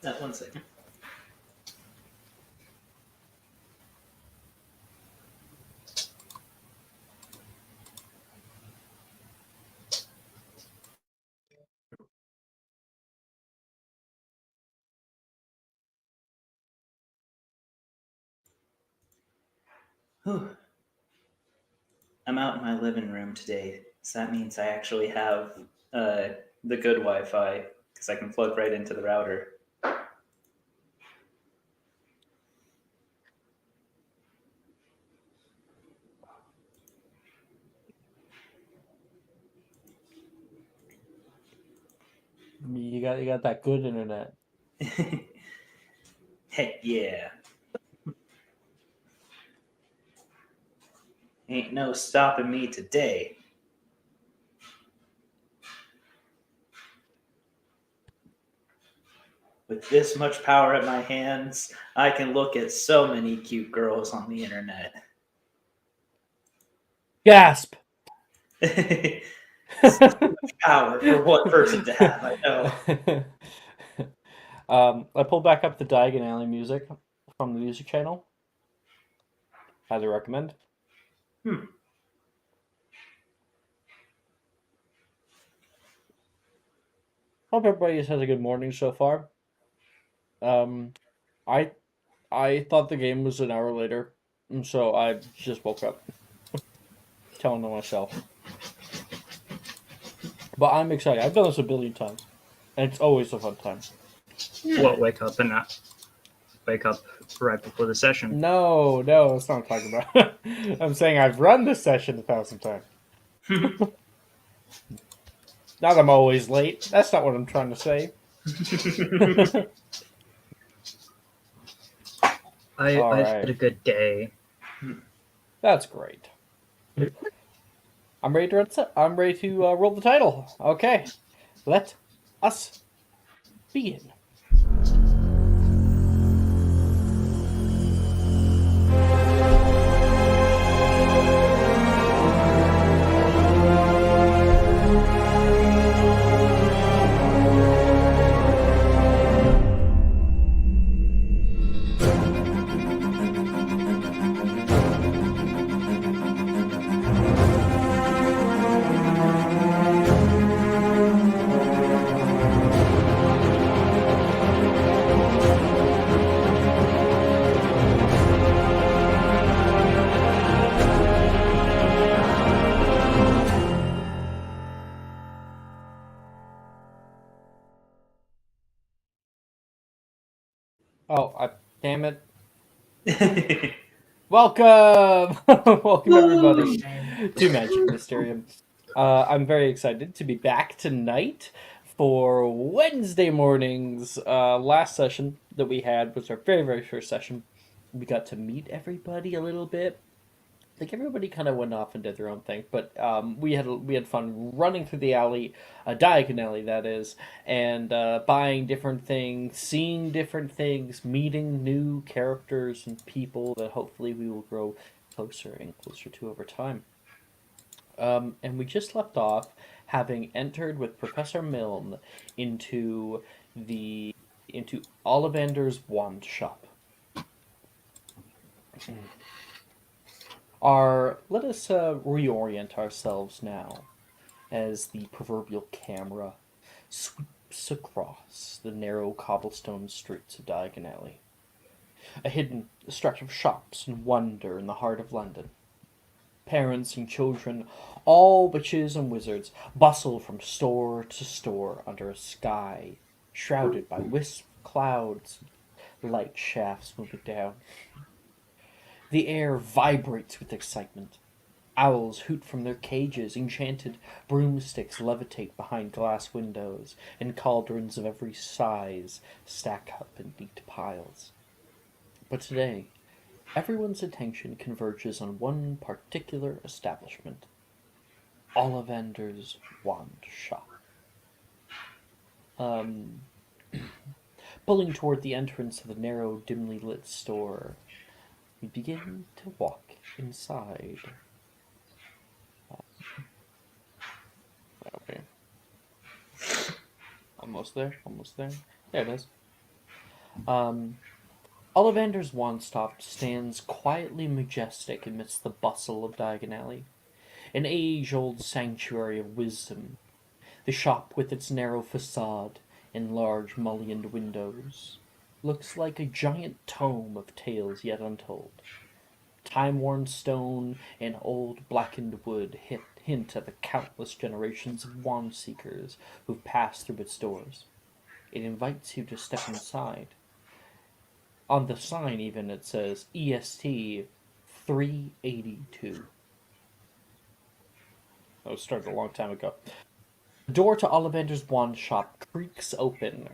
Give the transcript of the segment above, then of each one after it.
One second. Whew. I'm out in my living room today, so that means I actually have uh, the good Wi-Fi because I can plug right into the router. You got that good internet. Heck yeah. Ain't no stopping me today. With this much power at my hands, I can look at so many cute girls on the internet. Gasp! So much power for one person to have, I know. I pulled back up the Diagon Alley music from the music channel. Highly recommend. Hmm. Hope everybody has had a good morning so far. Um, I I thought the game was an hour later, and so I just woke up, telling on myself. But I'm excited. I've done this a billion times, and it's always a fun time. Yeah. What, wake up and not wake up right before the session? No, that's not what I'm talking about. I'm saying I've run this session 1,000 times. Not I'm always late. That's not what I'm trying to say. I've Alright. had a good day. That's great. I'm ready to roll the title. Okay. Let us begin. Damn it. Welcome! Welcome, everybody, to Magic Mysterium. I'm very excited to be back tonight for Wednesday mornings. Last session that we had was our very, very first session. We got to meet everybody a little bit. I think everybody kind of went off and did their own thing, but we had fun running through the alley, Diagon Alley that is, and buying different things, seeing different things, meeting new characters and people that hopefully we will grow closer and closer to over time. And we just left off having entered with Professor Milne into Ollivander's wand shop. Let us reorient ourselves now as the proverbial camera sweeps across the narrow cobblestone streets of Diagon Alley. A hidden stretch of shops and wonder in the heart of London. Parents and children, all witches and wizards, bustle from store to store under a sky shrouded by wisp clouds, light shafts moving down. The air vibrates with excitement. Owls hoot from their cages, enchanted broomsticks levitate behind glass windows, and cauldrons of every size stack up in neat piles. But today, everyone's attention converges on one particular establishment, Ollivander's Wand Shop. Pulling toward the entrance of the narrow, dimly lit store, we begin to walk inside. Okay. Almost there. There it is. Ollivander's Wandstop stands quietly majestic amidst the bustle of Diagon Alley, an age-old sanctuary of wisdom. The shop, with its narrow facade and large mullioned windows, looks like a giant tome of tales yet untold. Time-worn stone and old blackened wood hint at the countless generations of wand seekers who've passed through its doors. It invites you to step inside. On the sign, even, it says EST 382. That was started a long time ago. The door to Ollivander's wand shop creaks open.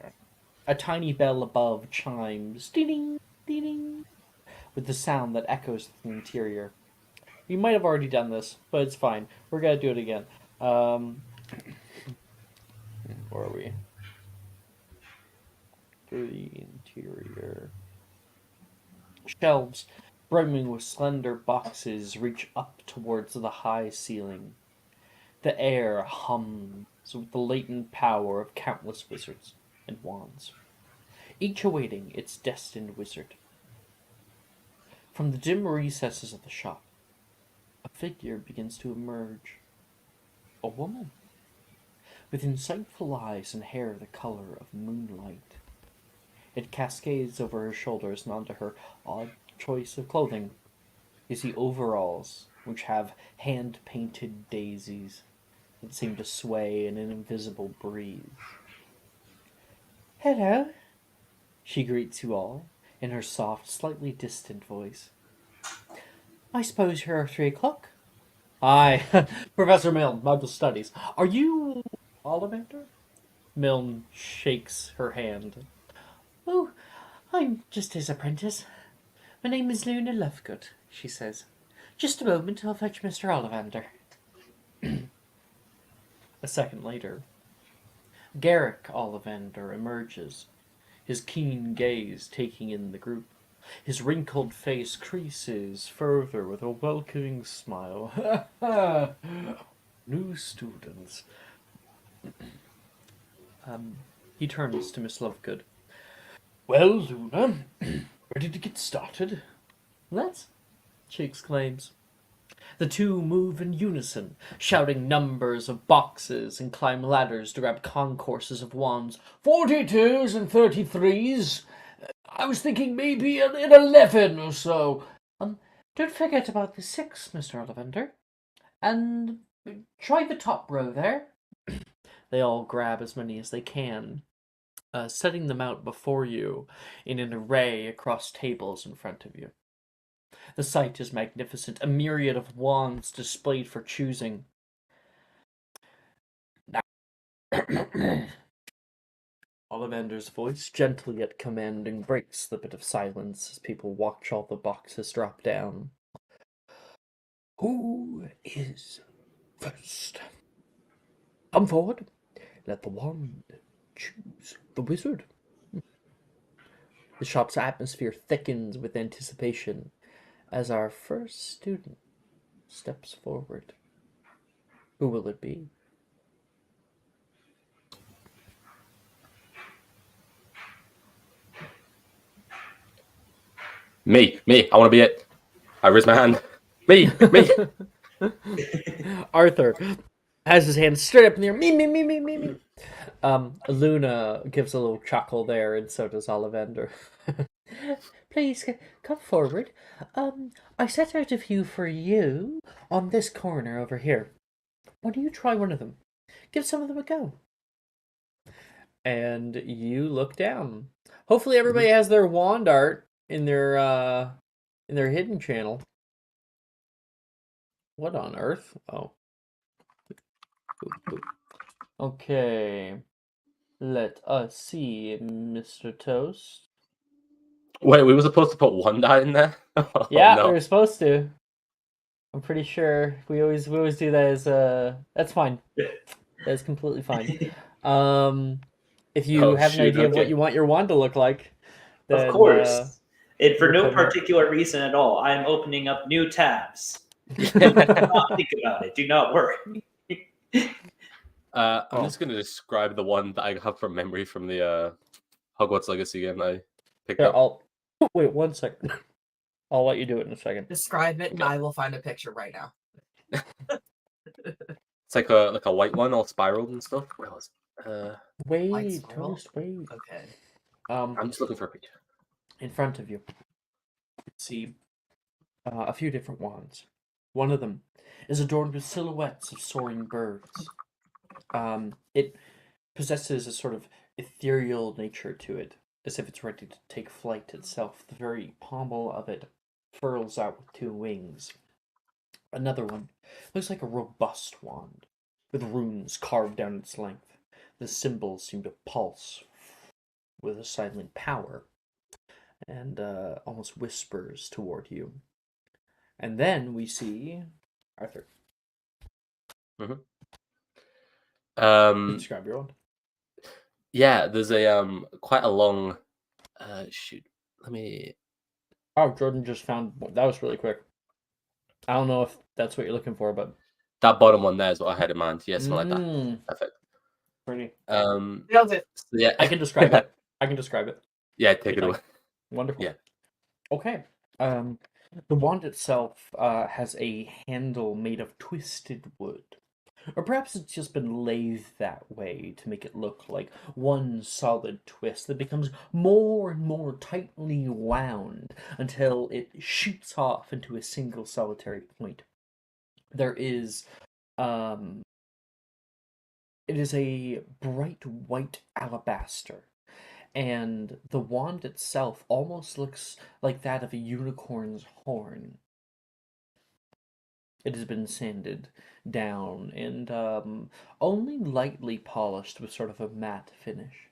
A tiny bell above chimes, ding, ding, with the sound that echoes through the interior. You might have already done this, but it's fine. We're gonna do it again. Where are we? Through the interior. Shelves, brimming with slender boxes, reach up towards the high ceiling. The air hums with the latent power of countless wizards and wands, each awaiting its destined wizard. From the dim recesses of the shop, a figure begins to emerge. A woman, with insightful eyes and hair the color of moonlight. It cascades over her shoulders and onto her odd choice of clothing. You see overalls, which have hand-painted daisies that seem to sway in an invisible breeze. "Hello," she greets you all in her soft, slightly distant voice. "I suppose you're 3 o'clock?" "Aye, Professor Milne, Model Studies. Are you Ollivander?" Milne shakes her hand. "Oh, I'm just his apprentice. My name is Luna Lovegood," she says. "Just a moment, I'll fetch Mr. Ollivander." A second later, Garrick Ollivander emerges, his keen gaze taking in the group. His wrinkled face creases further with a welcoming smile. "New students." He turns to Miss Lovegood. "Well, Luna, ready to get started?" "Let's," she exclaims. The two move in unison, shouting numbers of boxes and climb ladders to grab concourses of wands. 42s and 33s. I was thinking maybe an 11 or so. Don't forget about the 6, Mr. Ollivander. And try the top row there." They all grab as many as they can, setting them out before you in an array across tables in front of you. The sight is magnificent, a myriad of wands displayed for choosing. Ollivander's voice, gentle yet commanding, breaks the bit of silence as people watch all the boxes drop down. "Who is first? Come forward. Let the wand choose the wizard." The shop's atmosphere thickens with anticipation as our first student steps forward. Who will it be? Me, I want to be it. I raise my hand. Me. Arthur has his hand straight up in the air. Me. Luna gives a little chuckle there, and so does Ollivander. "Please come forward. I set out a few for you on this corner over here. Why don't you try one of them? Give some of them a go." And you look down. Hopefully, everybody has their wand art in their hidden channel. What on earth? Oh. Okay. Let us see, Mr. Toast. Wait, we were supposed to put one die in there? Oh, Yeah, no. we were supposed to. I'm pretty sure we always do that as that's fine. That's completely fine. If you have an idea of what you want your wand to look like, then Of course. And for no put it up. particular reason at all, I'm opening up new tabs. Do not think about it. Do not worry. I'm just going to describe the one that I have from memory from the Hogwarts Legacy game that I pick Yeah, up. I'll wait 1 second. I'll let you do it in a second. Describe it, and Okay. I will find a picture right now. It's like a white one, all spiraled and stuff. Where was it? Wait, spiral? Toast, wait. Okay. I'm just looking for a picture. In front of you, see a few different wands. One of them is adorned with silhouettes of soaring birds. It possesses a sort of ethereal nature to it, as if it's ready to take flight itself. The very pommel of it furls out with 2 wings. Another one looks like a robust wand, with runes carved down its length. The symbols seem to pulse with a silent power, and almost whispers toward you. And then we see Arthur. Describe your wand. Yeah, there's a quite a long shoot. Let me. Oh, Jordan just found that was really quick. I don't know if that's what you're looking for, but That bottom one there is what I had in mind. Yeah, something like that. Mm, Perfect. pretty. Nailed it. So yeah, I can describe it. I can describe it. Yeah, take it Like, away. Wonderful. Yeah. Okay. The wand itself has a handle made of twisted wood. Or perhaps it's just been lathed that way to make it look like one solid twist that becomes more and more tightly wound until it shoots off into a single solitary point. There is it is a bright white alabaster, and the wand itself almost looks like that of a unicorn's horn. It has been sanded down and only lightly polished with sort of a matte finish.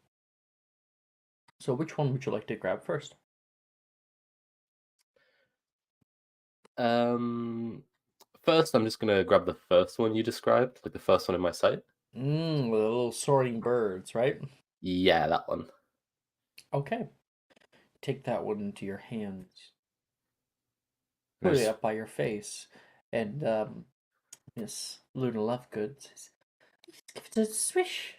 So which one would you like to grab first? First, I'm just gonna grab the first one you described, like the first one in my sight. With the little soaring birds, right? Yeah, that one. Okay. Take that one into your hands. Put Nice. it up by your face. And Miss Luna Lovegood says, give it a swish.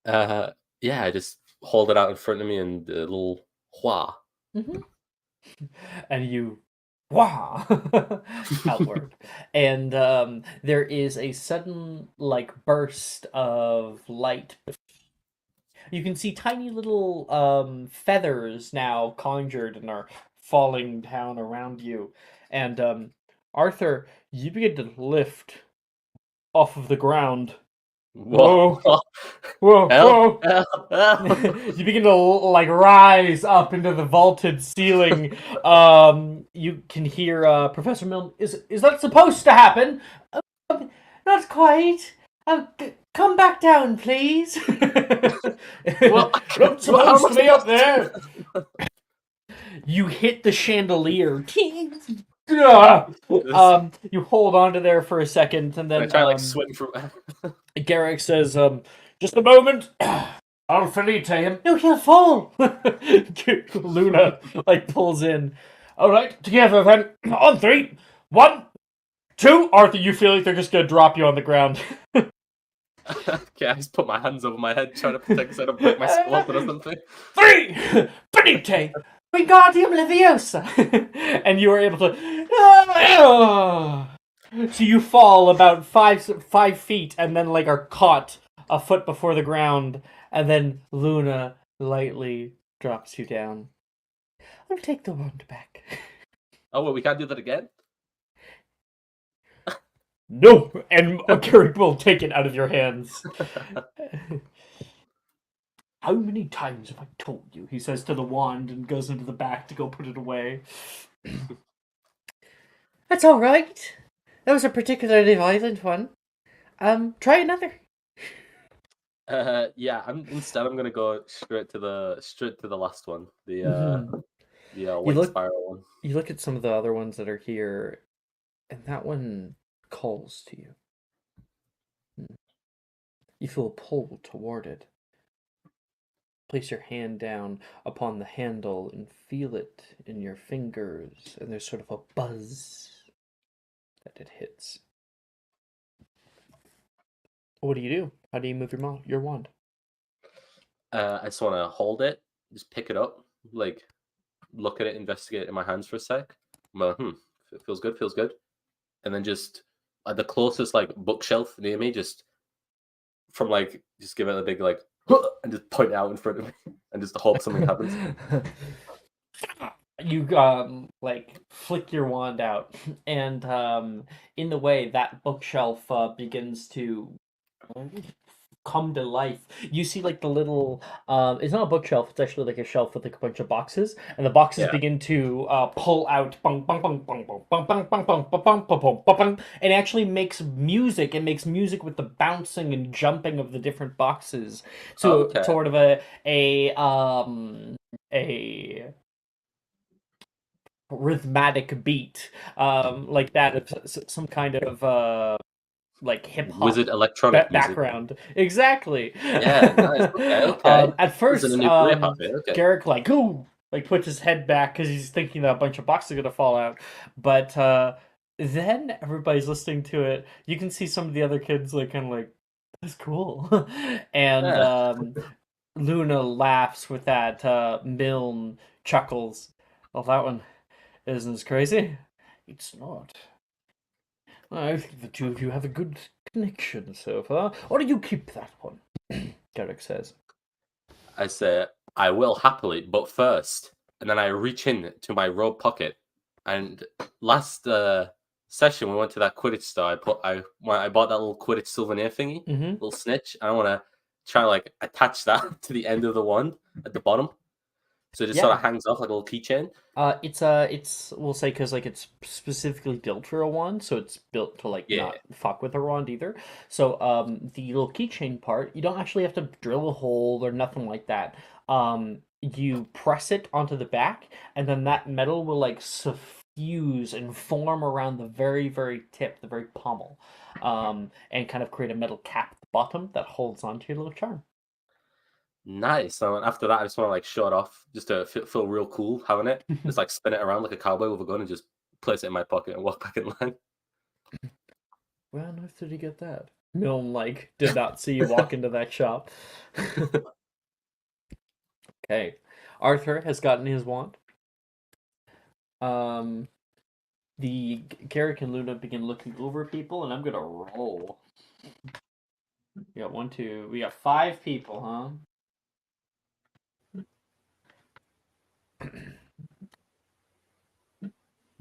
Yeah, I just hold it out in front of me and a little hua. And you wah outward, and there is a sudden like burst of light. You can see tiny little feathers now conjured and are falling down around you, and Arthur, you begin to lift off of the ground. Whoa! Whoa, Help! whoa! Help! You begin to like rise up into the vaulted ceiling. You can hear Professor Milne. Is that supposed to happen? Not quite. Come back down, please. Not supposed to be up there. You hit the chandelier. You hold onto there for a second, and I then try like swim from. Garrick says, just a moment. I'll filete him. No, he'll fall. Luna like pulls in. All right, together then. On 3. 1, 2. Arthur, you feel like they're just gonna drop you on the ground. Okay, I just put my hands over my head trying to protect so I don't break my skull open or something. 3. Finite. Wingardium Leviosa. And you are able to. So you fall about 5 feet and then like are caught a foot before the ground, and then Luna lightly drops you down. I'll take the wand back. Oh, well, we can't do that again? No, and Garrick will take it out of your hands. How many times have I told you? He says to the wand and goes into the back to go put it away. That's all right. That was a particularly violent one. Try another. Yeah. I'm gonna go straight to the last one. The You white look- spiral one. You look at some of the other ones that are here, and that one calls to you. You feel a pull toward it. Place your hand down upon the handle and feel it in your fingers, and there's sort of a buzz that it hits. What do you do? How do you move your wand? I just want to hold it, just pick it up, like look at it, investigate it in my hands for a sec. I'm like, feels good, feels good. And then just at the closest like bookshelf near me, just just give it a big like and just point it out in front of me and just hope something happens. You like flick your wand out, and in the way that bookshelf begins to come to life. You see like the little it's not a bookshelf, it's actually like a shelf with like a bunch of boxes, and the boxes Yeah. begin to pull out bung, bung, bung, bung, bung, bung, bung, bung, bung, bung, bung, bung, bung, bung, bung, and it actually makes music. It makes music with the bouncing and jumping of the different boxes. So Okay. sort of a rhythmic beat, like that of some kind of like hip hop Wizard electronic music. background. Exactly. Yeah, nice. Okay, okay. At This is first, a new career path here. Okay. Garrick like ooh, like puts his head back because he's thinking that a bunch of boxes are gonna fall out. But then everybody's listening to it. You can see some of the other kids like kind of like that's cool, and Yeah. Luna laughs with that. Milne chuckles. Well, that one isn't as crazy. It's not. I think the two of you have a good connection so far. Or do you keep that one? Garrick says. I say I will happily, but first, and then I reach in to my robe pocket. And last session we went to that Quidditch store. I bought that little Quidditch souvenir thingy, Mm-hmm. little snitch. I want to try to like attach that to the end of the wand at the bottom, so it just sort of hangs off like a little keychain. It's we'll say because like it's specifically built for a wand, so it's built to like Yeah. not fuck with a wand either. So the little keychain part, you don't actually have to drill a hole or nothing like that. You press it onto the back, and then that metal will like suffuse and form around the very very tip, the very pommel, and kind of create a metal cap at the bottom that holds onto your little charm. Nice. So after that, I just want to like show it off, just to feel real cool having it. Just like spin it around like a cowboy with a gun and just place it in my pocket and walk back in line. Where on earth did he get that? Milne like did not see you walk into that shop. Okay. Arthur has gotten his wand. The Garrick and Luna begin looking over people, and I'm gonna roll. We got 1, 2. We got 5 people, huh?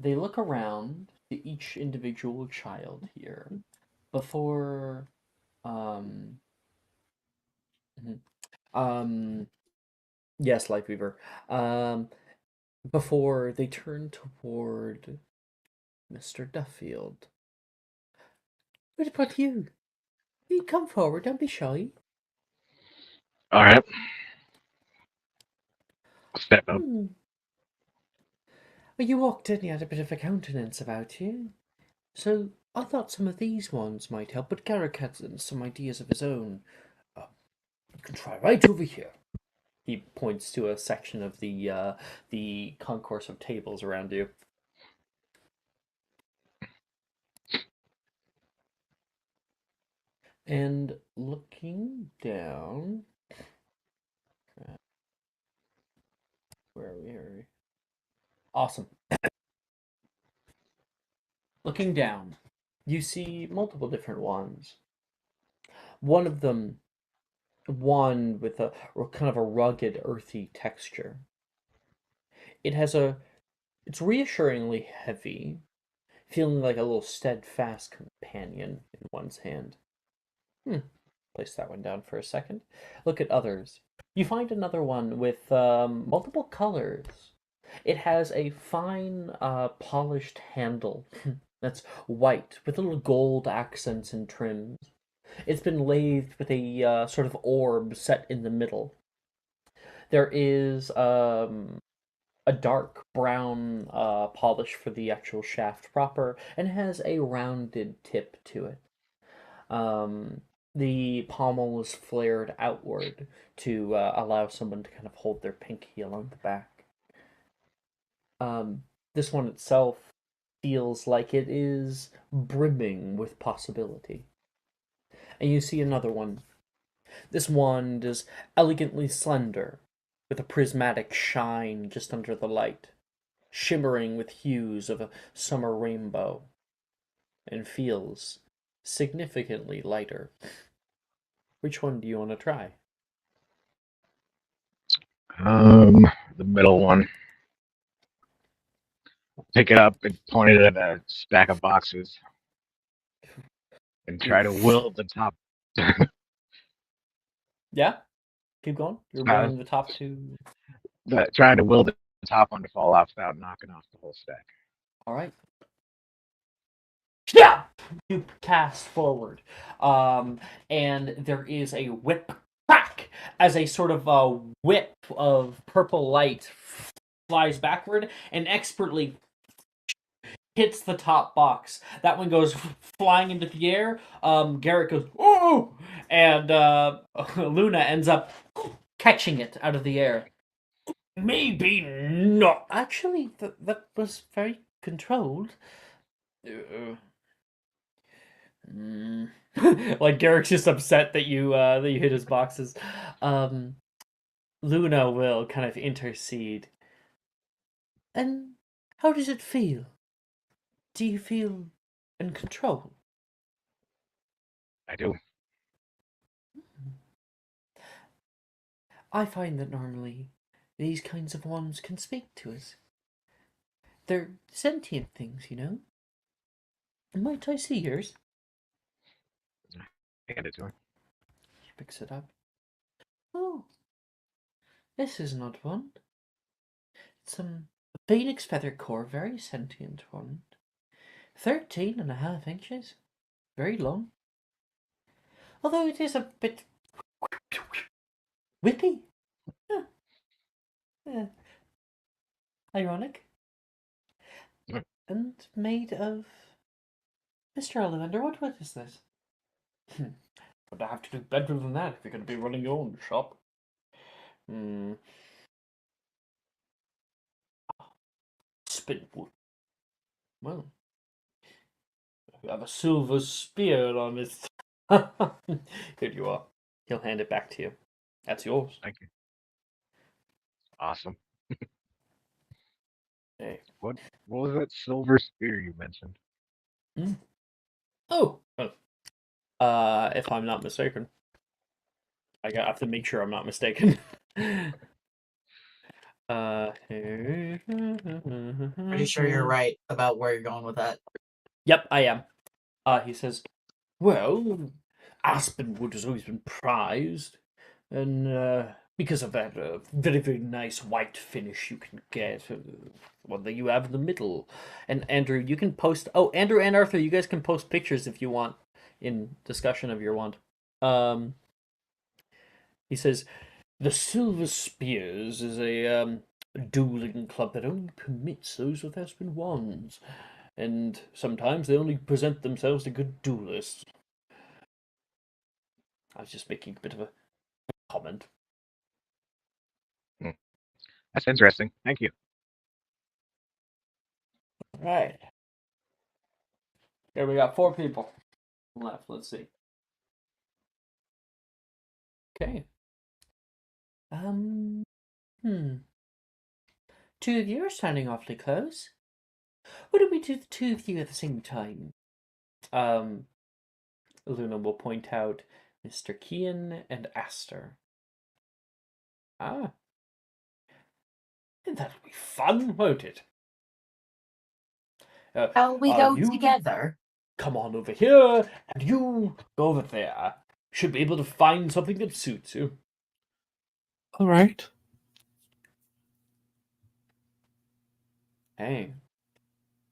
They look around to each individual child here before, um, mhm. Yes, Lightweaver. Before they turn toward Mr. Duffield. What about you? You come forward, don't be shy. All right. Step up. Well, you walked in, you had a bit of a countenance about you. So I thought some of these ones might help, but Garrick had some ideas of his own. You can try right over here. He points to a section of the concourse of tables around you. And looking down, where are we? Awesome. Looking down, you see multiple different wands. One of them, one with a kind of a rugged, earthy texture. It's reassuringly heavy, feeling like a little steadfast companion in one's hand. Place that one down for a second. Look at others. You find another one with multiple colors. It has a fine, polished handle that's white with little gold accents and trims. It's been lathed with a sort of orb set in the middle. There is a dark brown polish for the actual shaft proper, and has a rounded tip to it. The pommel is flared outward to allow someone to kind of hold their pinky along the back. This one itself feels like it is brimming with possibility. And you see another one. This wand is elegantly slender, with a prismatic shine just under the light, shimmering with hues of a summer rainbow, and feels significantly lighter. Which one do you want to try? The middle one. Pick it up and point it at a stack of boxes and try to will the top. Yeah? Keep going. You're willing the top to. Trying to will the top one to fall off without knocking off the whole stack. All right. Yeah! You cast forward. And there is a whip crack as a sort of a whip of purple light flies backward and expertly hits the top box. That one goes flying into the air. Garrett goes, "Oh!" And Luna ends up catching it out of the air. Maybe not. Actually, that was very controlled. Like Garrick's just upset that you hit his boxes. Luna will kind of intercede. And how does it feel? Do you feel in control? I do. I find that normally these kinds of wands can speak to us. They're sentient things, you know? Might I see yours? Hand it to him. He picks it up. Oh, this is an odd one. It's a phoenix feather core, very sentient one. 13.5 inches. Very long. Although it is a bit whippy. Huh. Yeah. Ironic. Mm. And made of... Mr. Ollivander, what is this? But I have to do better than that if you're going to be running your own shop. Spin wood. Well, you have a silver spear on it. Here you are. He'll hand it back to you. That's yours. Thank you. Awesome. Hey. What was that silver spear you mentioned? Oh, if I'm not mistaken. I have to make sure I'm not mistaken. Pretty sure you're right about where you're going with that. Yep, I am. He says, well, aspenwood has always been prized, and because of that very, very nice white finish you can get, one that you have in the middle. And Andrew, you can post... Oh, Andrew and Arthur, you guys can post pictures if you want in discussion of your wand. He says, the Silver Spears is a dueling club that only permits those with aspen wands, and sometimes they only present themselves to good duelists. I was just making a bit of a comment. That's interesting. Thank you. Right. Here we got 4 people left. Let's see. Okay. 2 of you are standing awfully close. What do we do the 2 of you at the same time? Luna will point out Mr. Kian and Aster. Ah. And that'll be fun, won't it? Shall we go you together? come on over here, and you go over there. Should be able to find something that suits you. All right. Hey.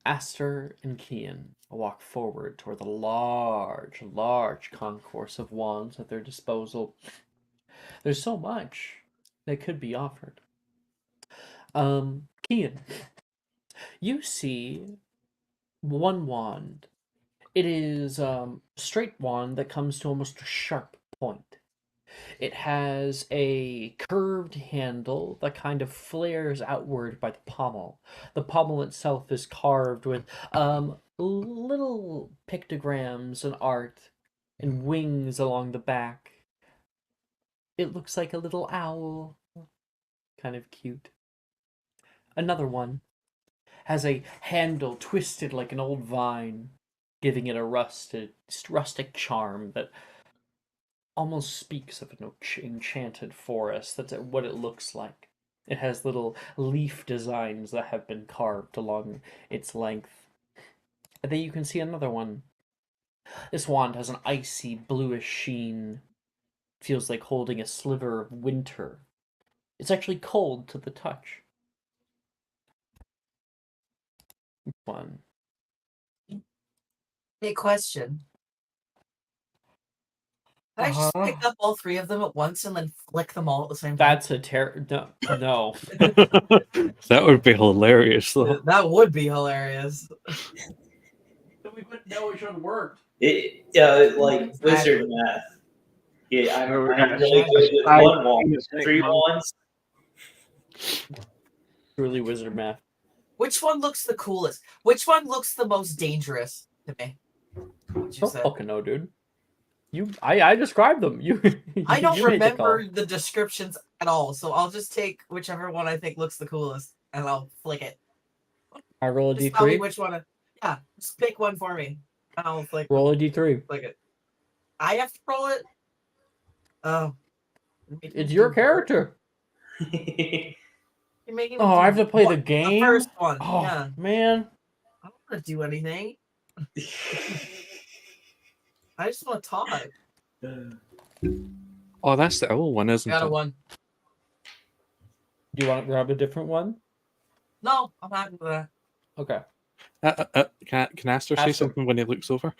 Aster and Kian walk forward toward the large, large concourse of wands at their disposal. There's so much that could be offered. Kian, you see one wand. It is a straight wand that comes to almost a sharp point. It has a curved handle that kind of flares outward by the pommel. The pommel itself is carved with little pictograms and art and wings along the back. It looks like a little owl. Kind of cute. Another one has a handle twisted like an old vine, giving it a rustic charm that almost speaks of an enchanted forest. That's what it looks like. It has little leaf designs that have been carved along its length. And then you can see another one. This wand has an icy bluish sheen. Feels like holding a sliver of winter. It's actually cold to the touch. One. Hey, question. Can I just pick up all three of them at once and then flick them all at the same time? That's a no. That would be hilarious, though. That would be hilarious. We wouldn't know which one worked. Like wizard math. Yeah, I'm Oh, really yeah. good with I- one wand. I- 3 wands. Truly wizard math. Which one looks the coolest? Which one looks the most dangerous to me? What you Don't said. fucking know, dude. I described them. I don't you made the call. remember the descriptions at all, so I'll just take whichever one I think looks the coolest, and I'll flick it. I roll a Just tell me d3. which one. Yeah, just pick one for me. And I'll flick Roll a d3. it. I have to roll it? Oh. It's your character. You're making me Oh, do I have to play the what? game. The first one. Oh Yeah. man. I don't want to do anything. I just want to talk. Oh, that's the owl one, isn't Got a it? one. Do you want to grab a different one? No, I'm happy with that. Okay. Can Aster say Aster. something when he looks over?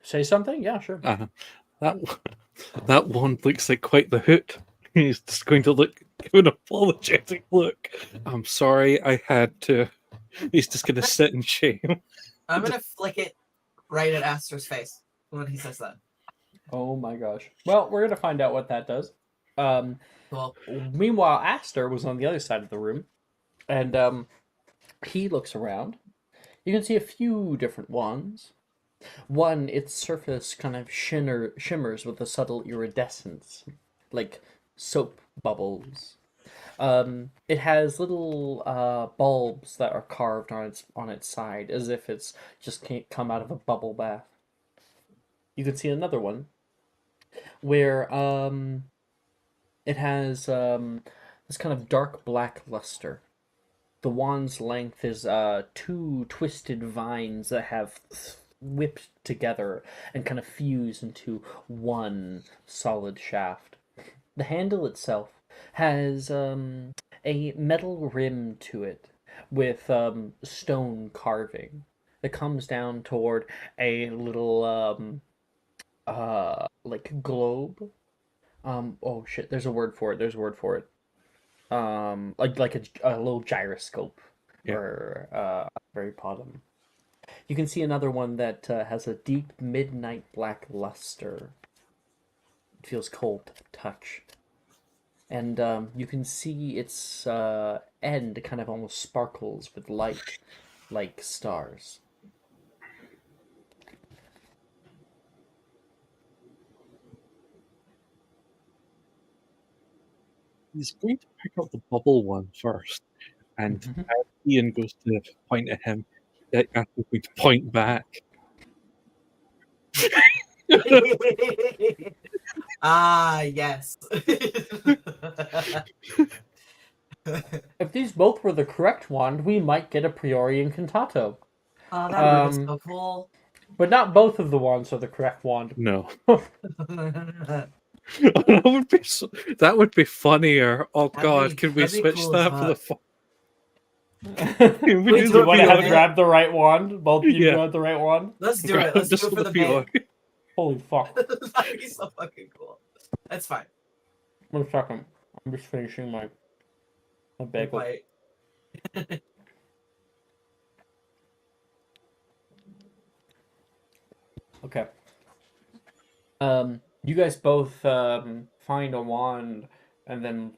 Say something? Yeah, sure. That one looks like quite the hoot. He's just going to give an apologetic look. I'm sorry, I had to. He's just going to sit in shame. I'm gonna flick it right at Aster's face when he says that. Oh my gosh. Well, we're gonna find out what that does. Cool. Meanwhile, Aster was on the other side of the room, and he looks around. You can see a few different wands. One, its surface kind of shimmers with a subtle iridescence, like soap bubbles. It has little bulbs that are carved on its side, as if it's just can't come out of a bubble bath. You can see another one where it has this kind of dark black luster. The wand's length is 2 twisted vines that have whipped together and kind of fuse into one solid shaft. The handle itself has a metal rim to it with stone carving that comes down toward a little like globe. Oh shit, there's a word for it. Like a little gyroscope. Yeah. Or at the very bottom. You can see another one that has a deep midnight black luster. It feels cold to the touch. And you can see its end kind of almost sparkles with light, like stars. He's going to pick up the bubble one first, and Mhm. as Ian goes to point at him, Aster's going to point back. Ah, yes. If these both were the correct wand, we might get a priori incantato. Oh, that would be so cool. But not both of the wands are the correct wand. No. that would be funnier. Oh God, can we that'd be switch cool as that for the fuck. Can we Wait, do Do do you the want to have POI? grab the right wand? Both of you Yeah. grab the right wand? Let's do it. Let's do Just it for the POI. band. Holy fuck. That'd be so fucking cool. That's fine. 1 second. I'm just finishing my bagel. Wait. Okay. You guys both find a wand, and then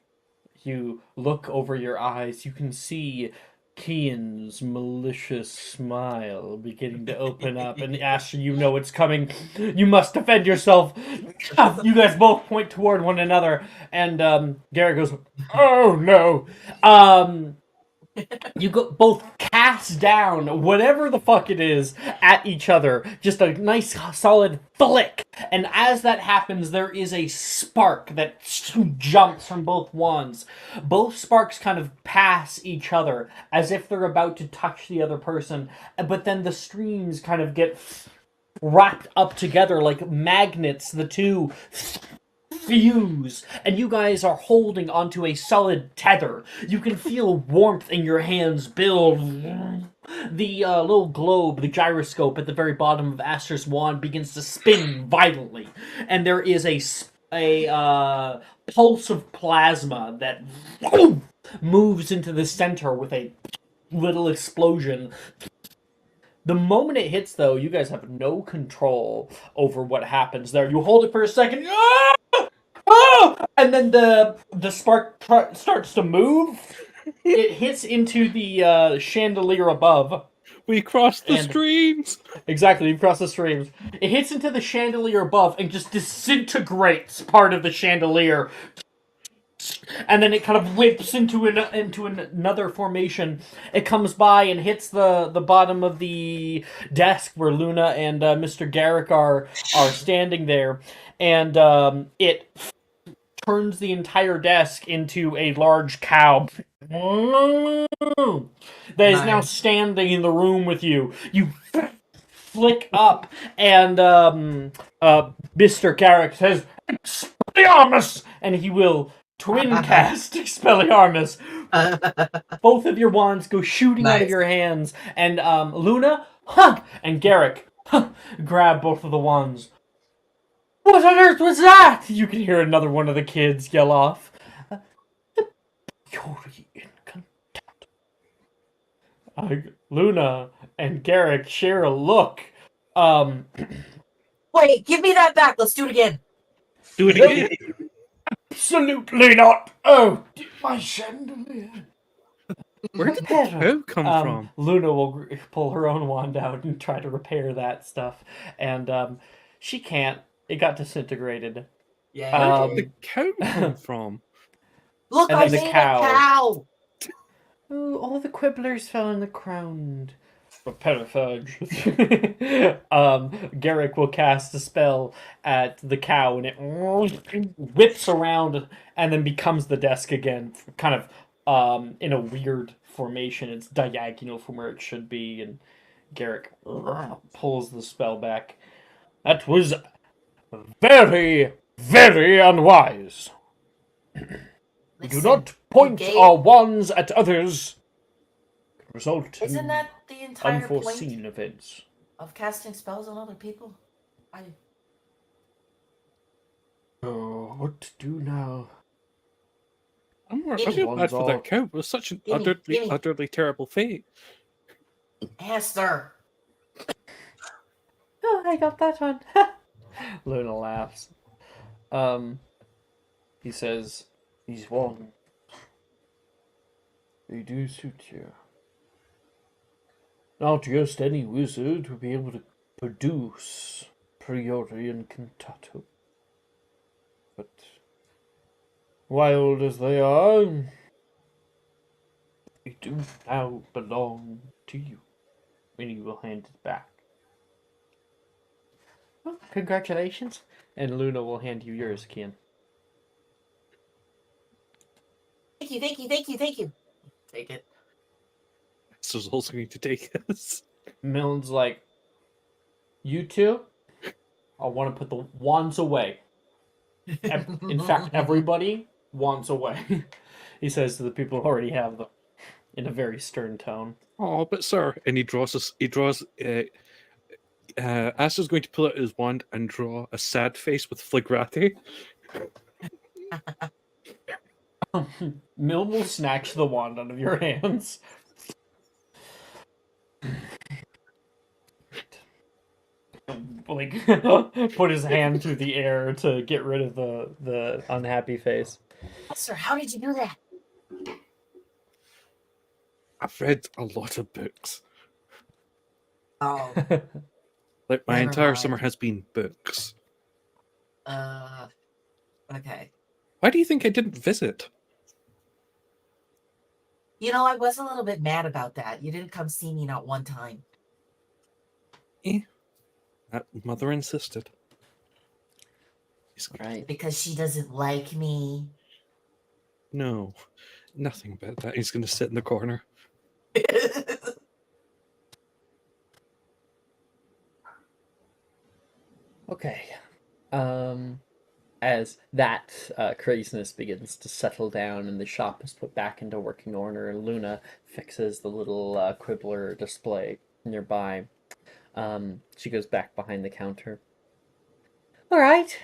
you look over your eyes. You can see Kian's malicious smile beginning to open up, and Asher, you know it's coming. You must defend yourself. You guys both point toward one another, and Garrett goes, "Oh no!" You both cast down whatever the fuck it is at each other. Just a nice solid flick. And as that happens, there is a spark that jumps from both wands. Both sparks kind of pass each other as if they're about to touch the other person. But then the streams kind of get wrapped up together like magnets. The two fuse, and you guys are holding onto a solid tether. You can feel warmth in your hands build. The little globe, the gyroscope at the very bottom of Aster's wand begins to spin violently, and there is a pulse of plasma that moves into the center with a little explosion. The moment it hits, though, you guys have no control over what happens there. You hold it for a second, and then the spark starts to move. It hits into the chandelier above. We crossed the And- streams. Exactly, you cross the streams. It hits into the chandelier above and just disintegrates part of the chandelier. And then it kind of whips into another formation. It comes by and hits the bottom of the desk where Luna and Mr. Garrick are standing there. And it turns the entire desk into a large cow that is now Nice. standing in the room with you. You flick up, and Mr. Garrick says, "Expelliarmus!" And he will twin cast Expelliarmus. Both of your wands go shooting out of Nice. your hands, and Luna and Garrick grab both of the wands. What on earth was that? You can hear another one of the kids yell off. Fury incantatum. Luna and Garrick share a look. Wait, give me that back. Let's do it again. Do it again. Absolutely not. Oh, my chandelier. Where did the cow come from? Luna will pull her own wand out and try to repair that stuff, and she can't. It got disintegrated. Yeah. Where did the cow come from? Look, and I then the made cow. a cow. Oh, all the quibblers fell on the ground. Periphage. Garrick will cast a spell at the cow, and it whips around and then becomes the desk again, kind of in a weird formation. It's diagonal from where it should be, and Garrick pulls the spell back. That was very, very unwise. We do Listen, not point Gabe, our wands at others. Can result Isn't in that the entire unforeseen point events. of casting spells on other people? Oh, what to do now? I Gimme. feel bad for One's that cow. It was such an Gimme, gimme. utterly terrible fate. Esther. Oh, I got that one. Luna laughs. He says, "These wands, they do suit you. Not just any wizard would be able to produce priori incantato. But wild as they are, they do now belong to you." And you will hand it back. Well, congratulations. And Luna will hand you yours, Kian. Thank you, thank you, thank you, thank you. Take it. This is also going to take us. Milne's like, "You two, I want to put the wands away. In fact, everybody wands away." He says to the people who already have them in a very stern tone. Oh, but sir, and he draws us. He draws. Aster's going to pull out his wand and draw a sad face with flagrati. Milne will snatch the wand out of your hands. Like, put his hand through the air to get rid of the unhappy face. Esther, how did you do that? I've read a lot of books. Oh, Like my Never entire mind. summer has been books. okay. Why do you think I didn't visit? You know, I was a little bit mad about that. You didn't come see me not one time. That mother insisted. Right. Because she doesn't like me. No, nothing about that. He's going to sit in the corner. Okay. As that craziness begins to settle down and the shop is put back into working order, and Luna fixes the little quibbler display nearby, she goes back behind the counter. All right.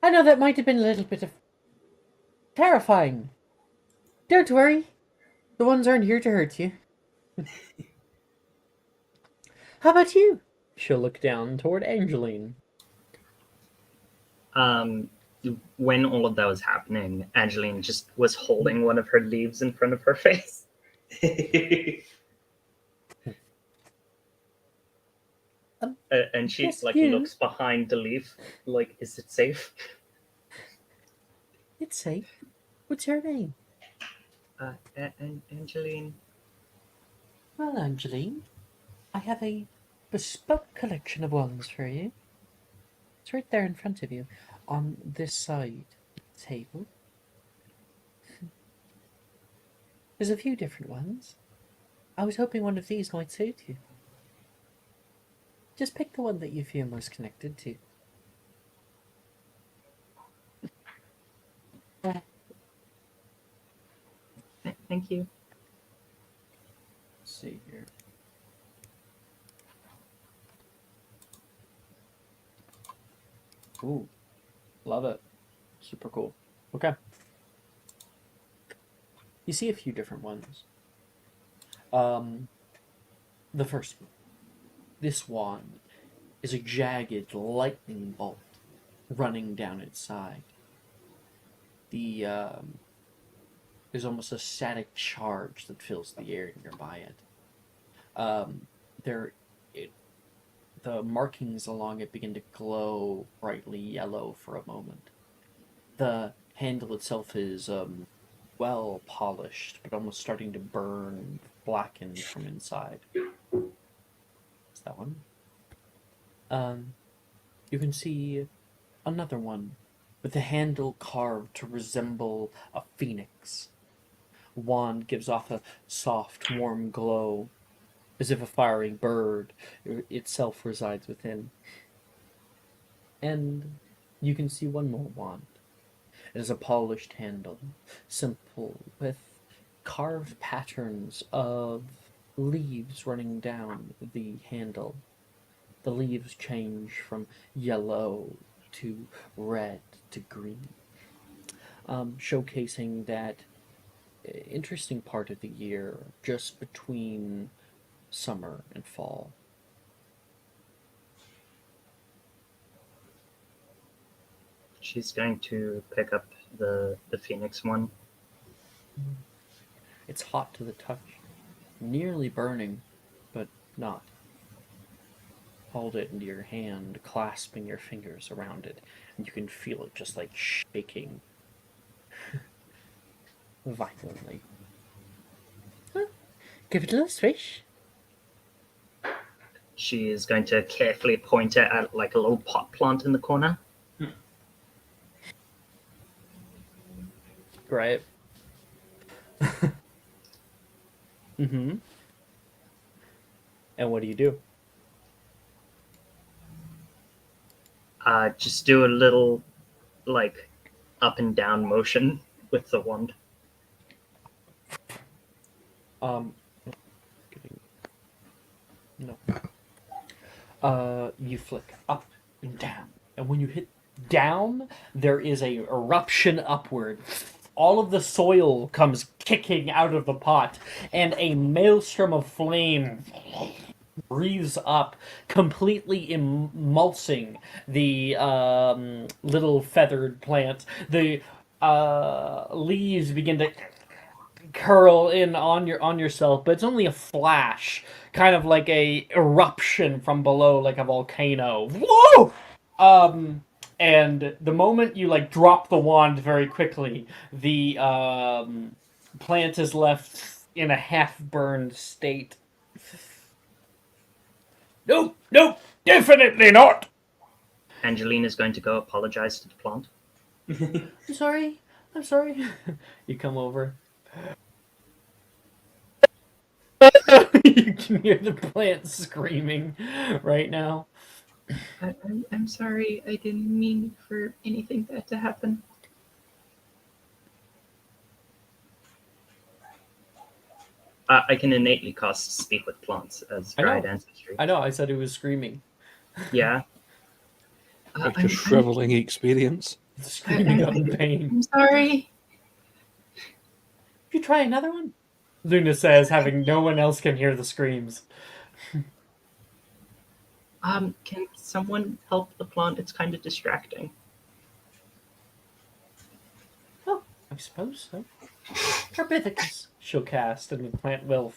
I know that might have been a little bit of terrifying. Don't worry. The ones aren't here to hurt you. How about you? She'll look down toward Angeline. When all of that was happening, Angeline just was holding one of her leaves in front of her face. And she Yes, like you. looks behind the leaf, like, is it safe? It's safe. What's your name? Angeline. Well, Angeline, I have a bespoke collection of wands for you. It's right there in front of you, on this side of the table. There's a few different ones. I was hoping one of these might suit you. Just pick the one that you feel most connected to. Thank you. Let's see here. Ooh, love it. Super cool. Okay. You see a few different ones. The first one. This wand is a jagged lightning bolt running down its side. There's almost a static charge that fills the air nearby it. There, the markings along it begin to glow brightly yellow for a moment. The handle itself is well polished, but almost starting to burn, blackened from inside. Is that one? You can see another one with the handle carved to resemble a phoenix. Wand gives off a soft, warm glow, as if a fiery bird itself resides within. And you can see one more wand. It is a polished handle, simple, with carved patterns of leaves running down the handle. The leaves change from yellow to red to green, showcasing that interesting part of the year just between summer and fall. She's going to pick up the Phoenix one. It's hot to the touch, nearly burning, but not. Hold it into your hand, clasping your fingers around it, and you can feel it just like shaking violently. Huh. Give it a little swish. She is going to carefully point it at like a little pot plant in the corner. Right. Mm-hmm. And what do you do? Just do a little like up and down motion with the wand. No. You flick up and down, and when you hit down, there is a eruption upward. All of the soil comes kicking out of the pot, and a maelstrom of flame breathes up, completely emulsing the little feathered plant. The leaves begin to curl in on yourself, but it's only a flash, kind of like a eruption from below, like a volcano. Whoa! And the moment you like drop the wand very quickly, the plant is left in a half-burned state. Nope, nope, definitely not. Angeline is going to go apologize to the plant. I'm sorry. I'm sorry. You come over. You can hear the plant screaming right now. I'm sorry. I didn't mean for anything bad to happen. I can innately cast Speak with Plants as I know. Dried Ancestry. I know, I said it was screaming. Yeah. Like a shriveling experience. Screaming out in pain. I'm sorry. Could you try another one? Luna says, having no one else can hear the screams. Can someone help the plant? It's kind of distracting. Oh, I suppose so. Herbivicus, she'll cast, and the plant will.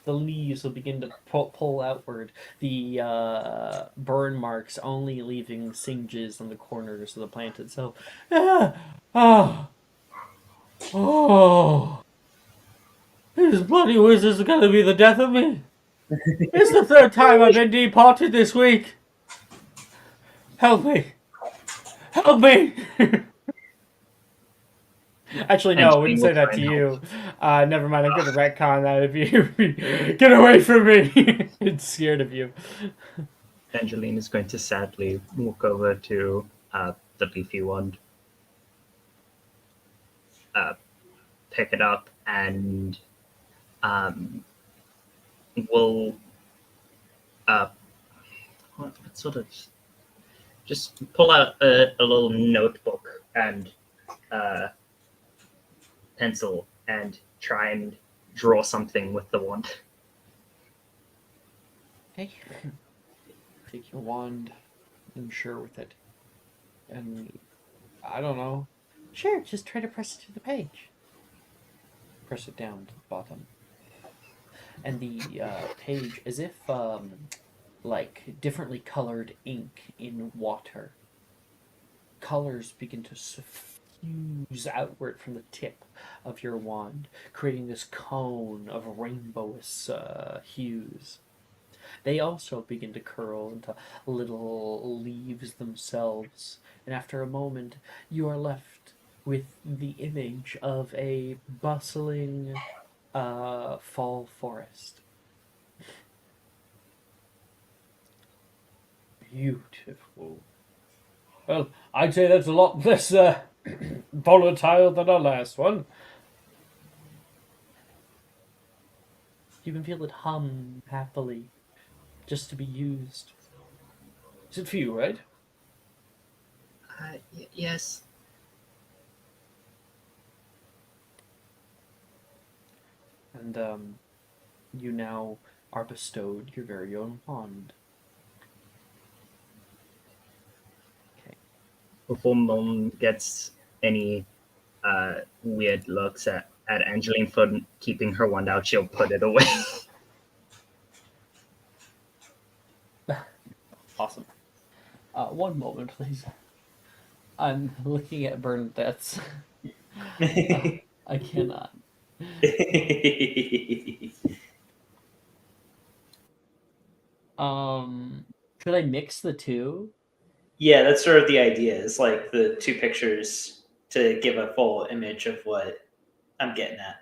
The leaves will begin to pull outward. The burn marks only leaving singes on the corners of the plant itself. Oh, these bloody wizards are gonna be the death of me. It's the third time I've been deported this week. Help me. Help me. Actually, no, I wouldn't say that to you. Never mind, I'm going to retcon that if you... Get away from me! It's scared of you. Angeline is going to sadly walk over to the leafy wand, pick it up, and will what sort of just pull out a little notebook and pencil and try and draw something with the wand. Okay. Take your wand and sure with it. And I don't know. Sure, just try to press it to the page. Press it down to the bottom. And the page, as if like differently colored ink in water, colors begin to suffuse outward from the tip of your wand, creating this cone of rainbowous hues. They also begin to curl into little leaves themselves, and after a moment, you are left with the image of a bustling fall forest. Beautiful. Well, I'd say that's a lot less volatile than our last one. You can feel it hum happily, just to be used. Is it for you, right? Yes. And you now are bestowed your very own wand. Okay. Before Mom gets any weird looks at Angeline for keeping her wand out, she'll put it away. Awesome. One moment, please. I'm looking at Bernadette's. I cannot. Should I mix the two? Yeah, that's sort of the idea. Is like the two pictures to give a full image of what I'm getting at.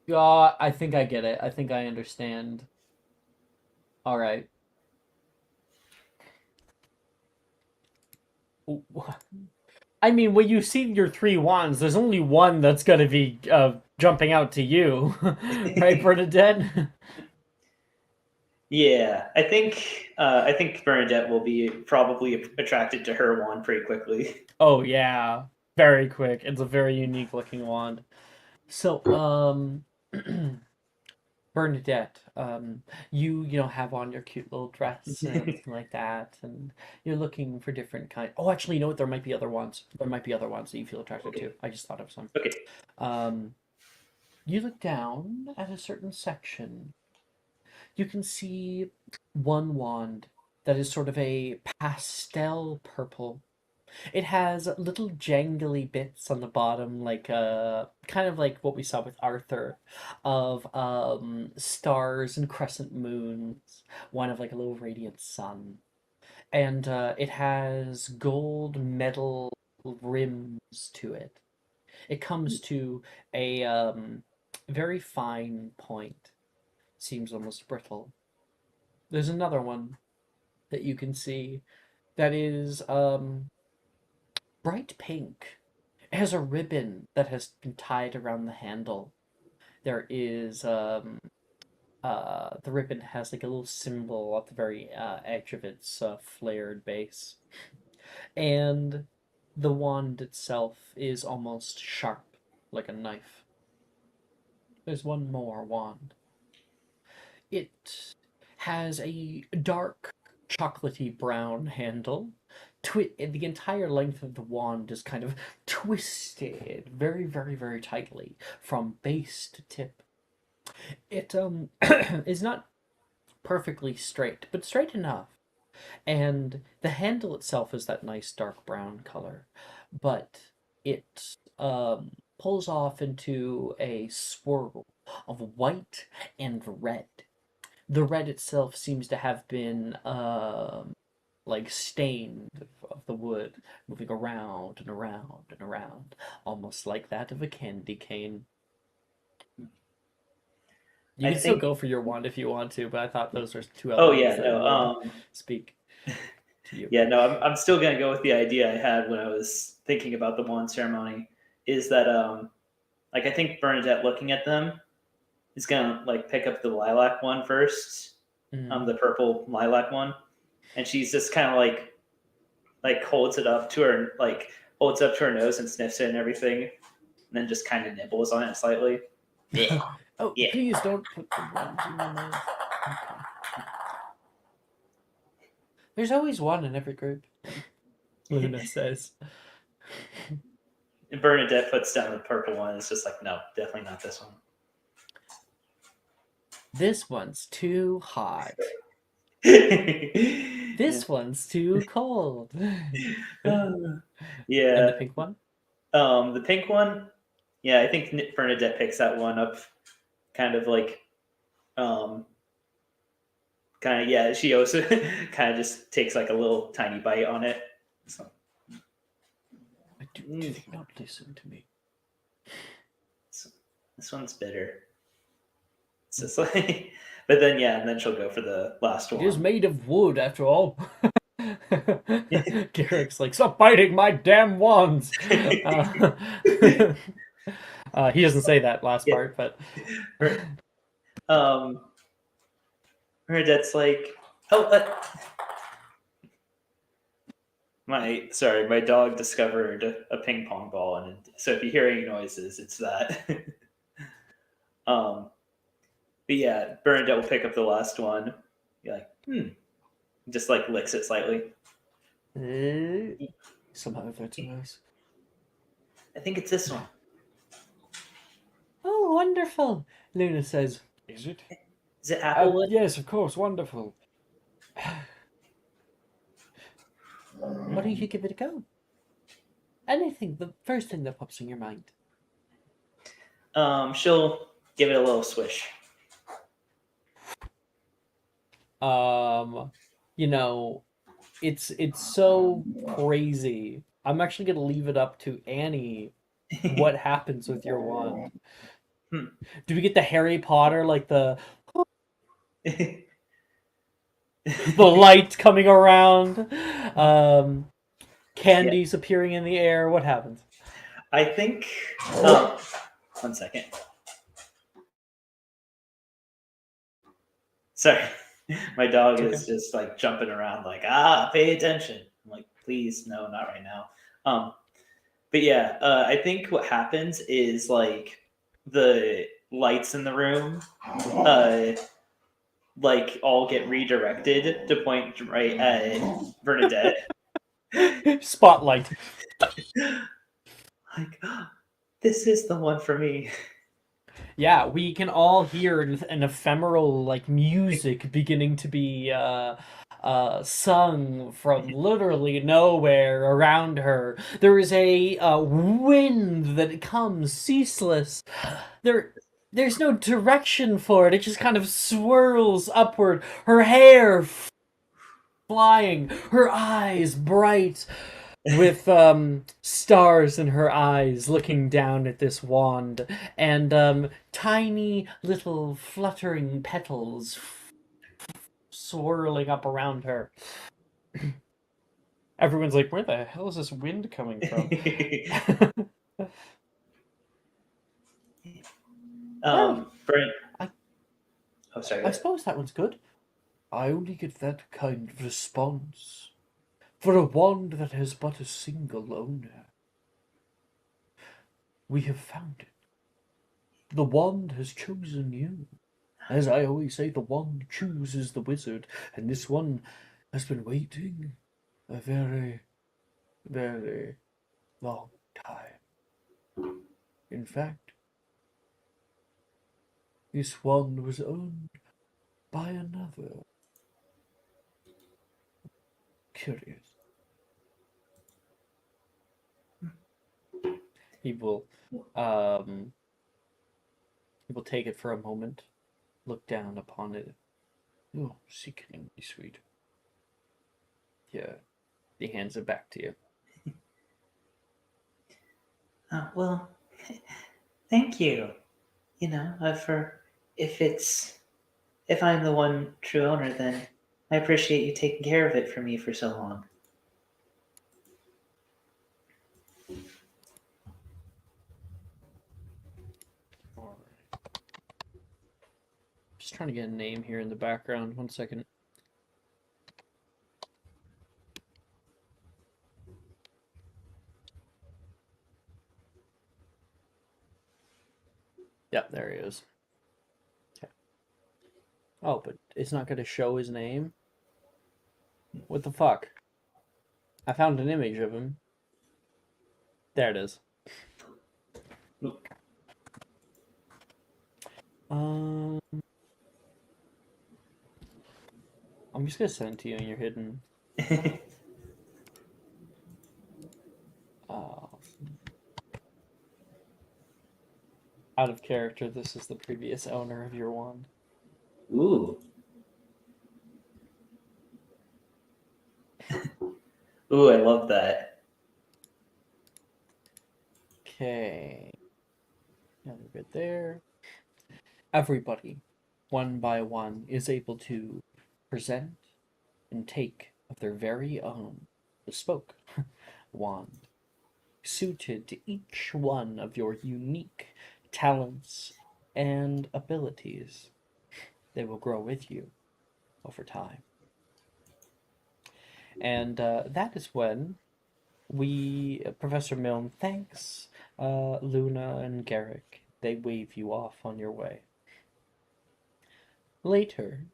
Yeah, I think I get it. I think I understand. All right. I mean, when you see your three wands, there's only one that's going to be jumping out to you, right, Bernadette? Yeah, I think Bernadette will be probably attracted to her wand pretty quickly. Oh yeah, very quick. It's a very unique looking wand. So, Bernadette, you have on your cute little dress and everything like that, and you're looking for different kind. Oh, actually, you know what? There might be other ones. There might be other ones that you feel attracted to. I just thought of some. Okay. You look down at a certain section. You can see one wand that is sort of a pastel purple. It has little jangly bits on the bottom, like kind of like what we saw with Arthur, of stars and crescent moons, one of like a little radiant sun, and it has gold metal rims to it. It comes to a very fine point, seems almost brittle. There's another one that you can see that is bright pink. It has a ribbon that has been tied around the handle. There is the ribbon has like a little symbol at the very edge of its flared base, and the wand itself is almost sharp, like a knife. There's one more wand. It has a dark chocolatey brown handle. The entire length of the wand is kind of twisted very, very, very tightly from base to tip. It is not perfectly straight, but straight enough. And the handle itself is that nice dark brown color, but it pulls off into a swirl of white and red. The red itself seems to have been like stained of the wood, moving around and around and around, almost like that of a candy cane. You I can still think- go for your wand if you want to, but I thought those were two other Oh ones yeah, that no. would speak to you. Yeah, no. I'm still gonna go with the idea I had when I was thinking about the wand ceremony. Is that like I think Bernadette looking at them is gonna like pick up the lilac one first, Mhm. the purple lilac one, and she's just kind of like holds it up to her holds up to her nose and sniffs it and everything, and then just kind of nibbles on it slightly. Yeah. Oh, Yeah. please don't put the ones in your mouth. Okay. There's always one in every group, Luna says. And Bernadette puts down the purple one. It's just like, no, definitely not this one. This one's too hot. this This one's too cold. yeah. And the pink one? The pink one, yeah, I think Bernadette picks that one up, kind of like, kind of yeah. She also kind of just takes like a little tiny bite on it. So, Do they not listen to me? this one's bitter. It's just like, but then yeah, and then she'll go for the last one. It is made of wood, after all. Derek's like, stop biting my damn wands. He doesn't say that last Yeah. part, but Bernadette's like, oh, my dog discovered a ping pong ball, and so if you hear any noises, it's that. But yeah, Bernadette will pick up the last one. You're like, just like licks it slightly. somehow that's nice. I think it's this one. Oh, wonderful, Luna says. Is it? Is it applewood? Yes, of course, wonderful. Why don't you give it a go? Anything, the first thing that pops in your mind. She'll give it a little swish. It's so crazy. I'm actually gonna leave it up to Annie what happens with your wand. Do we get the Harry Potter, like the light coming around, candies appearing in the air? What happens? I think. 1 second. Sorry, my dog is just like jumping around, like pay attention. I'm like, please, no, not right now. But yeah, I think what happens is like lights in the room, like all get redirected to point right at Bernadette. Spotlight. Like, this is the one for me. Yeah, we can all hear an ephemeral like music beginning to be sung from literally nowhere around her. There is a wind that comes ceaseless. There's no direction for it. It just kind of swirls upward. Her hair flying, her eyes bright with stars in her eyes looking down at this wand, and tiny little fluttering petals swirling up around her. Everyone's like, where the hell is this wind coming from? Brent. I- Oh, sorry. I suppose that one's good. I only get that kind of response for a wand that has but a single owner. We have found it. The wand has chosen you. As I always say, the wand chooses the wizard, and this one has been waiting a very, very long time. In fact, this wand was owned by another. Curious. He will take it for a moment, look down upon it. Oh, sickeningly sweet. Yeah, he hands it back to you. Well, thank you. You know, for if I'm the one true owner, then I appreciate you taking care of it for me for so long. Alright. Just trying to get a name here in the background. 1 second. Yep, there he is. Okay. Oh, but it's not going to show his name? What the fuck? I found an image of him. There it is. I'm just gonna send it to you and you're hidden. Out of character, this is the previous owner of your wand. Ooh. Ooh, I love that. Okay. Now we're good there. Everybody, one by one, is able to present and take of their very own bespoke wand, suited to each one of your unique talents and abilities. They will grow with you over time. And that is when Professor Milne thanks Luna and Garrick. They wave you off on your way. Later,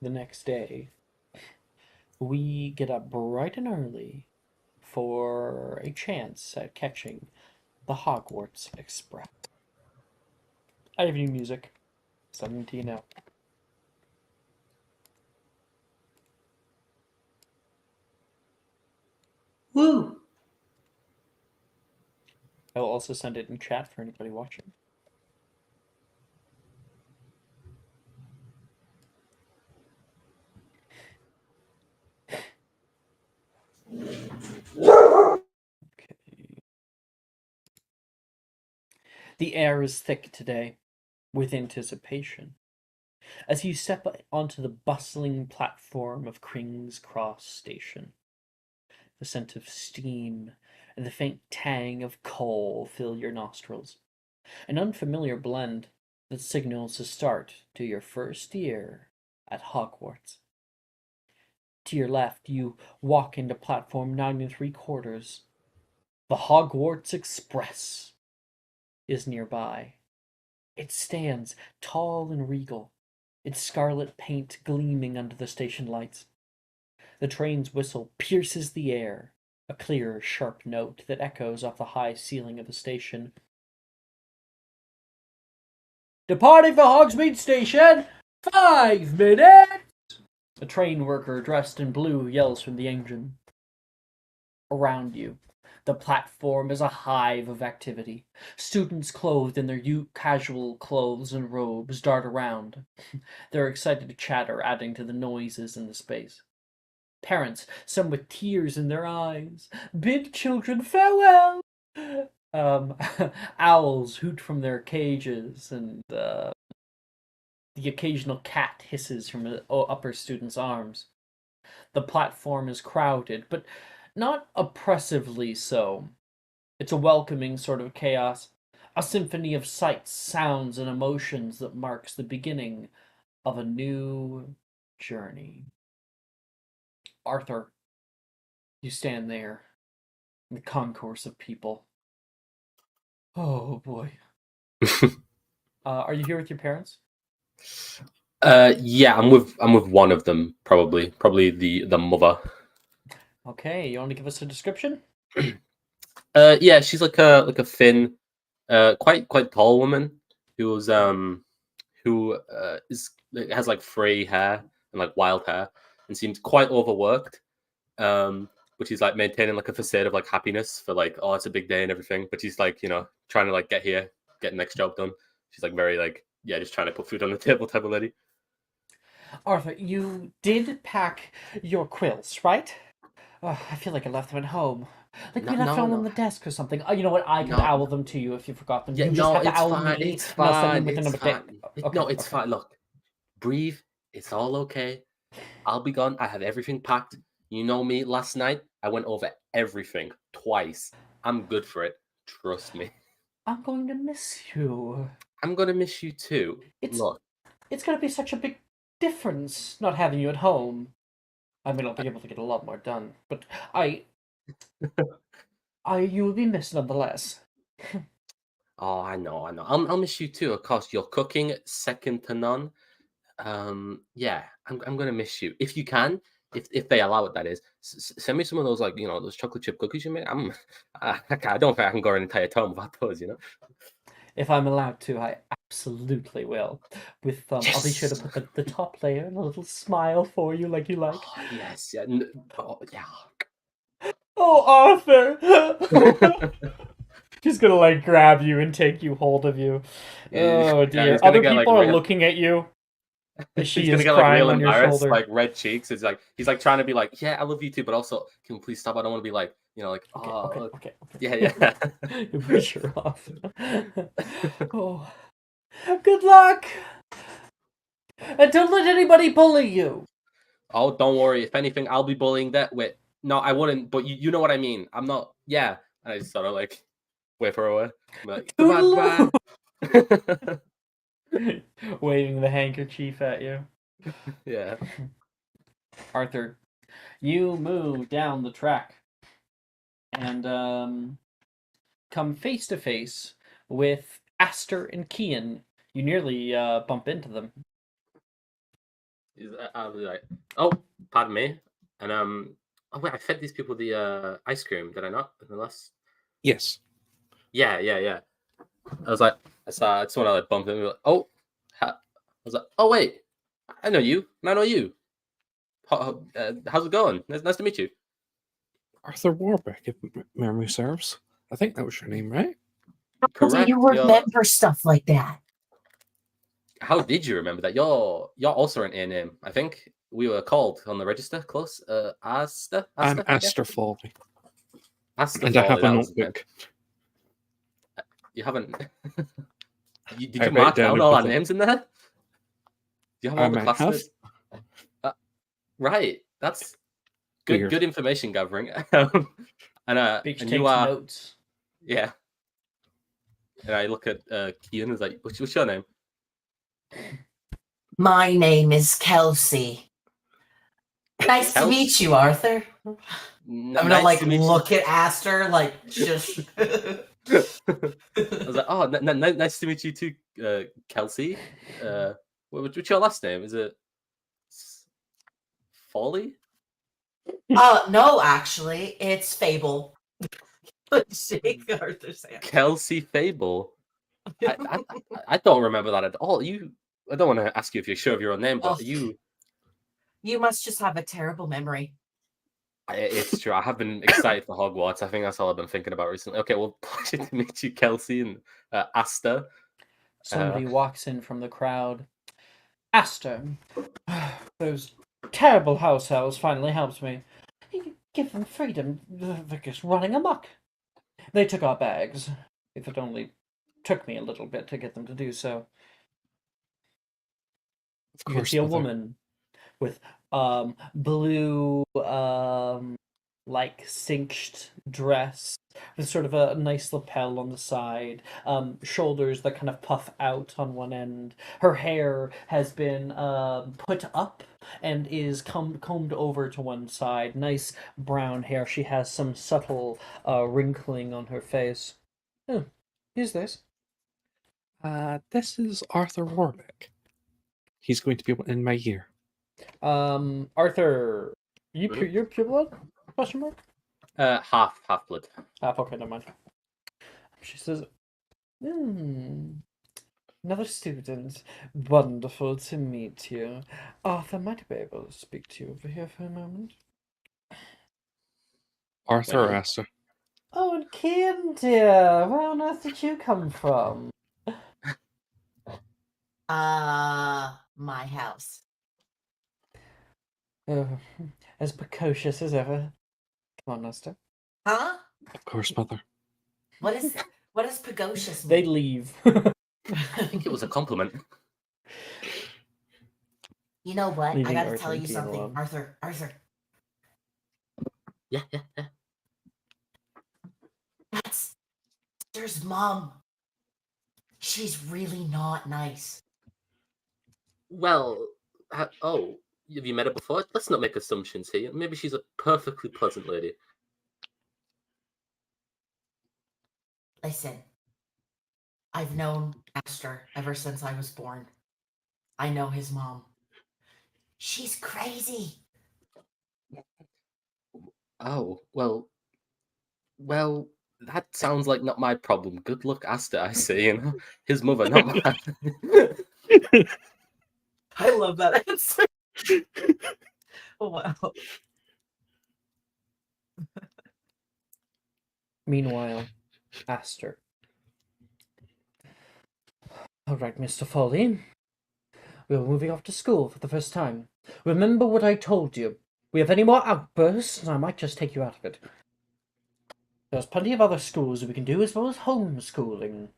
the next day, we get up bright and early for a chance at catching the Hogwarts Express. I have new music. Sending to you now. Woo! I will also send it in chat for anybody watching. Okay. The air is thick today with anticipation as you step onto the bustling platform of King's Cross Station. The scent of steam and the faint tang of coal fill your nostrils, an unfamiliar blend that signals the start to your first year at Hogwarts. To your left, you walk into platform 9 3/4. The Hogwarts Express is nearby, It stands tall and regal, its scarlet paint gleaming under the station lights. The train's whistle pierces the air, a clear, sharp note that echoes off the high ceiling of the station. Departing for Hogsmeade Station! 5 minutes! A train worker dressed in blue yells from the engine. Around you, the platform is a hive of activity. Students clothed in their casual clothes and robes dart around. Their excited chatter adding to the noises in the space. Parents, some with tears in their eyes, bid children farewell. Owls hoot from their cages, and the occasional cat hisses from an upper student's arms. The platform is crowded, but not oppressively so. It's a welcoming sort of chaos, a symphony of sights, sounds, and emotions that marks the beginning of a new journey. Arthur, you stand there in the concourse of people. Oh boy. Are you here with your parents? Yeah, I'm with one of them, probably the mother. Okay, you want to give us a description? Yeah, she's like a thin, quite tall woman who is has like free hair and like wild hair and seems quite overworked. But she's like maintaining like a facade of like happiness for like, oh, it's a big day and everything. But she's like, trying to like get the next job done. She's like very like, yeah, just trying to put food on the table type of lady. Arthur, you did pack your quills, right? Oh, I feel like I left them at home. Like we left them on the desk or something. You know what? I can owl them to you if you forgot them. Yeah, you just have to owl me. It's and I'll send them fine. with It's another fine. day. Okay, No, it's fine. Look, breathe. It's all okay. I'll be gone. I have everything packed. You know me. Last night I went over everything twice. I'm good for it. Trust me. I'm going to miss you. I'm gonna miss you too. Look, It's going to be such a big difference not having you at home. I mean, I'll be able to get a lot more done, but you will be missed nonetheless. oh, I know. I'll miss you too. Of course, your cooking second to none. Yeah, I'm gonna miss you. If you can, if they allow it, that is. Send me some of those like those chocolate chip cookies you make. I don't think I can go an entire time without those. If I'm allowed to, I absolutely will. With I'll be sure to Yes! put the top layer and a little smile for you, like you like. Oh, yes, yeah, oh, yeah. Oh, Arthur! She's gonna like grab you and take you hold of you. Oh dear! he's gonna Other get, people like, are looking at you. She He's gonna is get like crying real on your embarrassed, shoulder. like red cheeks. It's like he's like trying to be like, yeah, I love you too, but also, can we please stop? I don't want to be like, like, Okay. yeah. You push her off. Oh, good luck. And don't let anybody bully you. Oh, don't worry. If anything, I'll be bullying that. Wait, no, I wouldn't. But you know what I mean. I'm not. Yeah, and I just sort of like wave her away. I'm like, Toodaloo. goodbye. Waving the handkerchief at you. Yeah. Arthur, you move down the track and come face to face with Aster and Kian. You nearly bump into them. I'll be like, oh, pardon me, and oh wait, I fed these people the ice cream, did I not? In the last. Yes. Yeah. I was like, I saw someone like bumped into me. Like, oh, I was like, oh wait, I know you, and I know you. How's it going? Nice to meet you. Arthur Warbeck, if memory serves. I think that was your name, right? How do you remember stuff like that? How did you remember that? You're also an A name. I think we were called on the register. Close. Aster. I'm Aster Foley. Aster And Foley, I have a that was it. notebook. You haven't. Did I you write mark down down a all our couple. names in there? Do you have I all the might have. classmates? Right. That's good. Weird. Good information gathering. And Beach and takes you are. notes. Yeah. And I look at Kian. Is like, what's your name? My name is Kelsey. Nice to meet you, Arthur. I'm gonna like look at Aster, like just. I was like, oh, nice to meet you too, Kelsey. What's your last name? Is it Folly? No, actually, it's Fable. Shake Arthur's hand. Kelsey Fable. I don't remember that at all. I don't want to ask you if you're sure of your own name, but you must just have a terrible memory. It's true. I have been excited for Hogwarts. I think that's all I've been thinking about recently. Okay, well, pleasure to meet you, Kelsey and Asta. Somebody walks in from the crowd. Asta, those terrible house elves finally helped me. Give them freedom. They're just running amok. They took our bags. If it only took me a little bit to get them to do so. Of You can course, see a Mother. woman with blue like cinched dress with sort of a nice lapel on the side, shoulders that kind of puff out on one end. Her hair has been put up and is combed over to one side. Nice brown hair. She has some subtle wrinkling on her face. Oh, who's this? This is Arthur Warwick. He's going to be in my year. Arthur, you're pureblood? Question mark? Half blood. Okay, never mind. She says, another student. Wonderful to meet you. Arthur, might I be able to speak to you over here for a moment? Arthur Well. or Asta? Oh, and Kian, dear, where on earth did you come from? My house. Oh, as precocious as ever. Come on, Asta. Huh? Of course, Mother. What is precocious They mean? leave. I think it was a compliment. You know what? Leaving I gotta Arthur tell and you Kian something. alone. Arthur. Yeah. That's Esther's mom. She's really not nice. Well, have you met her before? Let's not make assumptions here. Maybe she's a perfectly pleasant lady. Listen, I've known Esther ever since I was born. I know his mom. She's crazy. Oh, well, that sounds like not my problem. Good luck, Asta, I say, his mother, not mine. I love that answer. Oh, wow. Meanwhile, Aster. All right, Mr. Foley. We are moving off to school for the first time. Remember what I told you. We have any more outbursts, and I might just take you out of it. There's plenty of other schools we can do, as well as homeschooling.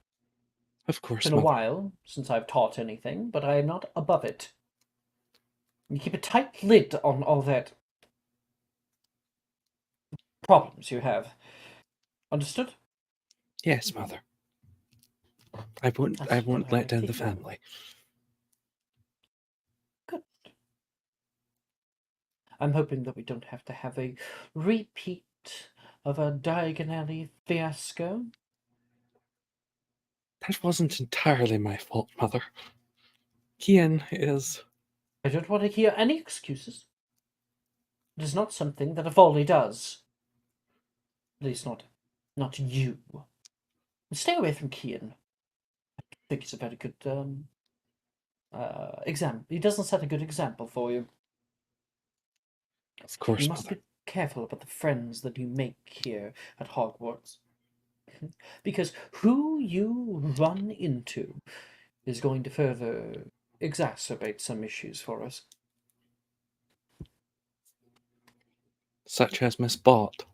Of course, It's been a Mother. while since I've taught anything, but I am not above it. You keep a tight lid on all that problems you have. Understood? Yes, Mother. I won't That's what I let like down to the hear. family. Good. I'm hoping that we don't have to have a repeat of a Diagon Alley fiasco. That wasn't entirely my fault, Mother. Kian is... I don't want to hear any excuses. It is not something that a volley does. At least not you. Stay away from Kian. I think he's a very good example. He doesn't set a good example for you. Of course, You must Mother. be careful about the friends that you make here at Hogwarts. Because who you run into is going to further exacerbate some issues for us. Such as Miss Bott.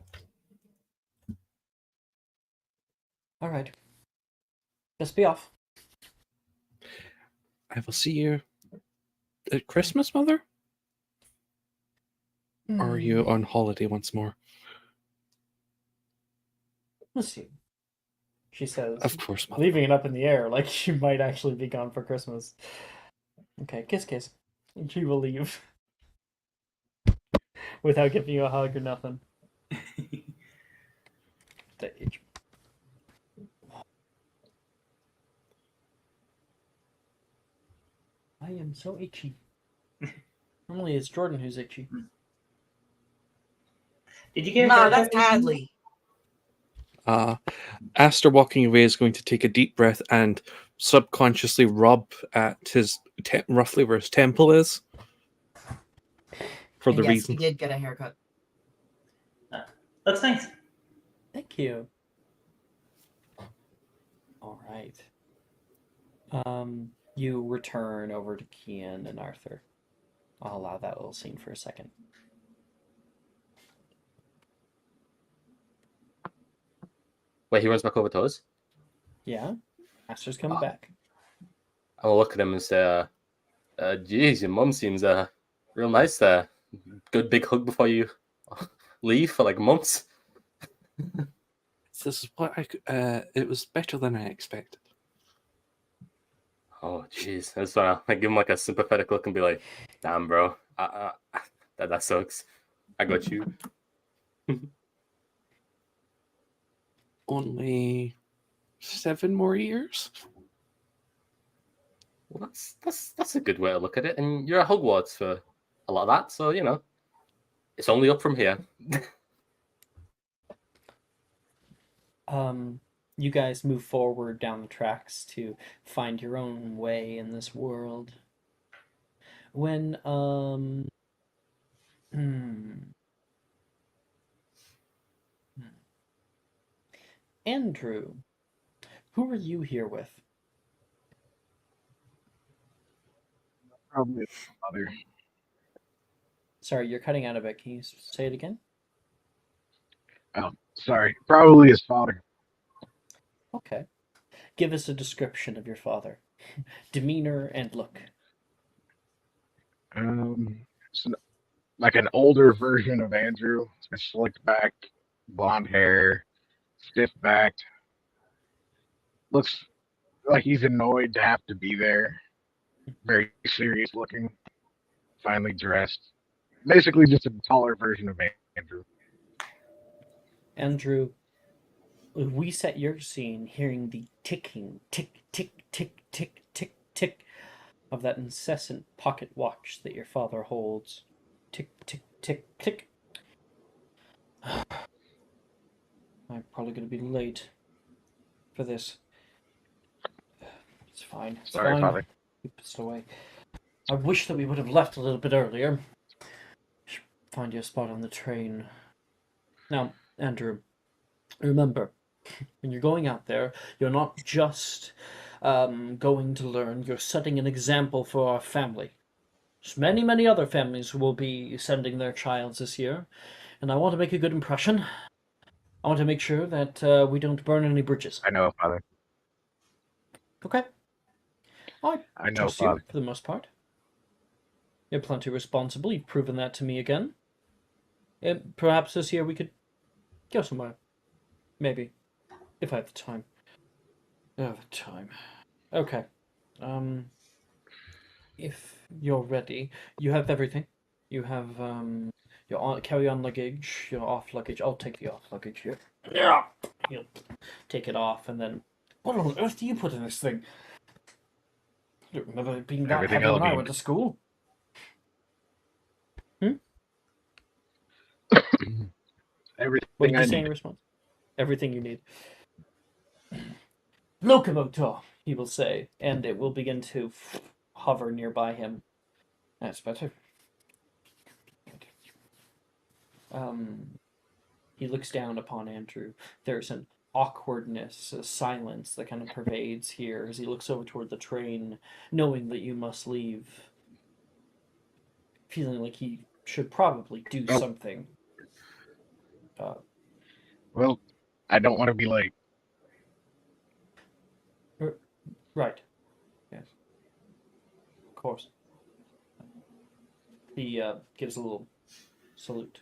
All right. Just be off. I will see you at Christmas, Mother? Or are you on holiday once more? We'll see. She says, Of course, Mother. leaving it up in the air like she might actually be gone for Christmas. Okay, kiss. And she will leave. Without giving you a hug or nothing. I am so itchy. Normally it's Jordan who's itchy. Did you get a Nah, haircut that's recently? Hadley. Aster walking away is going to take a deep breath and subconsciously rub at his roughly where his temple is. For And the yes, reason. he did get a haircut. That's nice. Thank you. All right. You return over to Kian and Arthur. I'll allow that little scene for a second. Wait, he runs back over to us? Yeah, Aster's coming back. I'll look at him and say, geez, your mum seems real nice there. Good big hug before you leave for like months. This is what it was better than I expected. Oh, jeez. I just want to give him like a sympathetic look and be like, damn, bro. That sucks. I got you. Only 7 more years? Well, that's a good way to look at it. And you're at Hogwarts for a lot of that, so, you know, it's only up from here. You guys move forward down the tracks to find your own way in this world. When Andrew, who are you here with? Probably mother. Sorry, you're cutting out a bit. Can you say it again? Oh, sorry. Probably his father. Okay. Give us a description of your father. Demeanor and look. It's like an older version of Andrew. It's slicked back, blonde hair, stiff backed. Looks like he's annoyed to have to be there. Very serious looking. Finely dressed. Basically, just a taller version of Andrew. Andrew, we set your scene hearing the ticking, tick, tick, tick, tick, tick, tick of that incessant pocket watch that your father holds. Tick, tick, tick, tick. I'm probably going to be late for this. It's fine. It's Sorry, fine. Father. Keep it away. I wish that we would have left a little bit earlier. Should find you a spot on the train. Now, Andrew, remember, when you're going out there, you're not just going to learn, you're setting an example for our family. There's many, many other families who will be sending their childs this year, and I want to make a good impression. I want to make sure that we don't burn any bridges. I know, Father. Okay? I know, Trust you, Father. for the most part. You're plenty responsible. You've proven that to me again. Perhaps this year we could go somewhere. Maybe. If I have the time. Okay. If you're ready, you have everything. You have your carry-on luggage, your off luggage. I'll take the off luggage here. Yeah. You'll take it off, and then what on earth do you put in this thing? I don't remember it being that Everything heavy when I I'll went need. to school. Everything What did I you say need. in response? Everything you need. Locomotor, he will say, and it will begin to hover nearby him. That's better. He looks down upon Andrew. There's an awkwardness, a silence that kind of pervades here as he looks over toward the train, knowing that you must leave. Feeling like he should probably do Oh. something. Well, I don't want to be late. Right. Yes. Of course. He gives a little salute.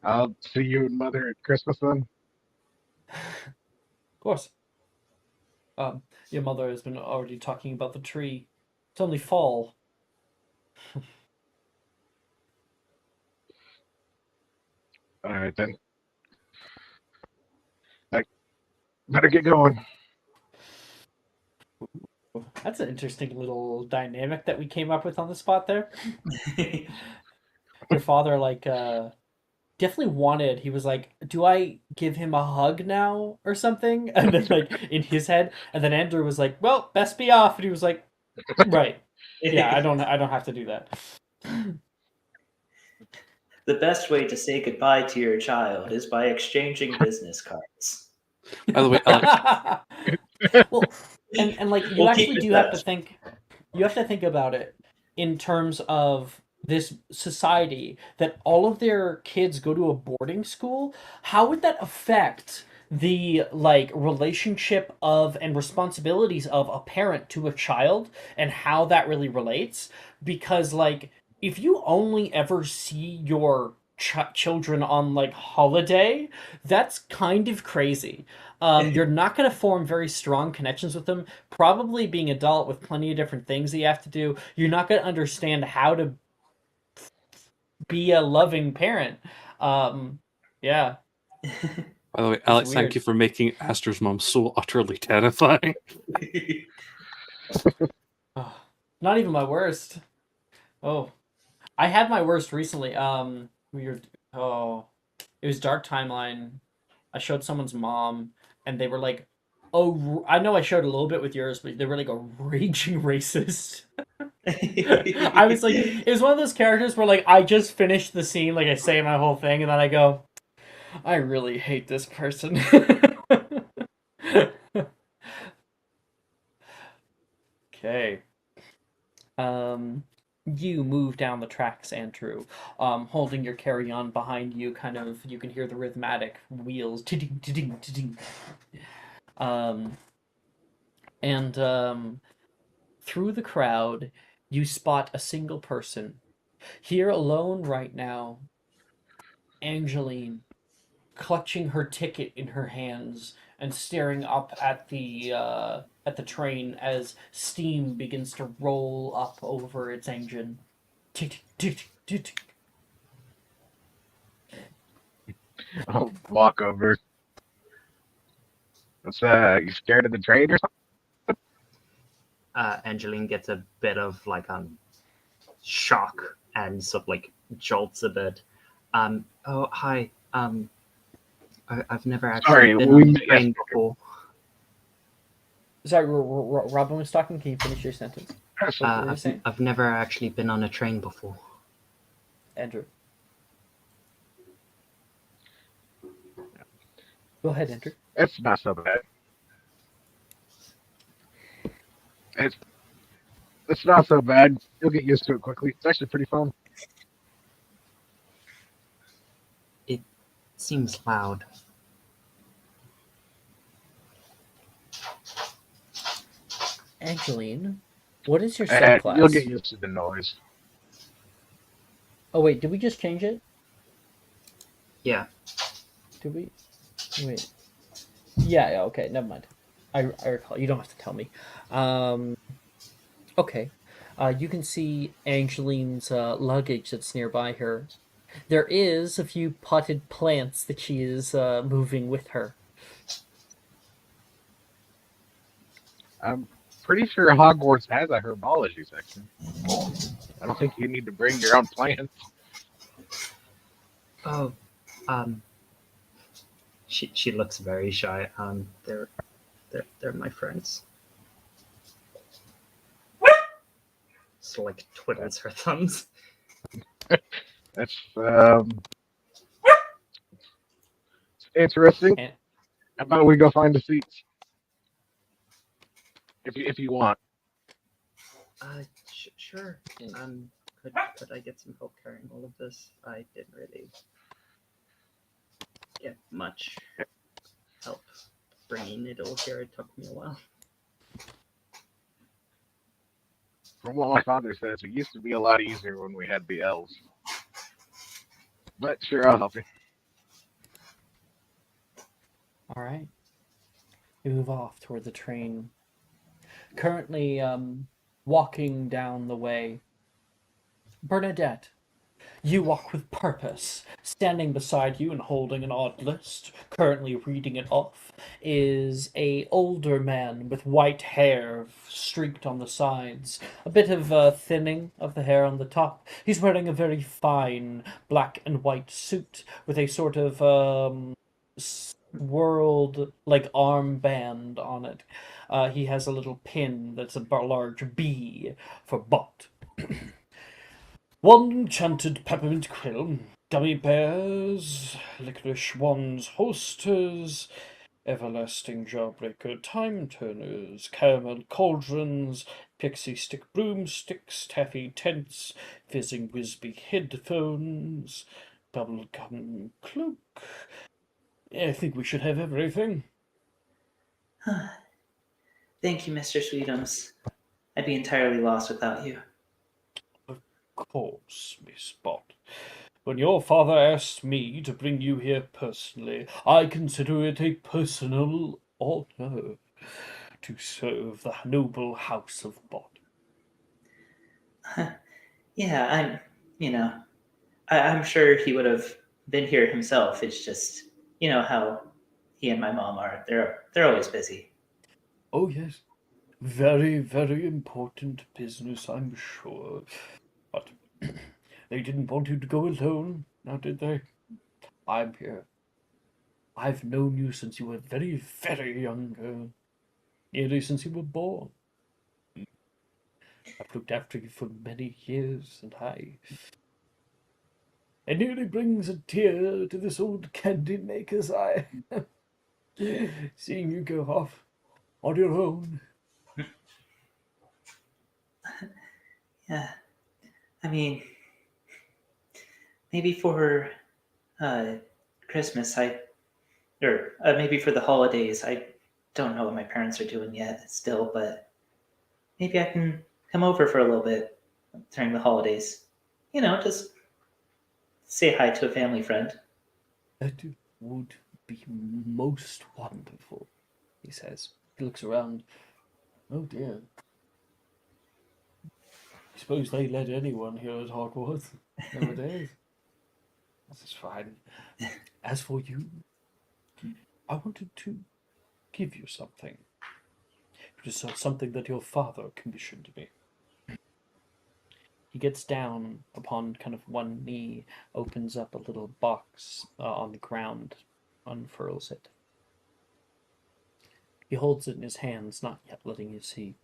I'll see you and Mother at Christmas then. Of course. Your mother has been already talking about the tree. It's only fall. All right then. I better get going. That's an interesting little dynamic that we came up with on the spot there. Your father, like, definitely wanted, he was like, do I give him a hug now or something? And then, like, in his head, and then Andrew was like, well, best be off. And he was like, right. Yeah, I don't have to do that. The best way to say goodbye to your child is by exchanging business cards. By the way, Alex, Well, and like, you We'll keep actually it do have to that. think, you have to think about it in terms of this society that all of their kids go to a boarding school. How would that affect the like relationship of and responsibilities of a parent to a child and how that really relates? Because like, if you only ever see your children on like holiday, that's kind of crazy. You're not going to form very strong connections with them. Probably being adult with plenty of different things that you have to do, you're not going to understand how to be a loving parent. Yeah, by the way, it's Alex, weird. thank you for making Aster's mom so utterly terrifying. Oh, not even my worst. Oh, I had my worst recently. Weird. Oh, it was Dark Timeline. I showed someone's mom, and they were like, "Oh, I know I showed a little bit with yours, but they were like a raging racist." I was like, it was one of those characters where like I just finished the scene, like I say my whole thing, and then I go, I really hate this person. Okay. You move down the tracks, Andrew. Holding your carry-on behind you, kind of, you can hear the rhythmic wheels. Tiding, tiding, tiding. Um, and through the crowd, you spot a single person. Here alone right now, Angeline, clutching her ticket in her hands and staring up at the train as steam begins to roll up over its engine. Tick, tick, tick, tick. I'll walk over. What's you scared of the train or something? Angeline gets a bit of like shock and sort of like jolts a bit. Oh hi. I've never actually Sorry, been we on a met train yesterday. before. Sorry, Robin was talking. Can you finish your sentence? What were you saying? I've never actually been on a train before. Andrew. Go ahead, Andrew. It's not so bad. It's not so bad. You'll get used to it quickly. It's actually pretty fun. It seems loud. Angeline, what is your And subclass? you'll get used to the noise. Oh wait, did we just change it? Yeah. Did we? Wait. Yeah, okay, never mind. I recall. You don't have to tell me. Okay. You can see Angeline's luggage that's nearby her. There is a few potted plants that she is moving with her. I'm pretty sure Hogwarts has a herbology section. I don't think you need to bring your own plants. Oh, she looks very shy. They're my friends. So like twiddles her thumbs. That's interesting. And How about we go find the seats? If you want. Sure. Could I get some help carrying all of this? I didn't really get much help bringing it all here. It took me a while. From what my father says, it used to be a lot easier when we had the elves. But sure, I'll help you. all right, you move off toward the train. Currently, walking down the way, Bernadette. You walk with purpose. Standing beside you and holding an odd list, currently reading it off, is a older man with white hair streaked on the sides, a bit of thinning of the hair on the top. He's wearing a very fine black and white suit with a sort of swirled like armband on it. He has a little pin that's a large B for bot. One enchanted peppermint quill, gummy bears, licorice wands, holsters, everlasting jawbreaker, time turners, caramel cauldrons, pixie stick broomsticks, taffy tents, fizzing Wisby headphones, bubblegum cloak. I think we should have everything. Thank you, Mr. Sweetums. I'd be entirely lost without you. Of course, Miss Bot. When your father asked me to bring you here personally, I consider it a personal honor to serve the noble house of Bot. Yeah, I'm sure he would have been here himself. It's just, how he and my mom are. They're always busy. Oh, yes. Very, very important business, I'm sure. But they didn't want you to go alone, now did they? I'm here. I've known you since you were very, very young, girl. Nearly since you were born. I've looked after you for many years, and it nearly brings a tear to this old candy maker's eye. Seeing you go off on your own. Yeah, I mean, maybe for Christmas, or maybe for the holidays, I don't know what my parents are doing yet still, but maybe I can come over for a little bit during the holidays. Just say hi to a family friend. That would be most wonderful, he says. He looks around. Oh dear. I suppose they let anyone here at Hogwarts nowadays. This is fine. As for you, I wanted to give you something. It is something that your father commissioned me. He gets down upon kind of one knee, opens up a little box on the ground, unfurls it. He holds it in his hands, not yet letting you see.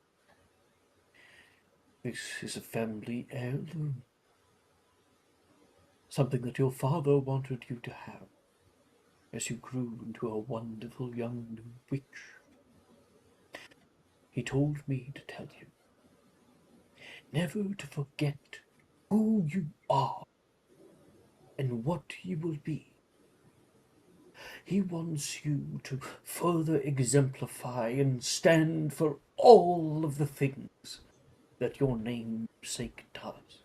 This is a family heirloom. Something that your father wanted you to have as you grew into a wonderful young new witch. He told me to tell you never to forget who you are and what you will be. He wants you to further exemplify and stand for all of the things that your namesake does.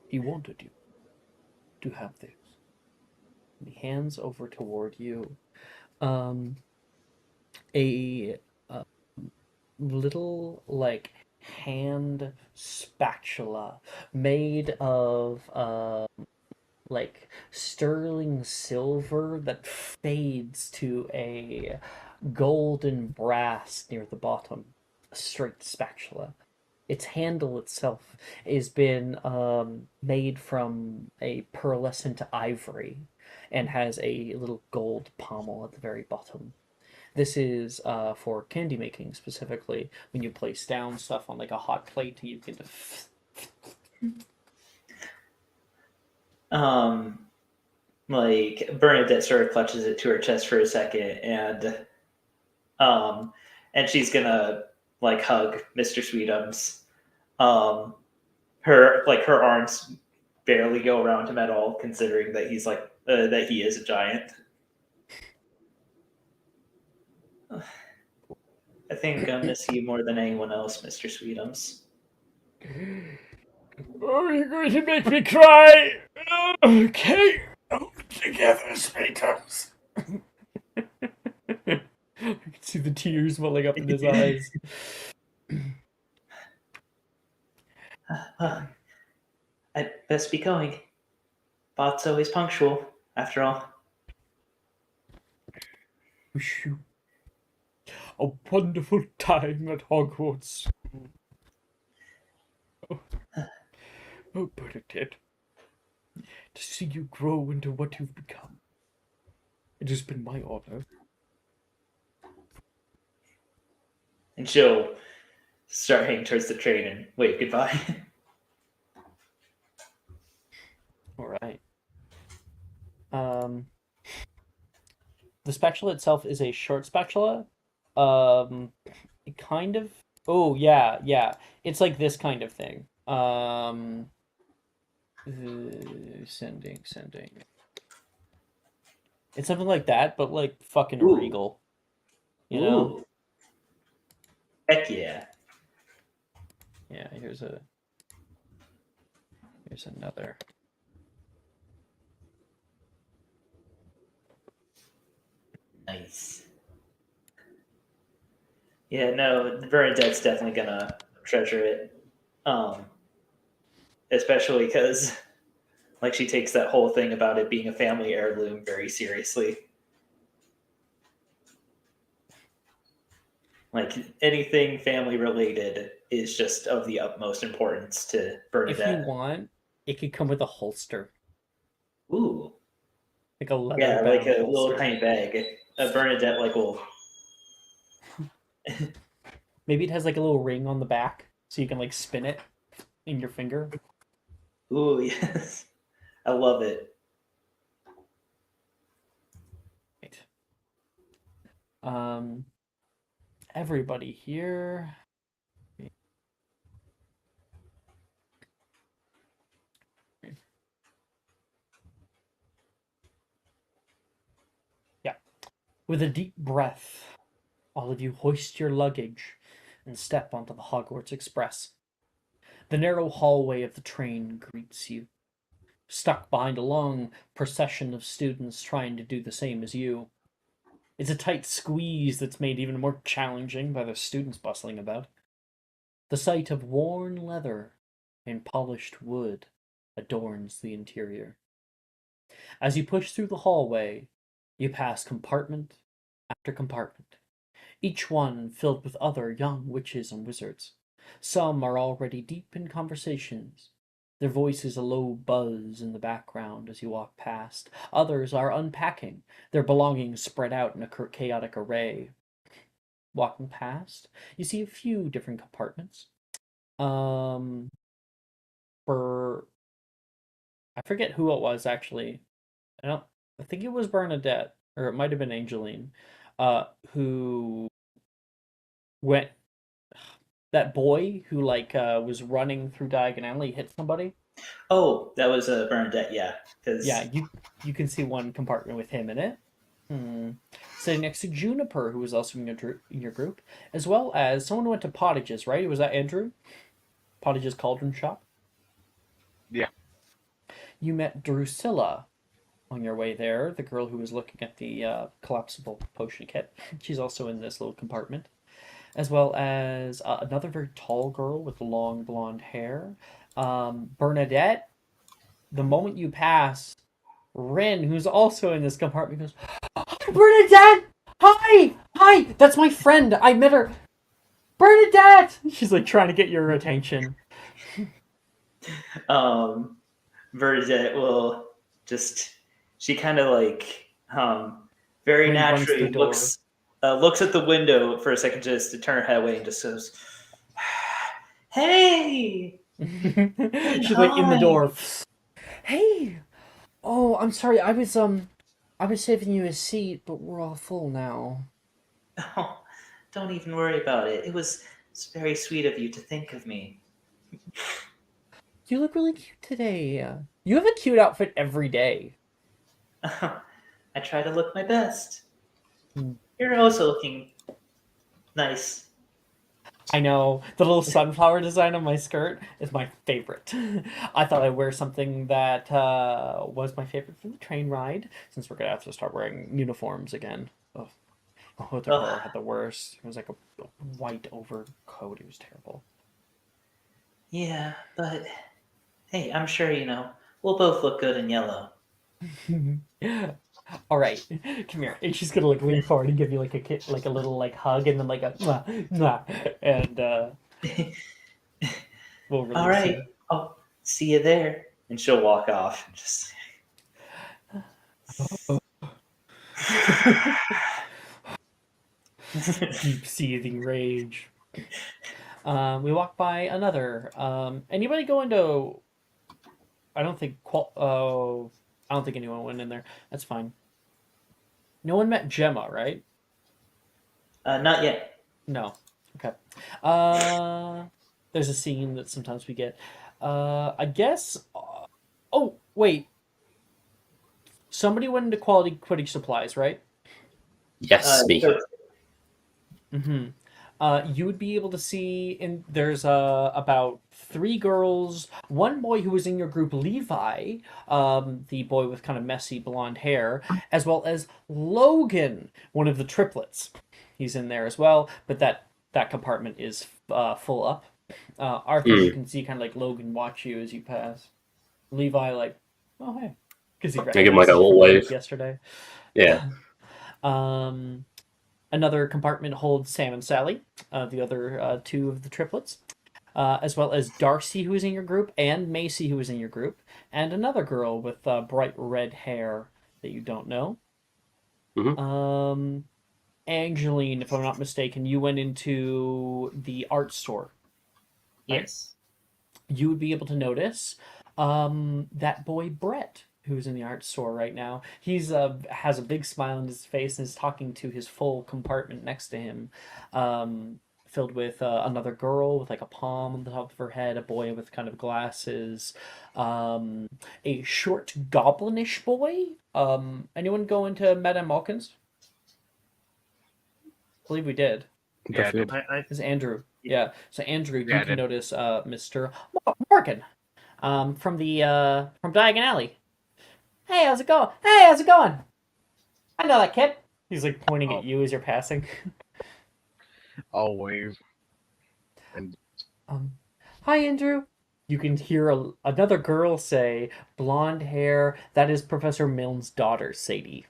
He wanted you to have this. And he hands over toward you a little like hand spatula made of like sterling silver that fades to a golden brass near the bottom. A straight spatula. Its handle itself has been made from a pearlescent ivory and has a little gold pommel at the very bottom. This is for candy making specifically. When you place down stuff on like a hot plate, you can Like Bernadette sort of clutches it to her chest for a second, and she's gonna like hug Mr. Sweetums. Her arms barely go around him at all, considering that he's that he is a giant. I think I miss you more than anyone else, Mr. Sweetums. Oh, you're going to make me cry! Okay, together, Sweetums. You can see the tears welling up in his eyes. best be going. Bot's always punctual, after all. Wish you a wonderful time at Hogwarts. Oh, Bernadette, to see you grow into what you've become. It has been my honor. And she'll start heading towards the train and wave goodbye. All right. The spatula itself is a short spatula. It kind of. Oh yeah, yeah. It's like this kind of thing. Sending. It's something like that, but like fucking Ooh. regal. You know? Ooh. Heck yeah. Yeah. Here's another. Nice. Yeah, no, Bernadette's definitely gonna treasure it. Especially because, like, she takes that whole thing about it being a family heirloom very seriously. Like, anything family related is just of the utmost importance to If Bernadette. you want, it could come with a holster, Ooh. like a leather Yeah, like bound a little holster. tiny bag. A Bernadette, like, will. Maybe it has like a little ring on the back, so you can like spin it in your finger. Ooh, yes. I love it. Right. Everybody here. Yeah. With a deep breath, all of you hoist your luggage and step onto the Hogwarts Express. The narrow hallway of the train greets you, stuck behind a long procession of students trying to do the same as you. It's a tight squeeze that's made even more challenging by the students bustling about. The sight of worn leather and polished wood adorns the interior. As you push through the hallway, you pass compartment after compartment, each one filled with other young witches and wizards. Some are already deep in conversations, their voices a low buzz in the background as you walk past. Others are unpacking, their belongings spread out in a chaotic array. Walking past, you see a few different compartments. For I forget who it was actually. I think it was Bernadette, or it might have been Angeline, who went. That boy who was running through Diagon Alley hit somebody. Oh, that was Bernadette, yeah. Yeah, you can see one compartment with him in it. Sitting next to Juniper, who was also in your group, as well as someone who went to Pottage's, right? Was that Andrew? Pottage's Cauldron Shop? Yeah. You met Drusilla on your way there, the girl who was looking at the collapsible potion kit. She's also in this little compartment. As well as another very tall girl with long blonde hair. Bernadette, the moment you pass, Rin, who's also in this compartment, goes, Bernadette! Hi! That's my friend! I met her! Bernadette! She's like trying to get your attention. Bernadette will just, she kind of very Rin runs to the naturally door. looks at the window for a second just to turn her head away and just goes, "Hey!" She's like in the door. Hey! Oh, I'm sorry. I was saving you a seat, but we're all full now. Oh, don't even worry about it. It's very sweet of you to think of me. You look really cute today. You have a cute outfit every day. I try to look my best. Hmm. You're also looking nice. I know. The little sunflower design on my skirt is my favorite. I thought I'd wear something that was my favorite from the train ride, since we're going to have to start wearing uniforms again. Oh, the girl had the worst. It was like a white overcoat. It was terrible. Yeah, but Hey, I'm sure we'll both look good in yellow. All right, come here. And she's gonna like lean forward and give you like like a little like hug, and then like a mwah, mwah, and we'll All release right, you. I'll see you there. And she'll walk off. And just Deep seething rage. We walk by another. Anybody go into? I don't think. I don't think anyone went in there. That's fine. No one met Gemma, right? not yet. No. Okay. There's a scene that sometimes we get. I guess. Oh wait. Somebody went into quality Quidditch supplies, right? Yes, me. So Mm-hmm. You would be able to see there's about 3 girls, one boy who was in your group, Levi, the boy with kind of messy blonde hair, as well as Logan, one of the triplets. He's in there as well, but that compartment is full up. Arthur, you can see kind of like Logan watch you as you pass. Levi like, oh hey, because he I give him like a recognizes you little from wave. yesterday. Yeah. Another compartment holds Sam and Sally, the other 2 of the triplets, as well as Darcy, who is in your group, and Macy, who is in your group, and another girl with bright red hair that you don't know. Mhm. Angeline, if I'm not mistaken, you went into the art store. Right? Yes. You would be able to notice that boy Brett, who's in the art store right now. He's has a big smile on his face and is talking to his full compartment next to him, filled with another girl with like a palm on the top of her head, a boy with kind of glasses, a short goblinish boy. Anyone go into Madame Malkins? I believe we did. Yeah, I did. It's Andrew. Yeah. So Andrew, you Yeah, I can did. notice Mr. Morgan from Diagon Alley. Hey, how's it going? Hey, how's it going? I know that kid. He's like pointing at you as you're passing. I'll wave. And Hi, Andrew. You can hear another girl say, blonde hair, that is Professor Milne's daughter, Sadie.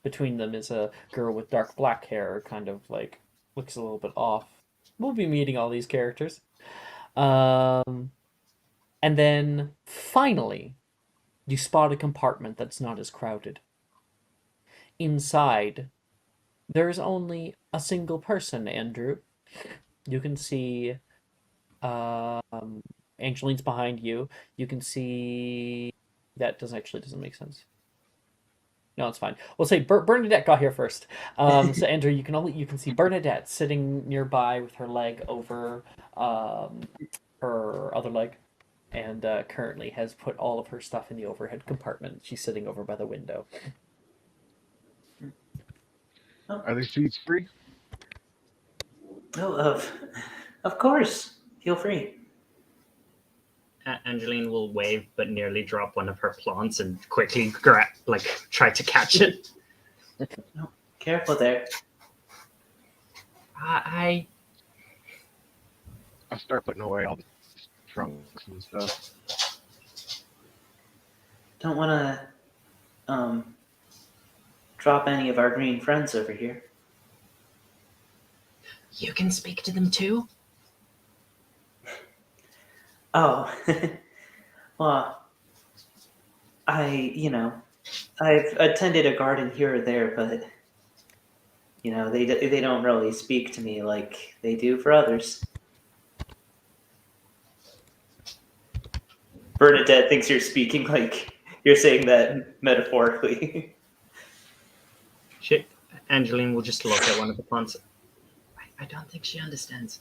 Between them is a girl with dark black hair, kind of like looks a little bit off. We'll be meeting all these characters. And then finally, you spot a compartment that's not as crowded. Inside, there's only a single person, Andrew. You can see Angeline's behind you. You can see that doesn't make sense. No, it's fine. We'll say Bernadette got here first. So Andrew, you can see Bernadette sitting nearby with her leg over her other leg, and currently has put all of her stuff in the overhead compartment. She's sitting over by the window. are these seats free? Oh, of course. Feel free. Angeline will wave, but nearly drop one of her plants and quickly try to catch it. Careful there. I I'll start putting away all the trunks and stuff. Don't want to drop any of our green friends over here. You can speak to them too. Oh, well, I've attended a garden here or there, but they don't really speak to me like they do for others. Bernadette thinks you're speaking like you're saying that metaphorically. Angeline will just look at one of the plants. I don't think she understands.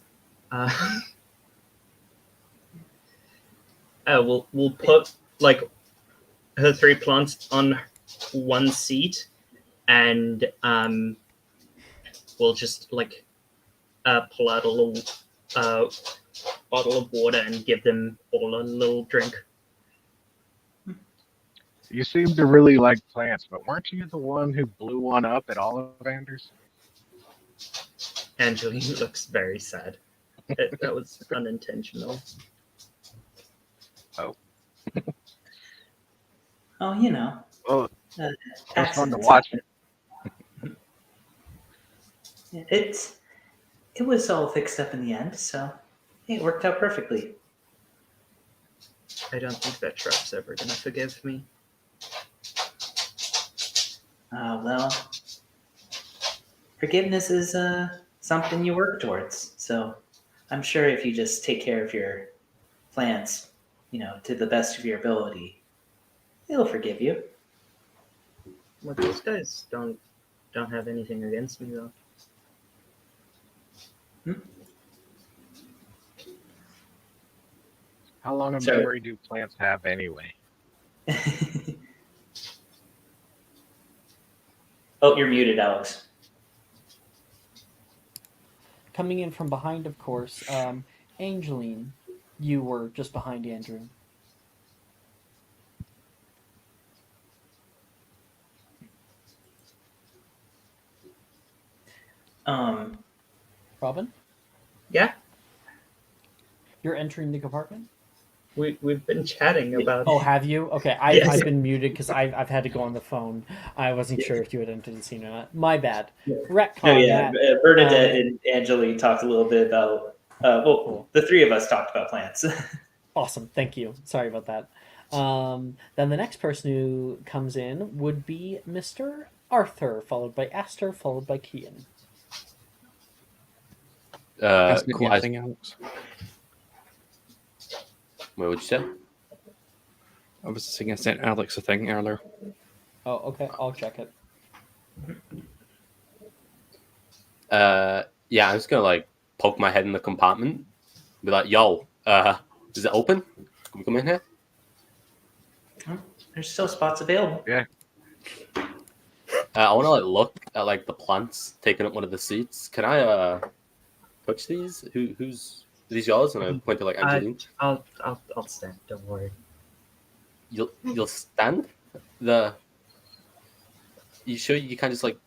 We'll put like her 3 plants on one seat, and we'll just pull out a little bottle of water and give them all a little drink. You seem to really like plants, but weren't you the one who blew one up at Ollivanders? Angeline looks very sad. That was unintentional. Oh, Oh, you know, well, uh, it was fun to accidents watch. happen. It was all fixed up in the end, so it worked out perfectly. I don't think that truck's ever gonna forgive me. Well, forgiveness is something you work towards. So I'm sure if you just take care of your plans, to the best of your ability, it'll forgive you. Well, those guys don't have anything against me though. How long a So- memory do plants have anyway? Oh, you're muted, Alex. Coming in from behind, of course, Angeline, you were just behind Andrew. Um, Robin, Yeah, you're entering the compartment? we've been chatting about. Oh, have you? Okay, Yes. I've been muted because I've had to go on the phone. I wasn't sure if you had entered the scene or not. My bad. Retcon oh yeah, that. Bernadette and Angeline talked a little bit about. Cool. The three of us talked about plants. Awesome. Thank you. Sorry about that. Then the next person who comes in would be Mr. Arthur, followed by Aster, followed by Kian. That's Cool. your thing, Alex. What would you say? I was saying I sent Alex a thing earlier. Oh, okay. I'll check it. Yeah, I'm just gonna like poke my head in the compartment, be like, "Yo, is it open? Can we come in here?" There's still spots available. Yeah. I want to like look at like the plants taking up one of the seats. Can I touch these? Who's are these yours? And I point to like Angeline. I'll stand. Don't worry. You'll stand. You sure you can't just like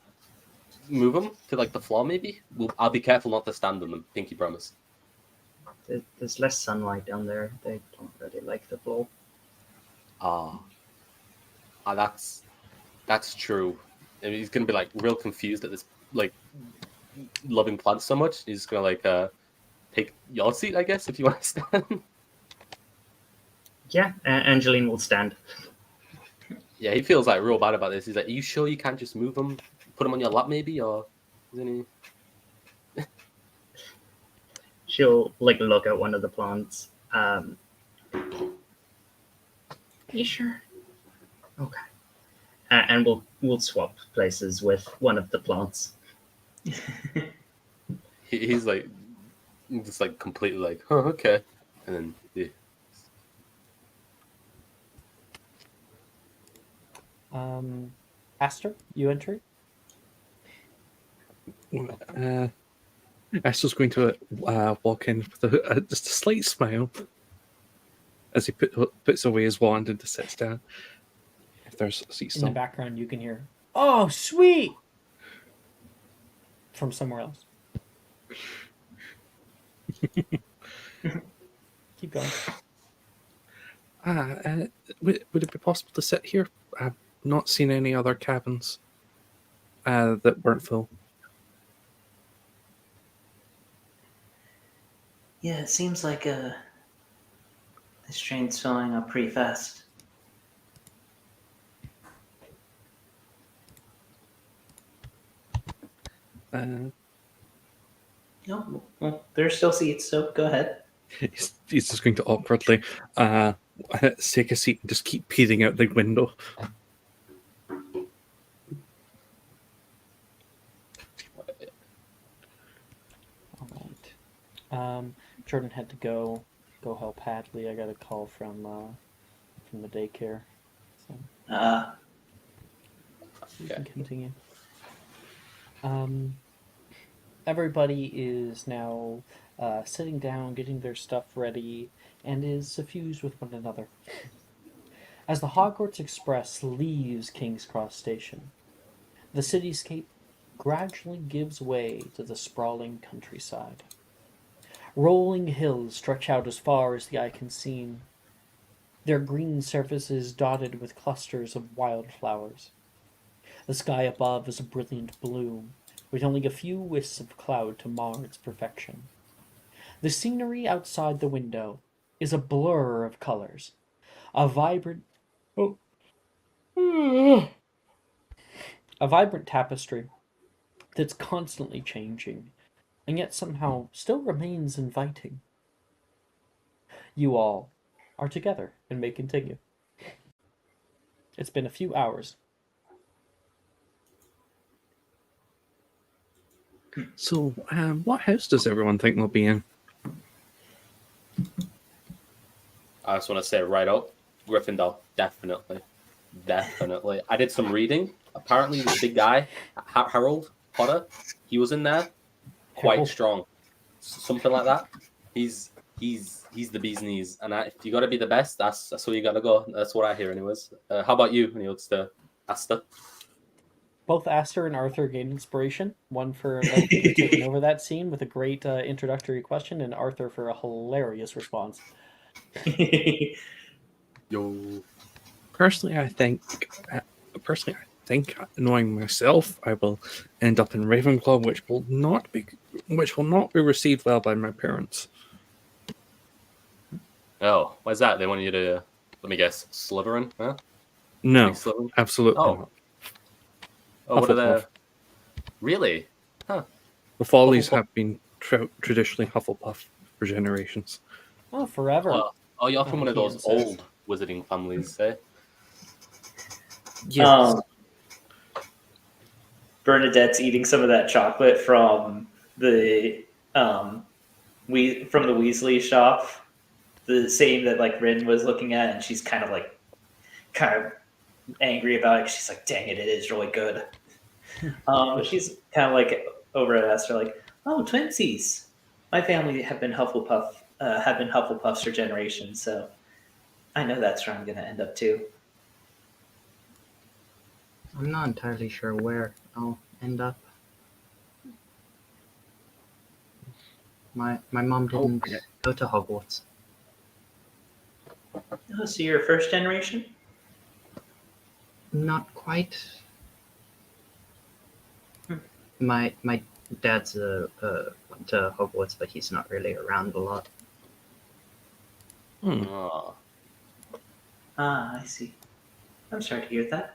move them to like the floor? Maybe. I'll be careful not to stand on them. Pinky promise. There's less sunlight down there. They don't really like the glow. That's true. I mean, he's gonna be like real confused at this, like loving plants so much. He's just gonna like take your seat, I guess, if you want to stand. Yeah, Angeline will stand. Yeah, he feels like real bad about this. He's like, "Are you sure you can't just move them, put them on your lap, maybe?" Or isn't he? She'll like look at one of the plants. You sure? Okay. And we'll swap places with one of the plants. He's like, just like completely like, "Oh, okay," and then yeah. Aster, you enter? Esther's going to walk in with just a slight smile as he puts away his wand and just sits down. If there's a seat In the still. background, you can hear, "Oh, sweet!" from somewhere else. Keep going. Would it be possible to sit here? I've not seen any other cabins that weren't full. Yeah, it seems like this train's filling up pretty fast. No, well, there's still seats, so go ahead. He's just going to awkwardly take a seat and just keep peering out the window. All right. Jordan had to go help Hadley. I got a call from the daycare. So you can continue. Everybody is now sitting down, getting their stuff ready, and is suffused with one another. As the Hogwarts Express leaves King's Cross Station, the cityscape gradually gives way to the sprawling countryside. Rolling hills stretch out as far as the eye can see, their green surfaces dotted with clusters of wildflowers. The sky above is a brilliant blue, with only a few wisps of cloud to mar its perfection. The scenery outside the window is a blur of colors, a vibrant a vibrant tapestry that's constantly changing, and yet somehow still remains inviting. You all are together and may continue. It's been a few hours. So, what house does everyone think we'll be in? I just want to say right up, Gryffindor, definitely. Definitely. I did some reading. Apparently, the big guy, Harold Potter, he was in there. Quite Harold? strong. Something like that. He's the bee's knees. And if you got to be the best, that's where you got to go. That's what I hear anyways. How about you? And he looks to Asta. Both Aster and Arthur gained inspiration. One for taking over that scene with a great introductory question, and Arthur for a hilarious response. Yo. Personally, I think, knowing myself, I will end up in Ravenclaw, which will not be received well by my parents. Oh, why's that? They want you to, let me guess, Slytherin? Huh? No, Slytherin? absolutely Oh. not. Oh, what are Hufflepuff. the... Really? Huh. The Follies Hufflepuff. have been traditionally Hufflepuff for generations. Oh, forever. Oh, you're from one of Ian those says. old wizarding families, eh? Yes. Bernadette's eating some of that chocolate from the from the Weasley shop, the same that like Rin was looking at, and she's kind of angry about it. She's like, "Dang it, it is really good." She's kind of like over at Esther, like, "Oh, twinsies! My family have been Hufflepuffs for generations, so I know that's where I'm going to end up too." I'm not entirely sure where I'll end up. My mom didn't go to Hogwarts. Oh, so you're first generation? Not quite. Hmm. My dad's went to Hogwarts, but he's not really around a lot. Oh. Ah, I see. I'm sorry to hear that.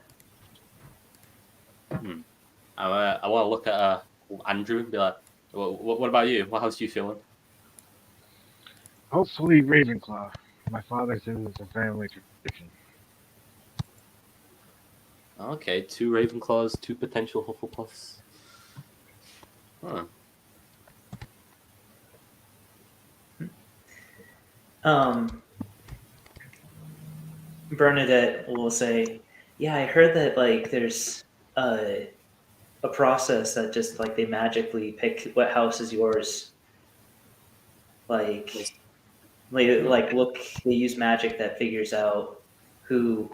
I want to look at Andrew and be like, what about you? How's you feeling? Hopefully Ravenclaw. My father says it's a family tradition. Okay, 2 Ravenclaws, 2 potential Hufflepuffs. Huh. Bernadette will say, "Yeah, I heard that like there's a process that just like they magically pick what house is yours. Like look, they use magic that figures out who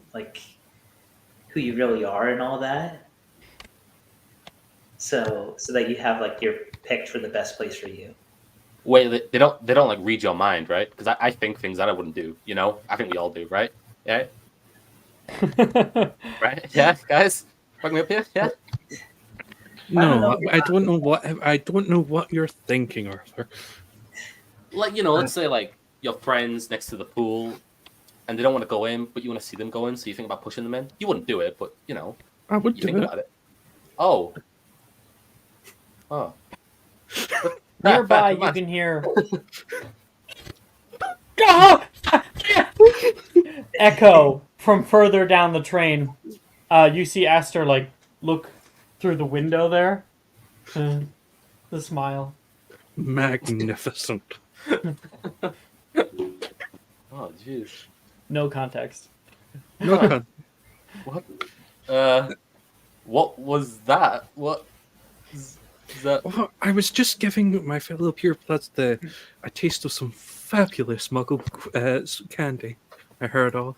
you really are and all that. So that you have like you're picked for the best place for you." Wait, they don't like read your mind, right? Because I think things that I wouldn't do. You know, I think we all do, right? Yeah, right. Yeah, guys, back me up here. Yeah. No, I don't know what you're thinking, Arthur. Like, you know, let's say like your friends next to the pool, and they don't want to go in, but you want to see them go in, so you think about pushing them in. You wouldn't do it, but you know, I would you do think it. about it. Oh. Nearby, you can hear echo from further down the train. You see Aster like look through the window there. The smile. Magnificent. Oh, jeez. No context. No, God. What? What was that? What? Is that? Well, I was just giving my fellow purebloods a taste of some fabulous Muggle candy I heard of.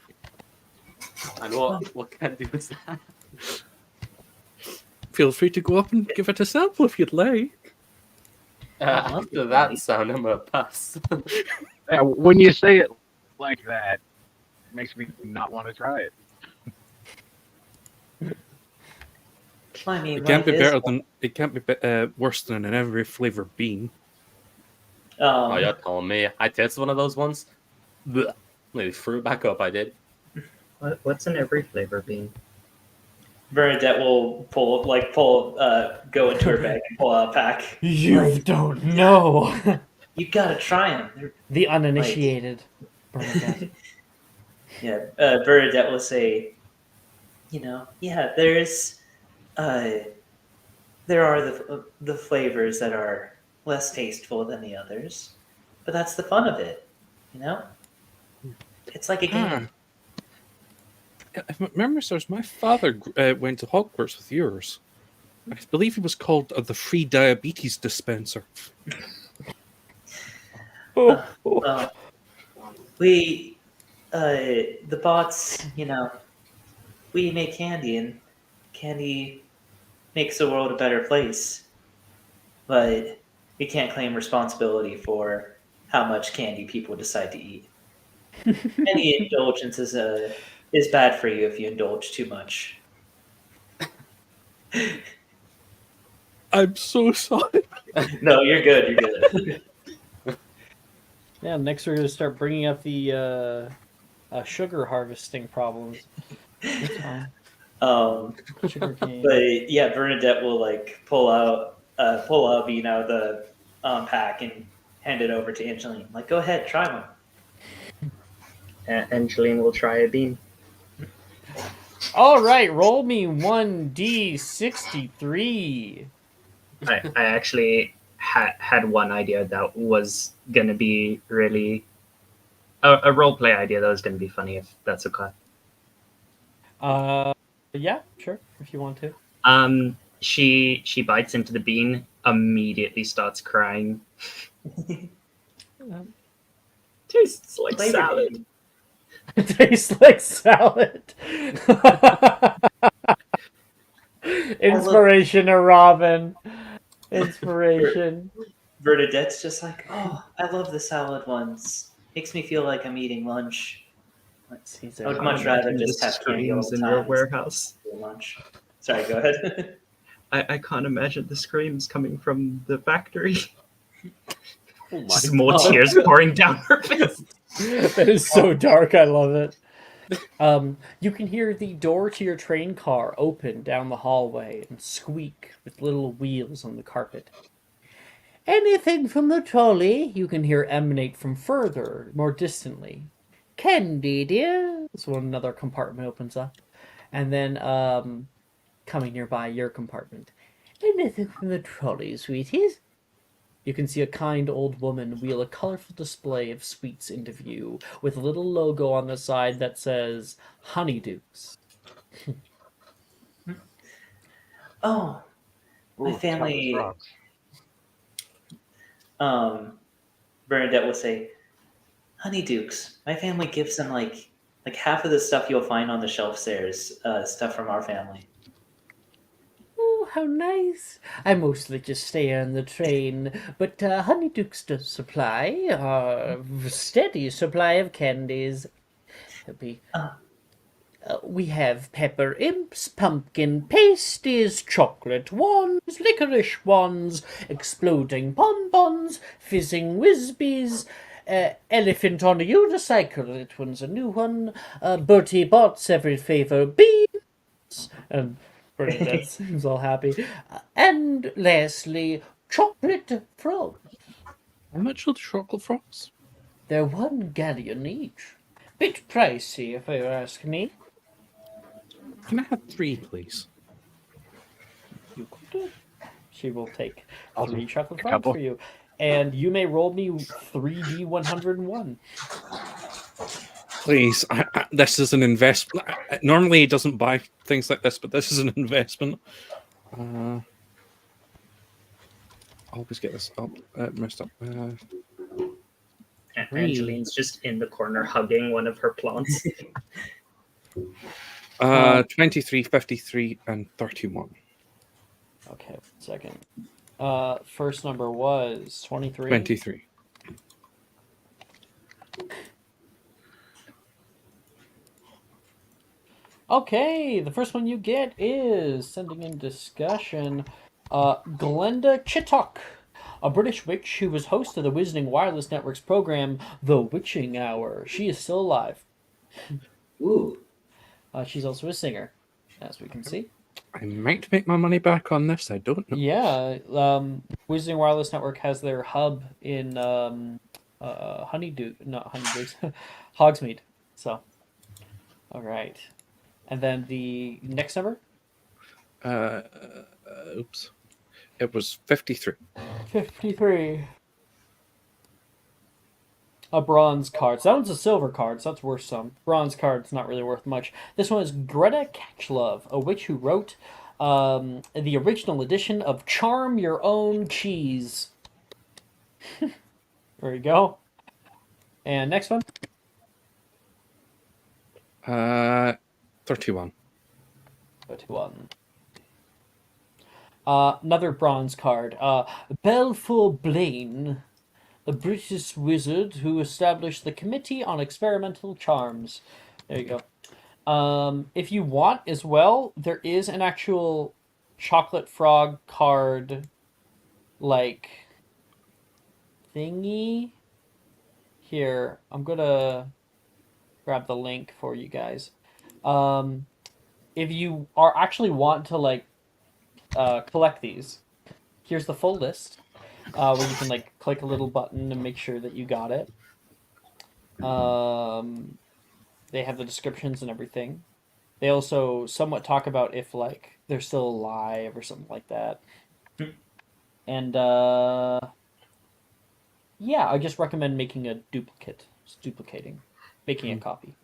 And what candy was that? Feel free to go up and give it a sample if you'd like. After that sound, I'm gonna pass. Yeah, when you say it like that, makes me not want to try it. I mean, It can't life be is better than. It can't be worse than an every flavor bean. Oh, you're telling me. I tasted one of those ones. Blech. Nearly threw it back up. I did. What's in every flavor bean? Bernadette will go into her bag and pull out a pack. You don't know. You gotta try them. The uninitiated. Bernadette. Yeah, Bernadette will say, there are the flavors that are less tasteful than the others, but that's the fun of it, you know? It's like a game. If my memory serves, my father went to Hogwarts with yours. I believe he was called the free diabetes dispenser. Uh, we, the bots, we make candy, and candy makes the world a better place. But we can't claim responsibility for how much candy people decide to eat. Any indulgence is bad for you if you indulge too much. I'm so sorry. No, you're good. You're good. Yeah, next we're going to start bringing up the sugar harvesting problems. It's fine. Sugar cane. But yeah, Bernadette will pull out a bean out of the pack and hand it over to Angeline. Like, go ahead, try one. Angeline will try a bean. All right, roll me 1d63. I actually had one idea that was going to be really a role play idea that was going to be funny, if that's okay. Yeah, sure, if you want to. She bites into the bean, immediately starts crying. Tastes like Flavor salad. bean. It tastes like salad. Inspiration to Robin. Inspiration. Bernadette's just like, oh, I love the salad ones. Makes me feel like I'm eating lunch. I would much rather just have candy all the in time your instead warehouse. of lunch. Sorry, go ahead. I can't imagine the screams coming from the factory. Oh my Just more God. tears pouring down her face. That is so dark. I love it. You can hear the door to your train car open down the hallway and squeak with little wheels on the carpet. Anything from the trolley you can hear emanate from further, more distantly. Candy, dear. So another compartment opens up. And then, coming nearby your compartment. Anything from the trolley, sweeties? You can see a kind old woman wheel a colorful display of sweets into view, with a little logo on the side that says Honeydukes. Oh, my Ooh, family. chocolate Bernadette will say, Honeydukes. My family gives them like half of the stuff you'll find on the shelves there is stuff from our family. Oh, how nice. I mostly just stay on the train, but Honeydukes does supply a steady supply of candies. We have pepper imps, pumpkin pasties, chocolate ones, licorice ones, exploding bonbons, fizzing whizbees, elephant on a unicycle, that one's a new one, Bertie Bott's every flavor beans, and Bernadette seems all happy, and lastly, chocolate frogs. How much are the chocolate frogs? They're 1 galleon each. Bit pricey, if you ask me. Can I have 3, please? You could do. She will take I'll 3 do chocolate a frogs couple. for you. And you may roll me 3d101. Please, this is an investment. Normally, he doesn't buy things like this, but this is an investment. I always get this up messed up. Angeline's just in the corner hugging one of her plants. 23, 53, and 31. Okay, 1 second. First number was 23. 23. Okay, the first one you get is sending in discussion. Glenda Chittock, a British witch who was host of the Wizarding Wireless Network's program, The Witching Hour. She is still alive. Ooh. She's also a singer, as we can see. I might make my money back on this. I don't know. Yeah, Wizarding Wireless Network has their hub in Hogsmeade. So, all right, and then the next number, Oops. It was 53. 53. A bronze card. So that one's a silver card, so that's worth some. Bronze card's not really worth much. This one is Greta Catchlove, a witch who wrote the original edition of Charm Your Own Cheese. There you go. And next one. 31. 31. Another bronze card. Belfour Blaine, a British wizard who established the Committee on Experimental Charms. There you go. If you want as well, there is an actual chocolate frog card, like, thingy. Here, I'm gonna grab the link for you guys. If you are actually want to, like, collect these, here's the full list. Where you can, like, click a little button and make sure that you got it. They have the descriptions and everything. They also somewhat talk about if, like, they're still alive or something like that. And yeah, I just recommend making a duplicate. Just duplicating, making a copy.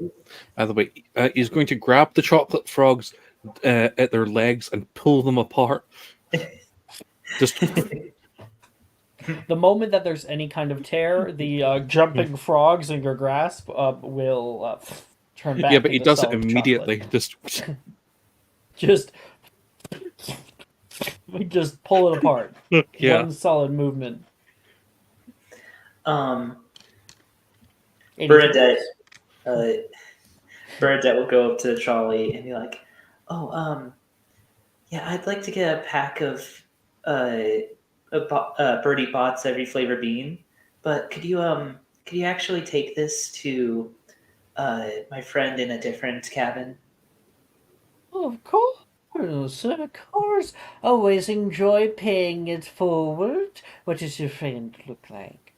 By the way, he's going to grab the chocolate frogs at their legs and pull them apart. Just The moment that there's any kind of tear, the jumping frogs in your grasp will turn back. yeah, but he into does it solid immediately. chocolate. Just pull it apart. yeah. One solid movement. Bernadette, Bernadette will go up to Charlie and be like, "Oh, yeah, I'd like to get a pack of Birdie Bots every flavor bean, but could you actually take this to my friend in a different cabin?" Of course. Always enjoy paying it forward. What does your friend look like?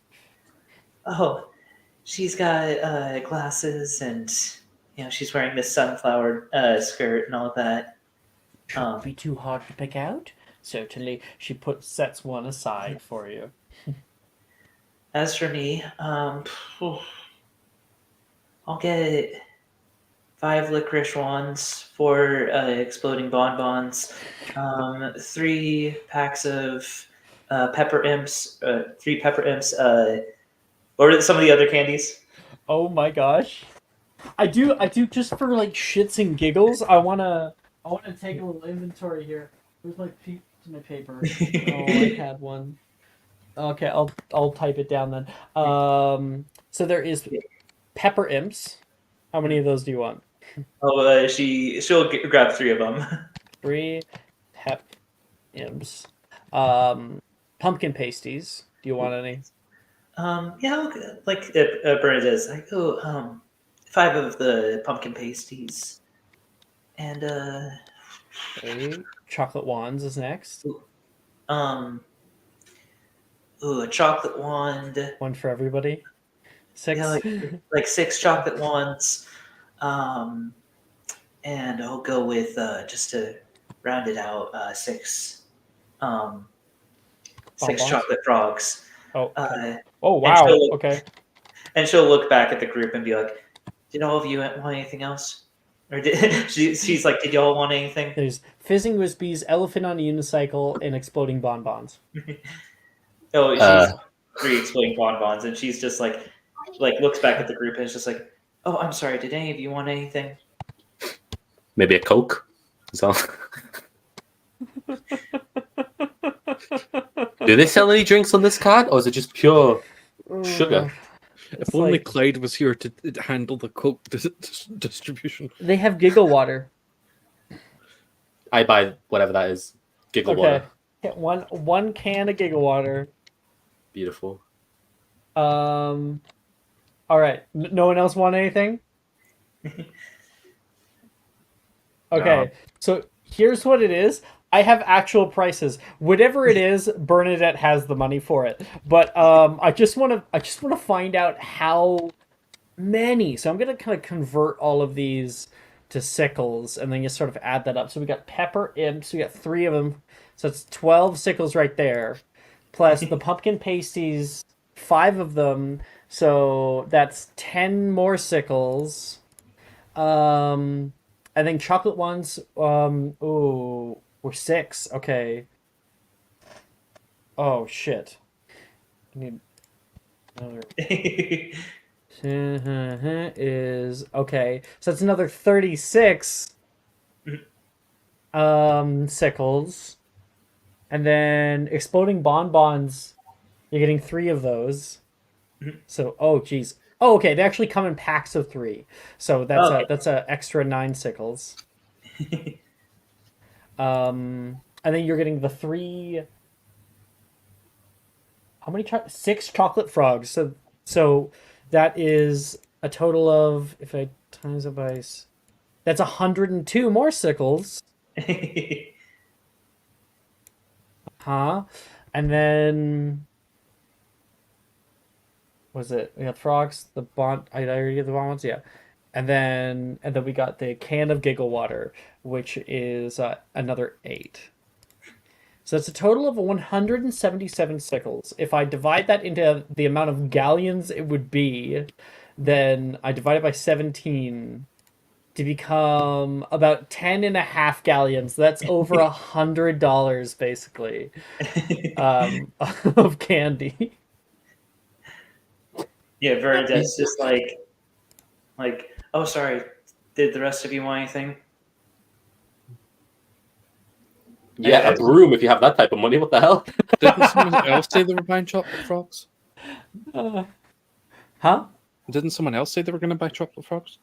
Oh, she's got glasses and she's wearing this sunflower skirt and all of that. Shouldn't be too hard to pick out. Certainly, she sets one aside for you. As for me, I'll get 5 licorice wands, 4 exploding bonbons, 3 packs of pepper imps, 3 pepper imps. What are some of the other candies? Oh my gosh. I do just for, like, shits and giggles. I wanna take a little inventory here. Where's my paper? Oh, I had one. Okay, I'll type it down then. So there is pepper imps. How many of those do you want? Oh, she'll grab 3 of them. 3 pep imps. Pumpkin pasties. Do you want any? Yeah, like Bernadette's like, 5 of the pumpkin pasties, and Okay. Chocolate wands is next. a chocolate wand. One for everybody. 6. Yeah, like 6 chocolate wands. And I'll go with just to round it out, 6 Bonbons? chocolate frogs. Oh. Okay. Uh, Oh wow. she'll- Okay. and she'll look back at the group and be like, "Did all of you want anything else?" Or she's like, "Did y'all want anything?" There's fizzing wispies, elephant on a unicycle, and exploding bonbons. Oh, she's 3 exploding bonbons, and she's just like looks back at the group and is just like, "Oh, I'm sorry. Did any of you want anything?" Maybe a Coke. So, do they sell any drinks on this card, or is it just pure sugar? If It's only like- Clyde was here to handle the Coke distribution. They have giggle water. I buy whatever that is. Giggle Okay. water. Yeah, one can of Gigawater. Beautiful. All right. No one else want anything? Okay. So here's what it is. I have actual prices. Whatever it is, Bernadette has the money for it. But I just want to find out how many. So I'm gonna kind of convert all of these to sickles, and then just sort of add that up. So we got pepper imps. We got 3 of them. So it's 12 sickles right there, plus the pumpkin pasties, 5 of them. So that's 10 more sickles. I think chocolate ones. Ooh, we're 6. Okay. Oh shit. I need another. Is okay. So that's another 36 sickles. And then exploding bonbons, you're getting 3 of those. So oh geez. Oh okay, they actually come in packs of 3. So that's a extra 9 sickles. And then you're getting the 3. How many 6 chocolate frogs. So that is a total of, if I times it by, that's 102 more sickles. Huh? And then was it? We got frogs, the bond. I already get the bonds, yeah. And then we got the can of giggle water, which is another 8. So that's a total of 177 sickles. If I divide that into the amount of galleons it would be, then I divide it by 17 to become about 10 and a half galleons. That's over $100 basically of candy. Yeah, Bernadette's just like, oh, sorry. Did the rest of you want anything? Yeah, a broom if you have that type of money. What the hell? Didn't someone else say they were buying chocolate frogs? Huh? Didn't someone else say they were going to buy chocolate frogs?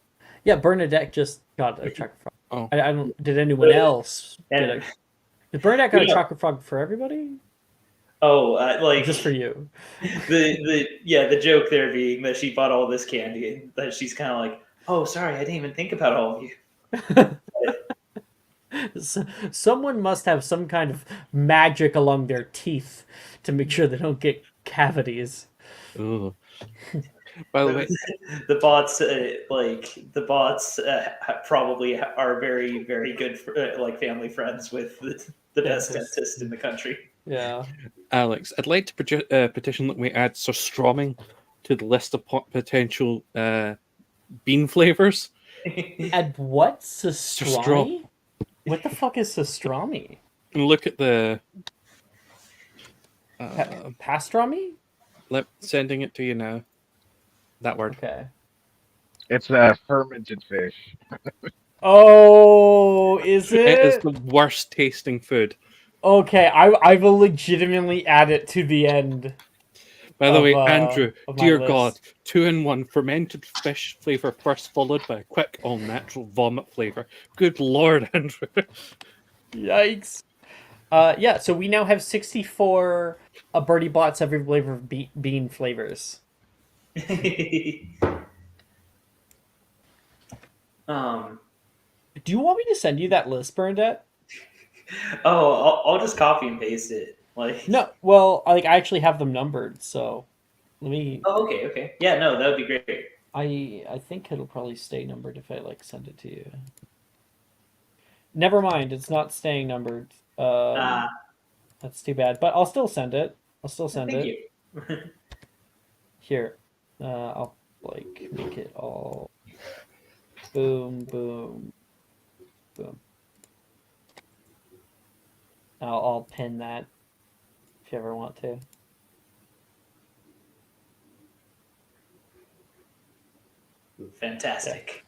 Yeah, Bernadette just got a chocolate frog. Oh. I don't. Did anyone else? Did Bernadette got a chocolate frog for everybody? Oh, Or just for you. The joke there being that she bought all this candy and that she's kind of like, oh, sorry, I didn't even think about all of you. Someone must have some kind of magic along their teeth to make sure they don't get cavities. Ooh. By the way, the bots probably are very, very good family friends with the best dentist in the country. Yeah. Alex, I'd like to petition that we add surströmming to the list of potential bean flavors. Add what? Pastrami? What the fuck is pastrami? And look at the pastrami? Sending it to you now. That word. Okay. It's a fermented fish. Oh, is it? It is the worst tasting food. Okay, I will legitimately add it to the end. By the way, Andrew, dear God, 2-in-1 fermented fish flavor first, followed by a quick all-natural vomit flavor. Good Lord, Andrew. Yikes. Yeah, so we now have 64 Birdie Bots every flavor of bean flavors. Do you want me to send you that list, Bernadette? Oh, I'll just copy and paste it. No, well, I actually have them numbered, so let me. Oh, okay, yeah, no, that would be great. I think it'll probably stay numbered if I send it to you. Never mind, it's not staying numbered. That's too bad, but I'll still send it. Thank you. Here, I'll make it all. Boom, boom, boom. I'll pin that if you ever want to. Fantastic.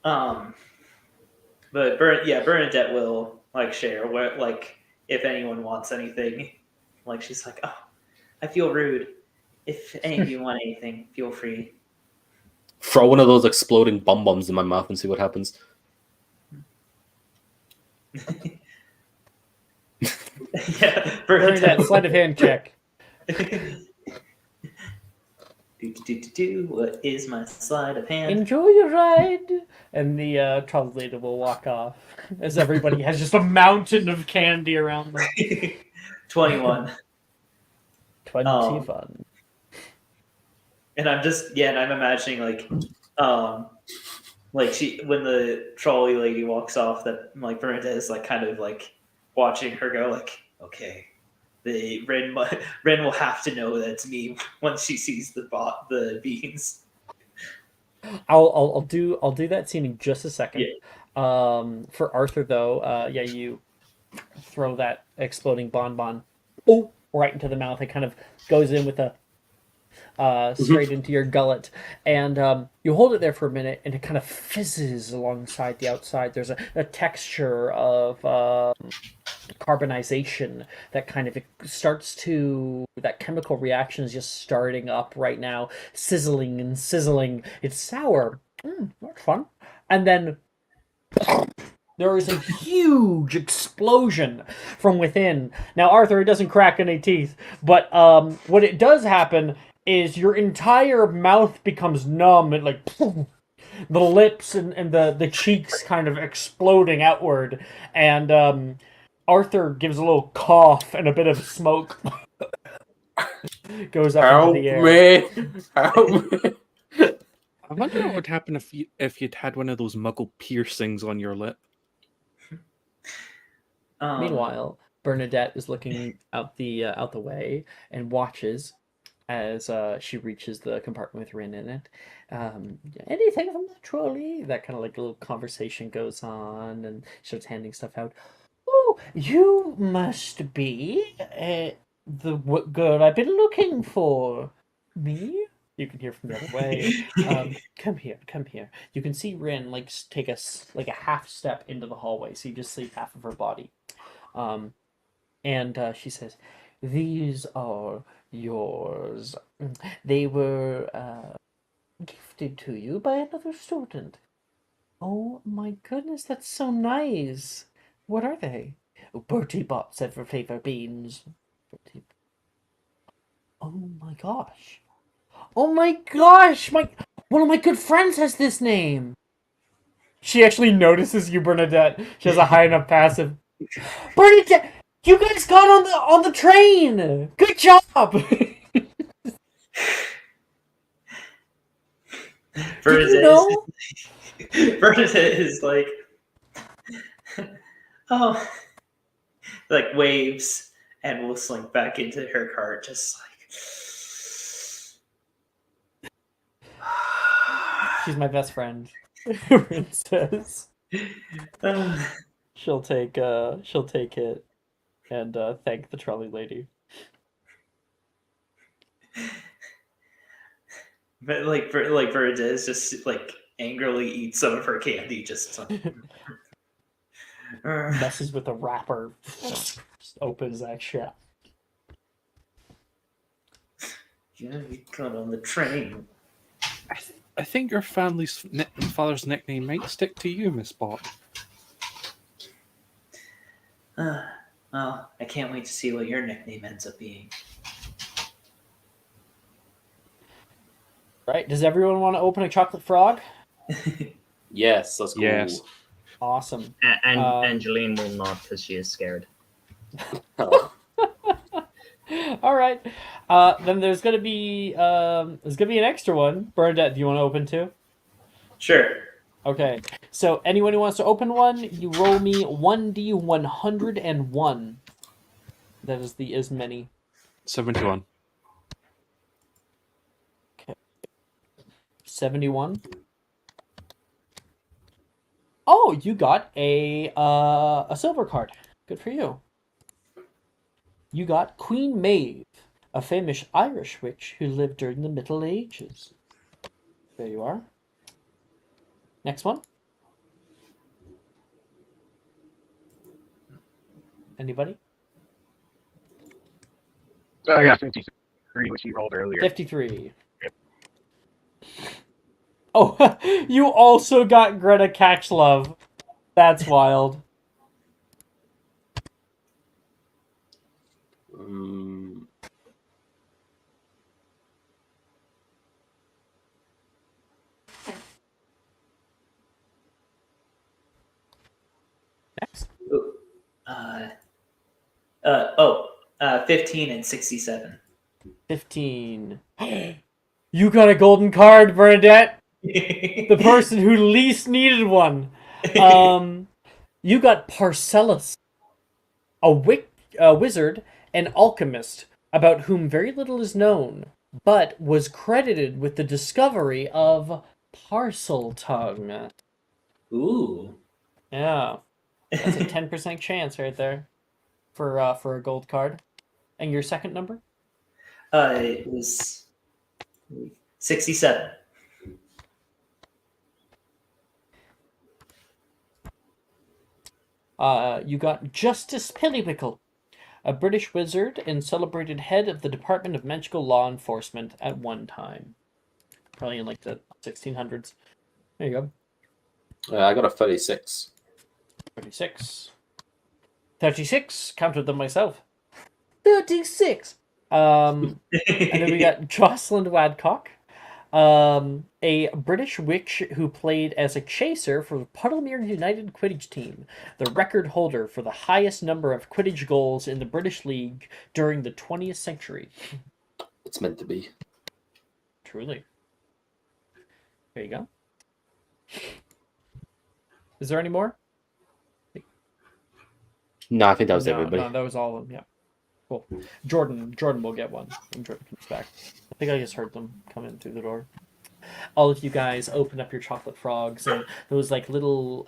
But Bernadette will share where if anyone wants anything. She's like, oh, I feel rude. If any of you want anything, feel free. Throw one of those exploding bomb-bombs in my mouth and see what happens. Yeah, Bernadette, sleight of hand check. What is my sleight of hand? Enjoy your ride. And the translator will walk off as everybody has just a mountain of candy around them. 21. 21. And I'm imagining like she when the trolley lady walks off, that like Bernadette is like kind of like watching her go like, okay, Ren will have to know that's me once she sees the beans. I'll do that scene in just a second. Yeah. For Arthur though, yeah, you throw that exploding bonbon right into the mouth. It kind of goes in with a straight into your gullet, and you hold it there for a minute, and it kind of fizzes alongside the outside. There's a texture of carbonization that kind of starts to, that chemical reaction is just starting up right now, sizzling and sizzling. It's sour. That's fun. And then there is a huge explosion from within. Now, Arthur, it doesn't crack any teeth, but what it does happen is your entire mouth becomes numb, and like the lips and the cheeks kind of exploding outward, and Arthur gives a little cough, and a bit of smoke goes up into the air. Help me! I wonder what would happen if you'd had one of those muggle piercings on your lip. Meanwhile, Bernadette is looking out the way and watches as she reaches the compartment with Rin in it. Anything from the trolley? That kind of like a little conversation goes on, and starts handing stuff out. Oh, you must be the girl I've been looking for. Me? You can hear from the other way. Come here. You can see Rin like take a half step into the hallway, so you just see half of her body. And she says, "These are yours. They were gifted to you by another student." Oh my goodness, that's so nice. What are they? Bertie Bott's ever flavor beans. Oh my gosh. Oh my gosh! One of my good friends has this name. She actually notices you, Bernadette. She has a high enough passive. Bernadette, you guys got on the train. Good job. Did you know? Bernadette is like, oh, like waves, and will slink back into her cart, just like. She's my best friend. Rin says. She'll take it and thank the trolley lady. But like Bernadette just like angrily eats some of her candy, just like, messes with the wrapper. Just opens that shit. Yeah, you got on the train. I think your father's nickname might stick to you, Miss Bott. Well, I can't wait to see what your nickname ends up being. Right? Does everyone want to open a chocolate frog? Yes, let's go. Yes. Awesome. And Angeline will not because she is scared. Oh. All right. Then there's gonna be an extra one. Bernadette, do you want to open too? Sure. Okay. So anyone who wants to open one, you roll me 1d101. That is the as many. 71. 71. Oh, you got a silver card. Good for you. You got Queen Maeve, a famous Irish witch who lived during the Middle Ages. There you are. Next one. Anybody? I got 53, which you rolled earlier. 53. Oh, you also got Greta Catchlove. That's wild. Mm, Next. Ooh. 15 and 67. 15. You got a golden card, Bernadette. The person who least needed one. You got Parcellus, a wizard and alchemist about whom very little is known, but was credited with the discovery of parcel tongue. Ooh. Yeah, that's a 10% chance right there for a gold card. And your second number? It was 67. You got Justice Pillywickle, a British wizard and celebrated head of the Department of Magical Law Enforcement at one time. Probably in like the 1600s. There you go. I got a 36. 36. 36. Counted them myself. 36. And then we got Jocelyn Wadcock, a British witch who played as a chaser for the Puddlemere United Quidditch team, the record holder for the highest number of Quidditch goals in the British League during the 20th century. It's meant to be. Truly. There you go. Is there any more? No, I think that was No, everybody. no, that was all of them. Yeah. Cool. Jordan will get one when Jordan comes back. I think I just heard them come in through the door. All of you guys open up your chocolate frogs, and those like little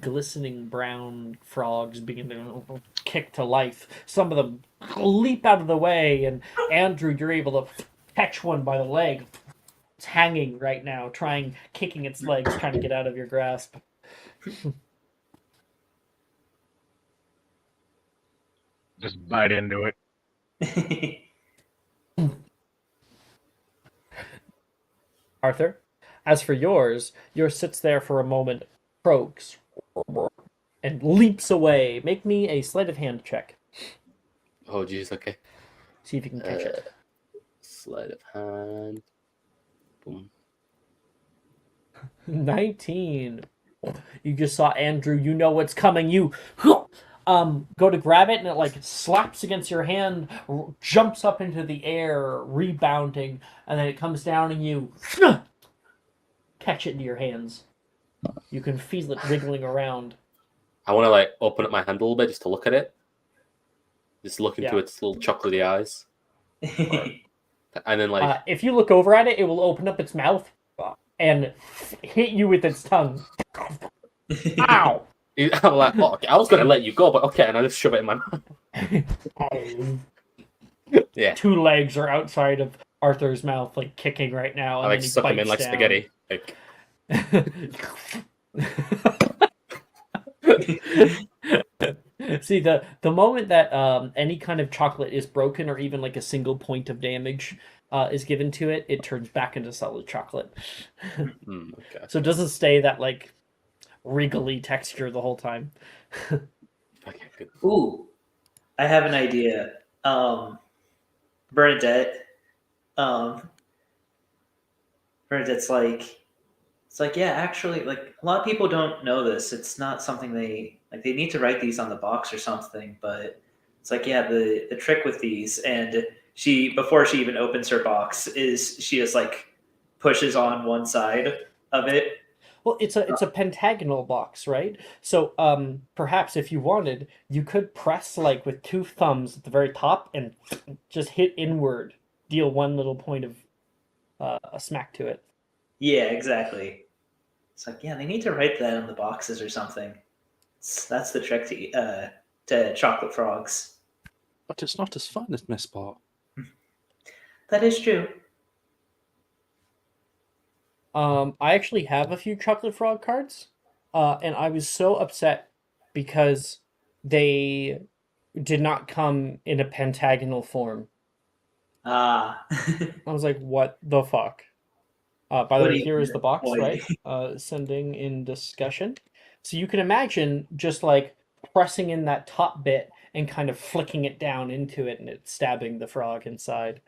glistening brown frogs begin to kick to life. Some of them leap out of the way, and Andrew, you're able to catch one by the leg. It's hanging right now, kicking its legs, trying to get out of your grasp. Just bite into it. Arthur, as for yours sits there for a moment, croaks, and leaps away. Make me a sleight of hand check. Oh, jeez, okay. See if you can catch it. Sleight of hand. Boom. 19. You just saw Andrew. You know what's coming. You go to grab it, and it like slaps against your hand, jumps up into the air, rebounding, and then it comes down, and you catch it into your hands. You can feel it wriggling around. I want to like open up my hand a little bit just to look at it. Just look into Yeah. its little chocolatey eyes. And then like If you look over at it, it will open up its mouth and hit you with its tongue. Ow! I'm like, oh, okay, I was gonna let you go, but okay, and I just shove it in my mouth. Yeah. 2 legs are outside of Arthur's mouth, like kicking right now. I And like then he suck him in bites like down. spaghetti. Like See, the moment that any kind of chocolate is broken, or even like a single point of damage is given to it, it turns back into solid chocolate. okay. So it doesn't stay that like wriggly texture the whole time. Okay, good. Ooh, I have an idea. Bernadette. Bernadette's like, it's like, yeah, actually, like a lot of people don't know this. It's not something they need to write these on the box or something. But it's like, yeah, the trick with these, and she, before she even opens her box, is she just like pushes on one side of it. Well, it's a pentagonal box, right? So perhaps if you wanted, you could press like with 2 thumbs at the very top and just hit inward, deal 1 little point of a smack to it. Yeah, exactly. It's like, yeah, they need to write that on the boxes or something. That's the trick to chocolate frogs. But it's not as fun as Miss Bot. That is true. I actually have a few chocolate frog cards, and I was so upset because they did not come in a pentagonal form. Ah. I was like, what the fuck? By the What way, do you here is the box, Boy. right? Sending in discussion. So you can imagine just like pressing in that top bit and kind of flicking it down into it, and it's stabbing the frog inside.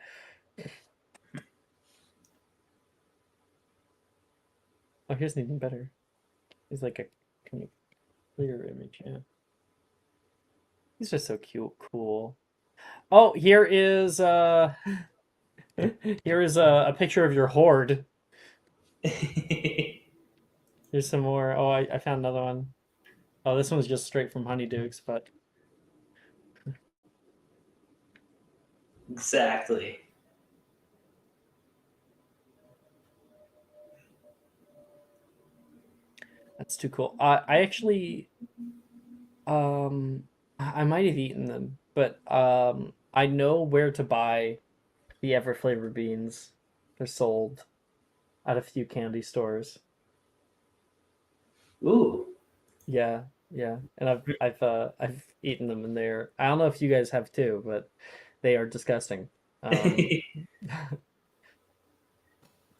Oh, here's an even better. It's like a kind of clear image. Yeah, these are so cute, cool. Oh, here is here is a picture of your horde. Here's some more. Oh, I found another one. Oh, this one's just straight from Honeydukes, but Exactly. that's too cool. I actually, I might have eaten them, but I know where to buy the ever flavored beans. They're sold at a few candy stores. Ooh. Yeah, yeah, and I've eaten them, and they're. I don't know if you guys have too, but they are disgusting.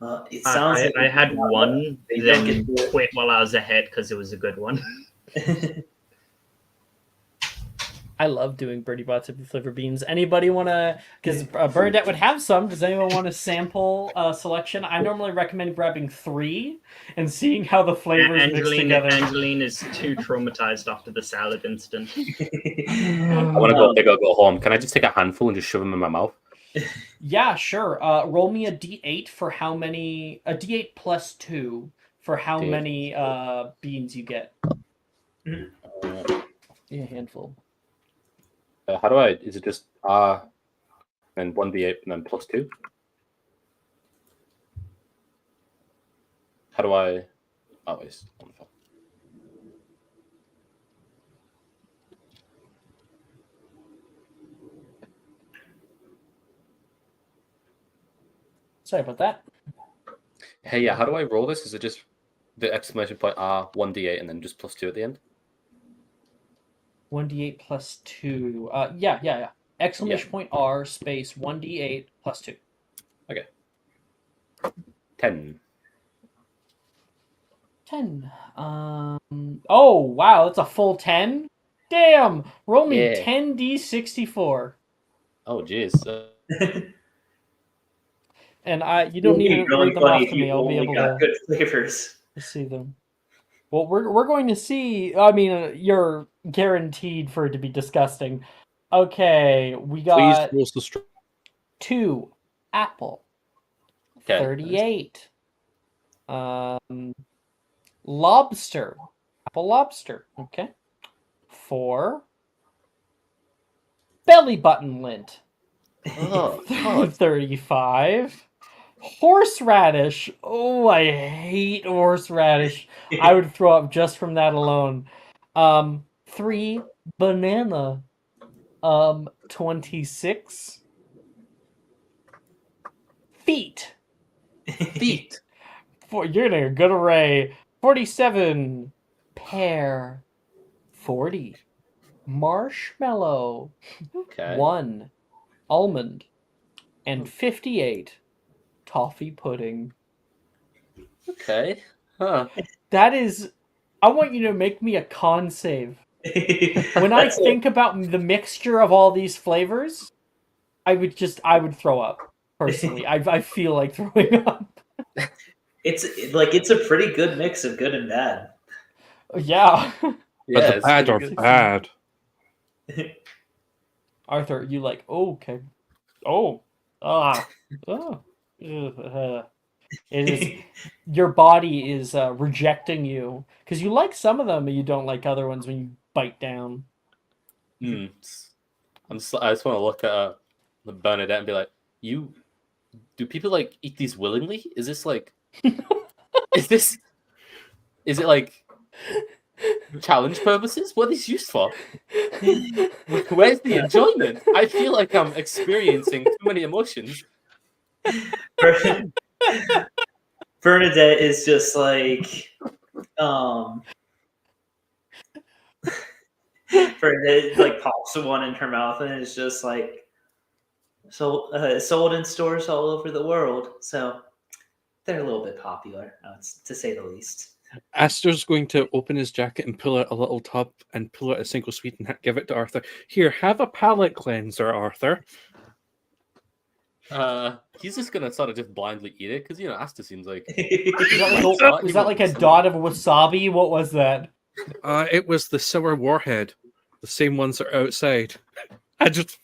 Well, it sounds like I had one, they don't then get to quit while I was ahead because it was a good one. it. I love doing Birdie Bot's Ever Flavor beans. Anybody want to? Because Bernadette would have some. Does anyone want to sample a selection? I normally recommend grabbing 3 and seeing how the flavors mix together. Angeline is too traumatized after the salad incident. I want to go big or go home. Can I just take a handful and just shove them in my mouth? Yeah, sure. Roll me a d8 for how many. A d8 plus 2 for how D8. many beans you get. Yeah, a handful. How do I? Is it just and 1d8 and then plus 2? How do I? Oh, it's wonderful. Sorry about that. Hey, yeah. How do I roll this? Is it just the exclamation point R 1d8 and then just plus 2 at the end? 1d8 plus 2. Yeah. Exclamation point R space 1d8 plus 2. 10. 10. Oh, wow, that's a full 10? Damn! Roll me Yeah. 10d64. Oh, jeez. And you don't need to read them off to me. I'll be able got to good flavors. see them. Well, we're going to see. I mean, you're guaranteed for it to be disgusting. Okay, we Please got roast the straw. 2 apple, Okay. 38. Lobster, apple lobster. Okay, 4 belly button lint. Oh, God. 35. Horseradish. Oh, I hate horseradish. I would throw up just from that alone. 3 banana. 26 feet. Feet. You're in a good array. 47 pear. 40 marshmallow. Okay. 1 almond. And 58 toffee pudding. Okay. Huh. That is. I want you to make me a con save. When I think about the mixture of all these flavors, I would throw up. Personally, I feel like throwing up. It's a pretty good mix of good and bad. Yeah. But Yeah, the it's bad pretty are good. bad. Arthur, you like, oh, okay. Oh. It is your body is rejecting you because you like some of them and you don't like other ones when you bite down. I just want to look at Bernadette and be like, do people like eat these willingly? Is this like, is it like challenge purposes? What are these used for? Where's the enjoyment? I feel like I'm experiencing too many emotions. Bernadette is just like, Bernadette like pops one in her mouth and is just like, sold in stores all over the world. So they're a little bit popular, to say the least. Astor's going to open his jacket and pull out a little tub and pull out a single sweet and give it to Arthur. Here, have a palate cleanser, Arthur. He's just gonna sort of just blindly eat it because Astor seems like Was that like a dot of wasabi? What was that? It was the sour warhead, the same ones that are outside. I just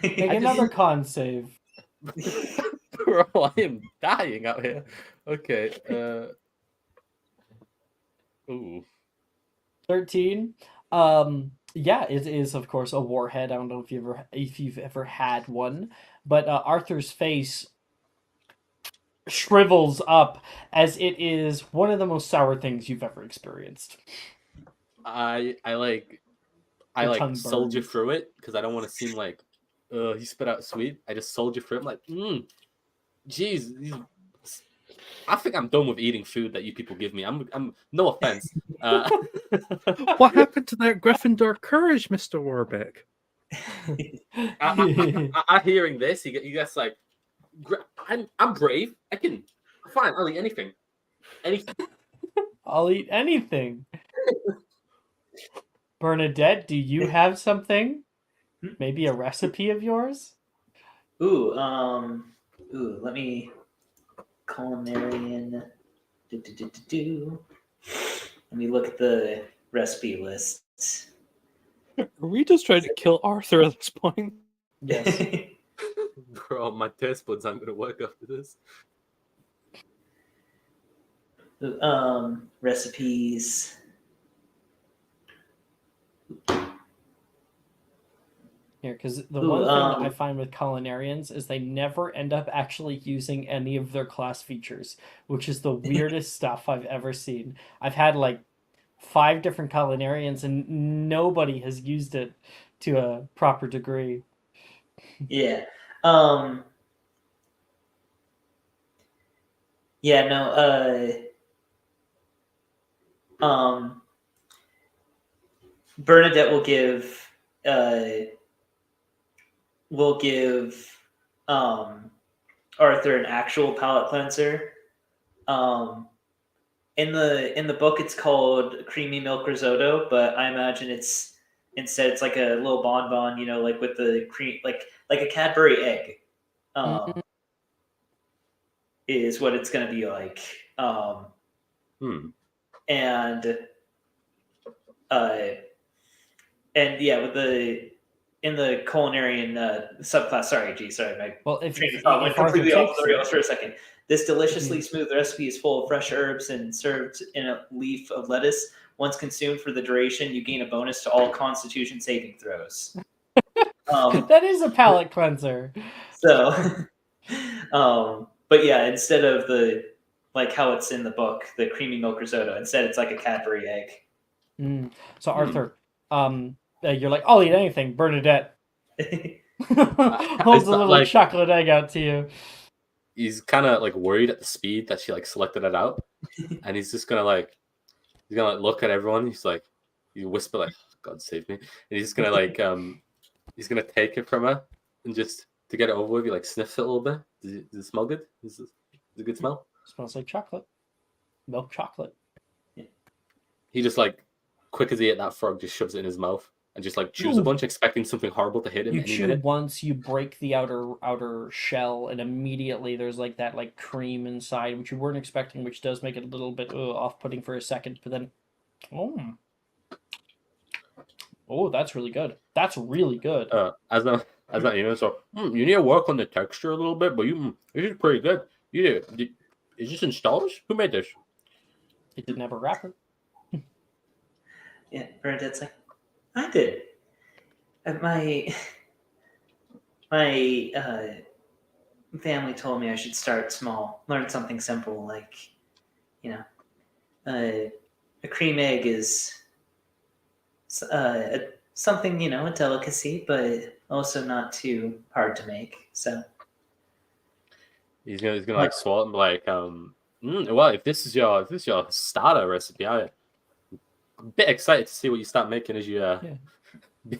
Make another con save. Bro, I am dying out here. Okay. Ooh. 13. Yeah, it is of course a warhead. I don't know if you've ever had one, but Arthur's face shrivels up as it is one of the most sour things you've ever experienced. I tongue soldier burns. through it because I don't want to seem like he spit out sweet. I just soldier through it. I'm like, jeez, I think I'm done with eating food that you people give me. I'm no offense. what happened to that Gryffindor courage, Mr. Warbeck? I hearing this, you guys like, I'm brave. Fine. I'll eat anything. I'll eat anything. Bernadette, do you have something? Maybe a recipe of yours? Ooh, let me culinarian. Let me look at the recipe list. Are we just trying to kill Arthur at this point? Yes. Bro, my taste buds aren't gonna work after this. Recipes. Here, because the one thing that I find with culinarians is they never end up actually using any of their class features, which is the weirdest stuff I've ever seen. I've had like 5 different culinarians and nobody has used it to a proper degree. Yeah. Yeah, no, Bernadette will give Arthur an actual palate cleanser. In the book it's called creamy milk risotto, but I imagine it's like a little bonbon, like with the cream, like a Cadbury egg. Is what it's going to be like. And yeah, with in the culinarian subclass. Sorry. Well, if went completely off the rails for a second. This deliciously smooth recipe is full of fresh herbs and served in a leaf of lettuce. Once consumed for the duration, you gain a bonus to all Constitution saving throws. That is a palate cleanser. So, but yeah, instead of the like how it's in the book, the creamy milk risotto, instead it's like a Cadbury egg. So Arthur, you're like, I'll eat anything. Bernadette holds a little chocolate egg out to you. He's kind of like worried at the speed that she like selected it out, and he's just gonna look at everyone. He's like, you whisper like, "God save me," and he's just gonna like he's gonna take it from her and just to get it over with. He like sniffs it a little bit. Does it smell good? Is it a good smell? Smells like chocolate, milk chocolate. He just like quick as he ate that frog, just shoves it in his mouth. And just like chews a bunch, expecting something horrible to hit him. You chew once, you break the outer shell, and immediately there's like that like cream inside, which you weren't expecting, which does make it a little bit off-putting for a second. But then, oh, that's really good. That's really good. As not so you need to work on the texture a little bit, but this is pretty good. Is this in Stars? Who made this? It didn't have a wrapper. Yeah, Bernadette's like, I did. My family told me I should start small, learn something simple, like, a cream egg is something, a delicacy, but also not too hard to make. So he's gonna like swallow and be like, well, if this is your starter recipe, I'm a bit excited to see what you start making as you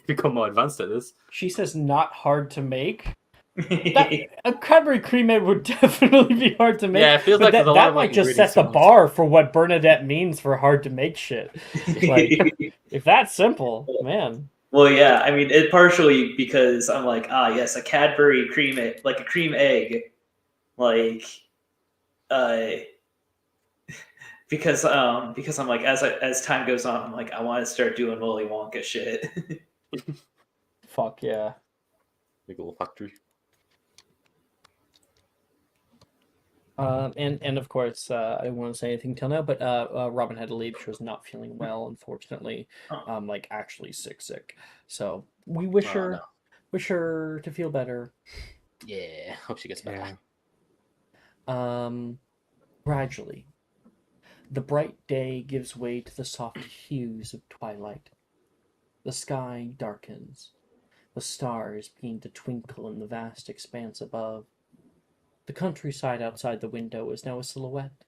become more advanced at this. She says not hard to make, A Cadbury cream egg would definitely be hard to make. Yeah, it feels but like there's a lot that of, like, might just set ingredients the you want. bar for what Bernadette means for hard to make shit. Like, if that's simple, man. Well, yeah, I mean, it partially because I'm like, yes, a Cadbury cream egg, like a cream egg, like, because I'm like, as time goes on, I'm like, I want to start doing Willy Wonka shit. Fuck yeah. Make a little factory. And of course, I don't want to say anything till now, but Robin had to leave. She was not feeling well, unfortunately. Oh. Like actually sick. So we wish Oh, her no. wish her to feel better. Yeah, hope she gets better. Yeah. Gradually, the bright day gives way to the soft hues of twilight. The sky darkens. The stars begin to twinkle in the vast expanse above. The countryside outside the window is now a silhouette,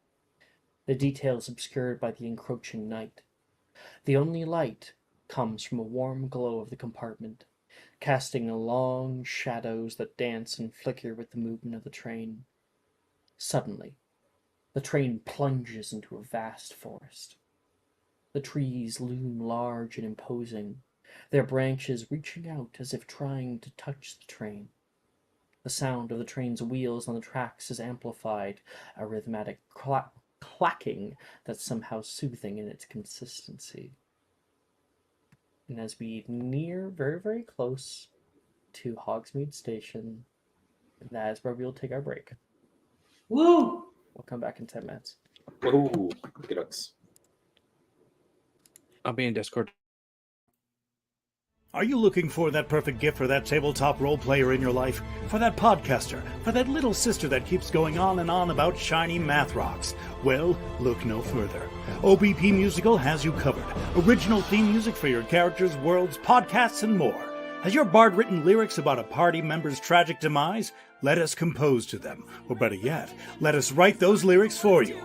the details obscured by the encroaching night. The only light comes from a warm glow of the compartment, casting long shadows that dance and flicker with the movement of the train. Suddenly, the train plunges into a vast forest. The trees loom large and imposing, their branches reaching out as if trying to touch the train. The sound of the train's wheels on the tracks is amplified, a rhythmic clacking that's somehow soothing in its consistency. And as we near very, very close to Hogsmeade Station, that is where we'll take our break. Woo! We'll come back in 10 minutes. Ooh, good looks. I'll be in Discord. Are you looking for that perfect gift for that tabletop role player in your life? For that podcaster? For that little sister that keeps going on and on about shiny math rocks? Well, look no further. OBP Musical has you covered. Original theme music for your characters, worlds, podcasts, and more. Has your bard written lyrics about a party member's tragic demise? Let us compose to them. Or better yet, let us write those lyrics for you.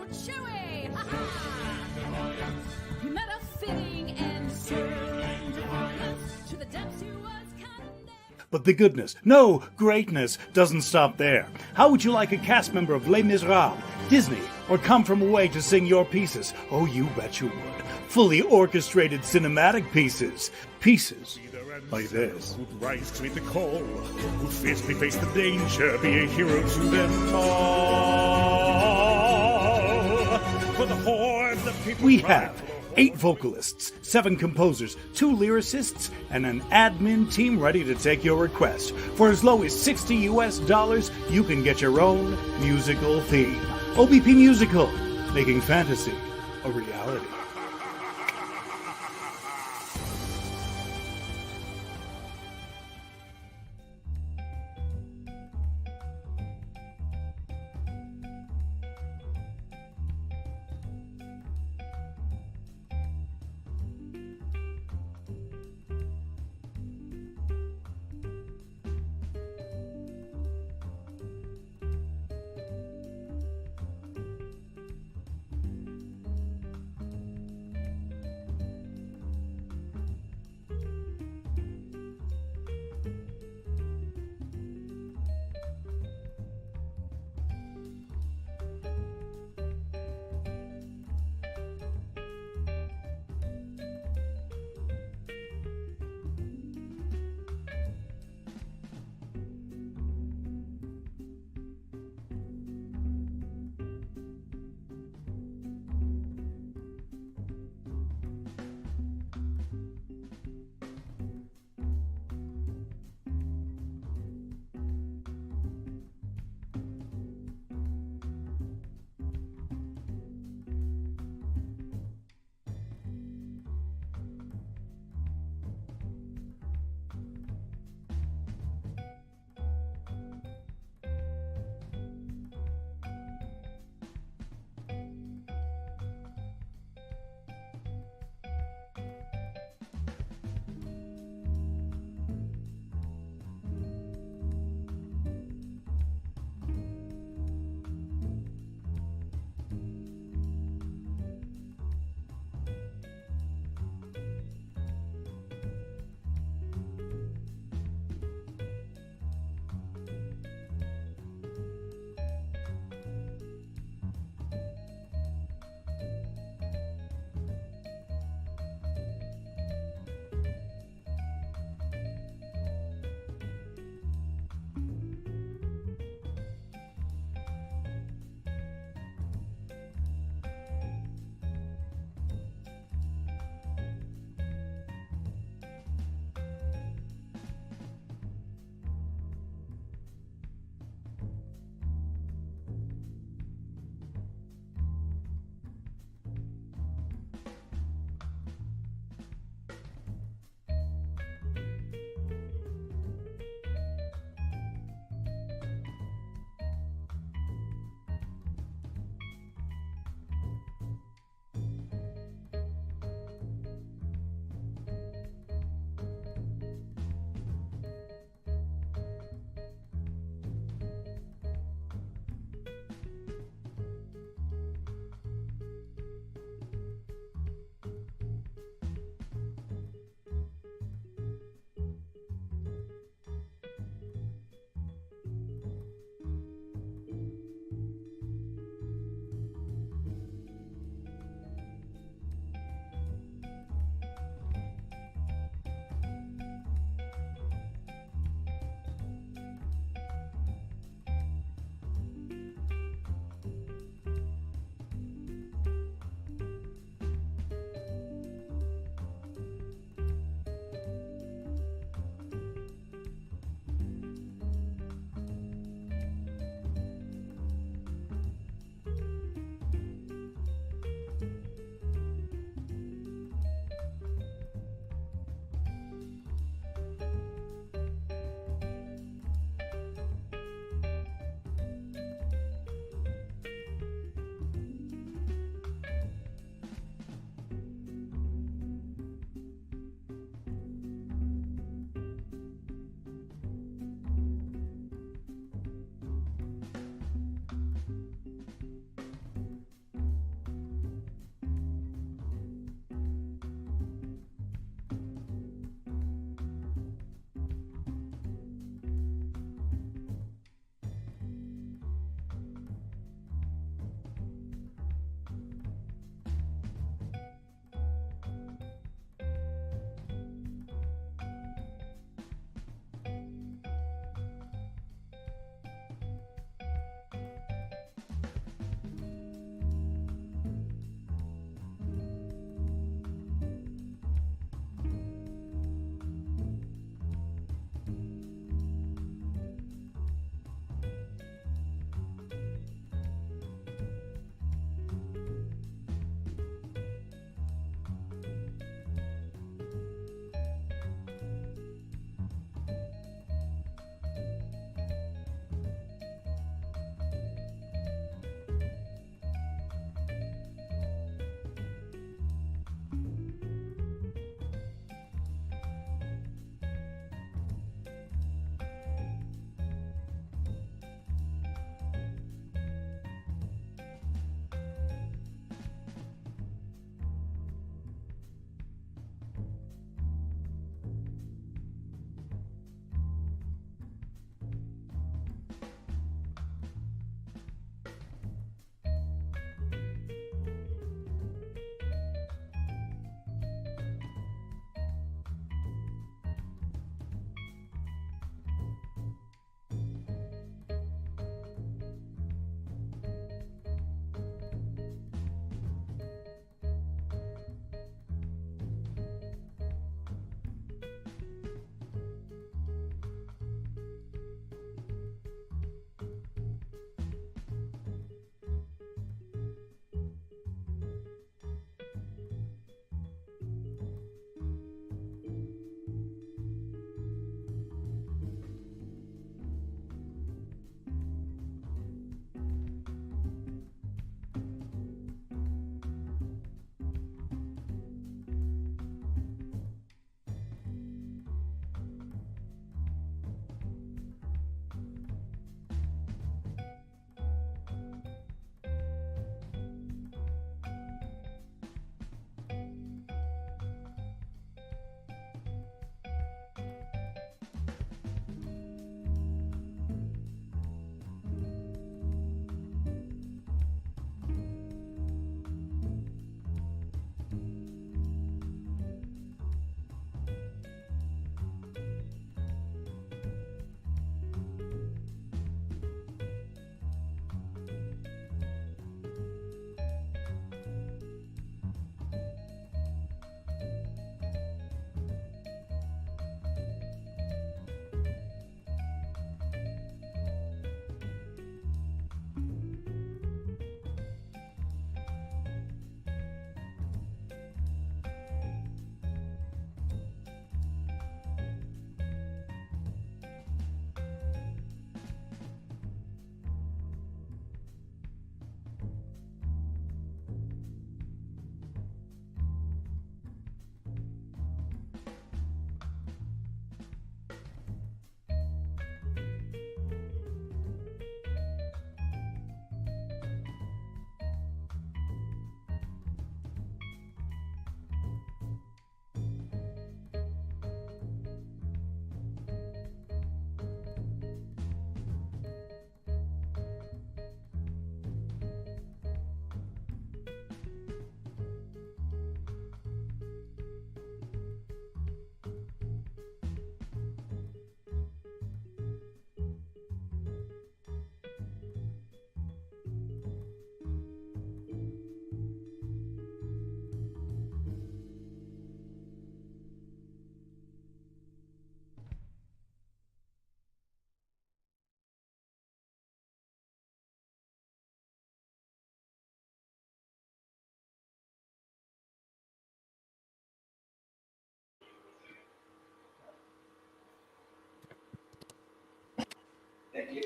But the goodness, no, greatness, doesn't stop there. How would you like a cast member of Les Miserables, Disney, or Come From Away to sing your pieces? Oh, you bet you would. Fully orchestrated cinematic pieces. Pieces like this. Who'd rise to meet the call, who'd fiercely face the danger, be a hero to them all. For the hordes of people We have 8 vocalists, 7 composers, 2 lyricists, and an admin team ready to take your request. For as low as $60 US, you can get your own musical theme. OBP Musical, making fantasy a reality.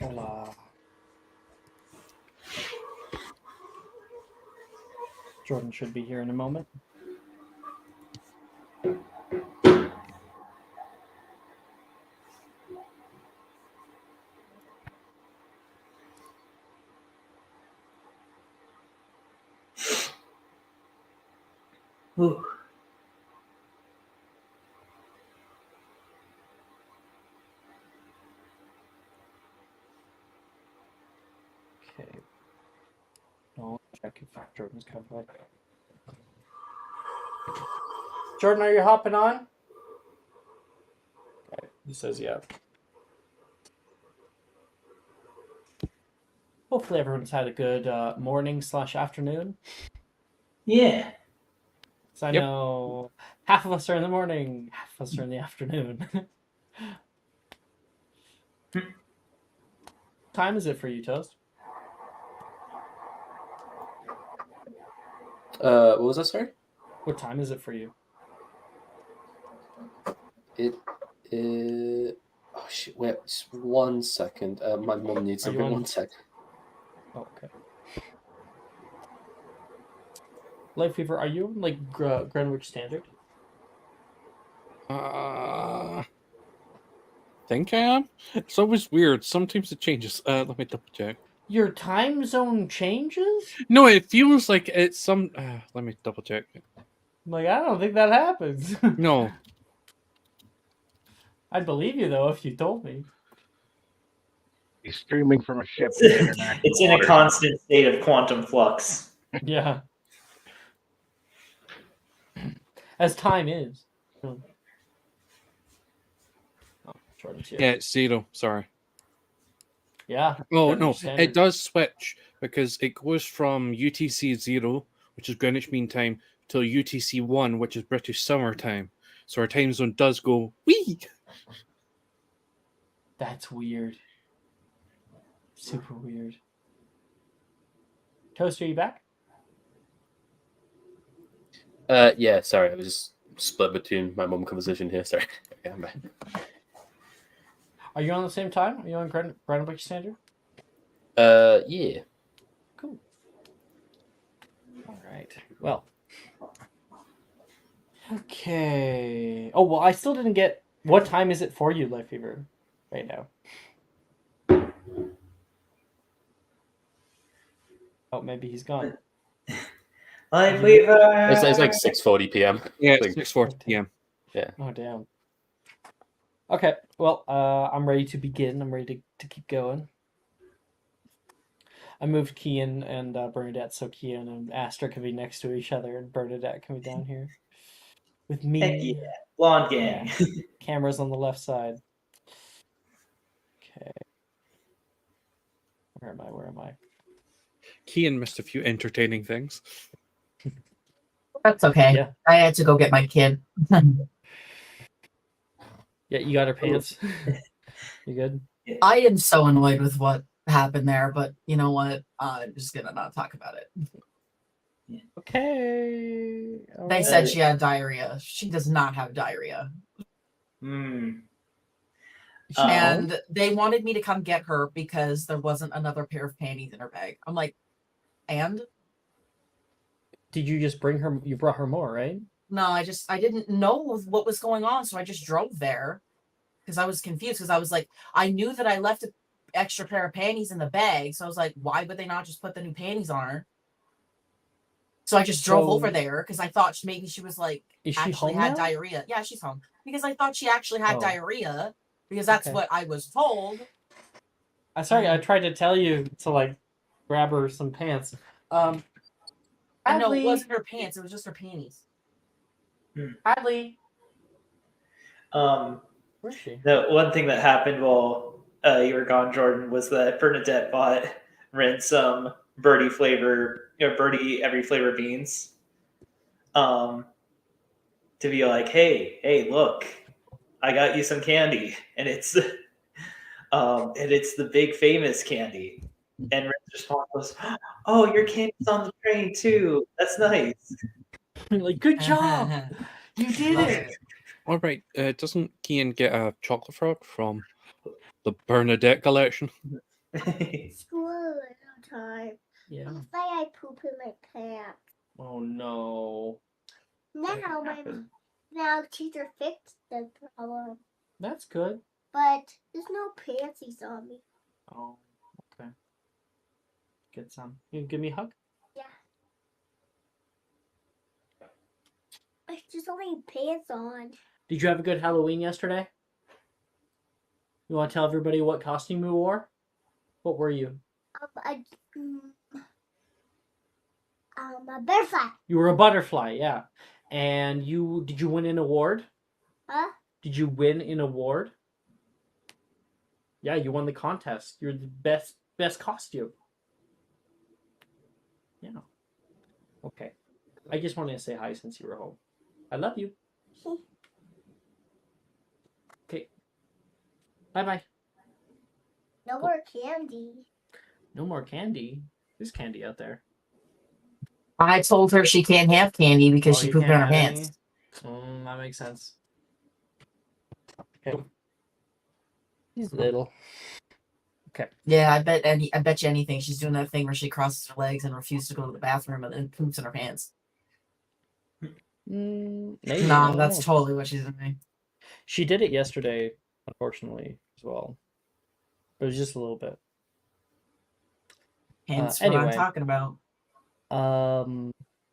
Hola. Jordan should be here in a moment. Ooh. Okay. I'll check if Jordan's coming back. Jordan, are you hopping on? Okay. He says yeah. Hopefully everyone's had a good morning/afternoon. Yeah. So I Yep. know half of us are in the morning, half of us are in the afternoon. Time is it for you, Toast? What was that, sorry? What time is it for you? It is. Oh shit! Wait, just 1 second. My mum needs Are you something. on- 1 sec. Oh, okay. Light Fever, are you on like Greenwich Standard? Think I am. It's always weird. Sometimes it changes. Let me double check. Your time zone changes? No, it feels like it's some. Let me double check. Like, I don't think that happens. No, I'd believe you though if you told me. He's streaming from a ship in international It's in a waters. constant state of quantum flux. Yeah. As time is. Oh, Jordan's here. yeah, it's 0. Sorry. Yeah. Oh Greenwich no, Standard. it does switch because it goes from UTC 0, which is Greenwich Mean Time, to UTC 1, which is British Summer Time. So our time zone does go wee. That's weird. Super weird. Toast, are you back? Yeah, sorry, I was just split between my mum conversation here. Sorry. Okay, I'm back. Are you on the same time? Are you on Greenwich Standard? Yeah. Cool. All right. Well. Okay. Oh, well, I still didn't get... What time is it for you, Life Fever, right now? Oh, maybe he's gone. Light Weaver. It's like 6:40 p.m. Yeah, Like- it's 6:40 p.m. Oh, damn. Okay, well, I'm ready to begin. I'm ready to keep going. I moved Kian and Bernadette so Kian and Astra can be next to each other and Bernadette can be down here. With me. Heck yeah. Blonde gang. Yeah. Cameras on the left side. Okay. Where am I? Kian missed a few entertaining things. That's okay. Yeah. I had to go get my kid. Yeah, you got her pants. You good? I am so annoyed with what happened there, but you know what? I'm just gonna not talk about it. Okay. They said she had diarrhea. She does not have diarrhea. Hmm. And they wanted me to come get her because there wasn't another pair of panties in her bag. I'm like, and? Did you just bring her? You brought her more, right? No, I didn't know what was going on, so I just drove there because I was confused because I was like, I knew that I left an extra pair of panties in the bag, so I was like, why would they not just put the new panties on her? So I just drove over there because I thought maybe she was like Is she actually home had now? diarrhea. Yeah, she's home because I thought she actually had Oh. diarrhea because that's Okay. what I was told. Sorry, I tried to tell you to like grab her some pants. No, it Adley, wasn't her pants; it was just her panties. Adley, where's she? The one thing that happened while you were gone, Jordan, was that Bernadette bought Ren some birdie every flavor beans. To be like, hey, look, I got you some candy, and it's the big famous candy. And Ren's response was, "Oh, your candy's on the train too. That's nice." Like, good job, you did Love it. it. All right. Doesn't Kian get a chocolate frog from The Bernadette collection. School a little time. Yeah. It's like I poop in my pants. Oh no. What Now happened? now teacher fixed the problem, That's good. but there's no panties on me. Oh, okay. Get some. You give me a hug? Yeah. There's only pants on. Did you have a good Halloween yesterday? You want to tell everybody what costume you wore? What were you? A butterfly. You were a butterfly, yeah. And did you win an award? Huh? Did you win an award? Yeah, you won the contest. You're the best costume. Yeah. Okay. I just wanted to say hi since you were home. I love you. Okay. Bye-bye. No more candy. No more candy. There's candy out there. I told her she can't have candy because she you pooped in can't her have any? pants. That makes sense. Okay. He's little. Okay. Yeah, I bet you anything she's doing that thing where she crosses her legs and refuses to go to the bathroom and then poops in her pants. Maybe. Nah, I don't that's know. totally what she's doing. She did it yesterday, unfortunately, as well. But it was just a little bit. Hence what I'm Anyway. talking about.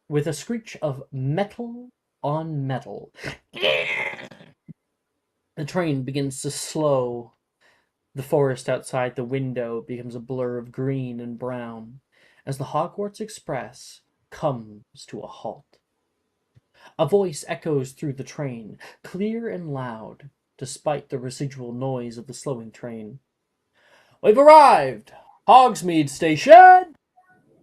With a screech of metal on metal, the train begins to slow. The forest outside the window becomes a blur of green and brown as the Hogwarts Express comes to a halt. A voice echoes through the train, clear and loud, despite the residual noise of the slowing train. "We've arrived! Hogsmeade Station!"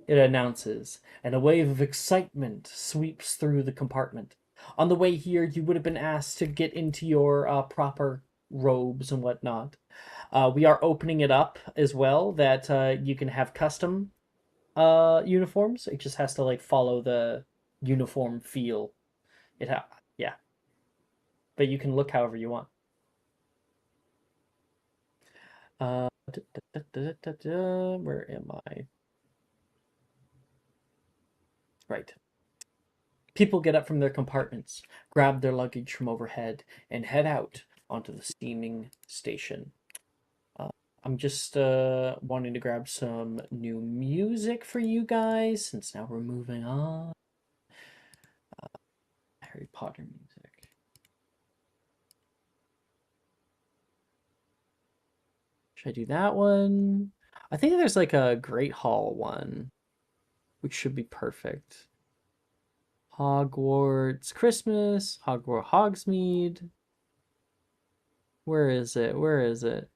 it announces, and a wave of excitement sweeps through the compartment. On the way here, you would have been asked to get into your proper robes and whatnot. We are opening it up as well, that you can have custom uniforms. It just has to like follow the uniform feel. Yeah, but you can look however you want. Where am I? Right. People get up from their compartments, grab their luggage from overhead, and head out onto the steaming station. I'm just wanting to grab some new music for you guys, since now we're moving on. Harry Potter music. Should I do that one? I think there's like a Great Hall one, which should be perfect. Hogwarts Christmas, Hogwarts Hogsmeade. Where is it? Where is it?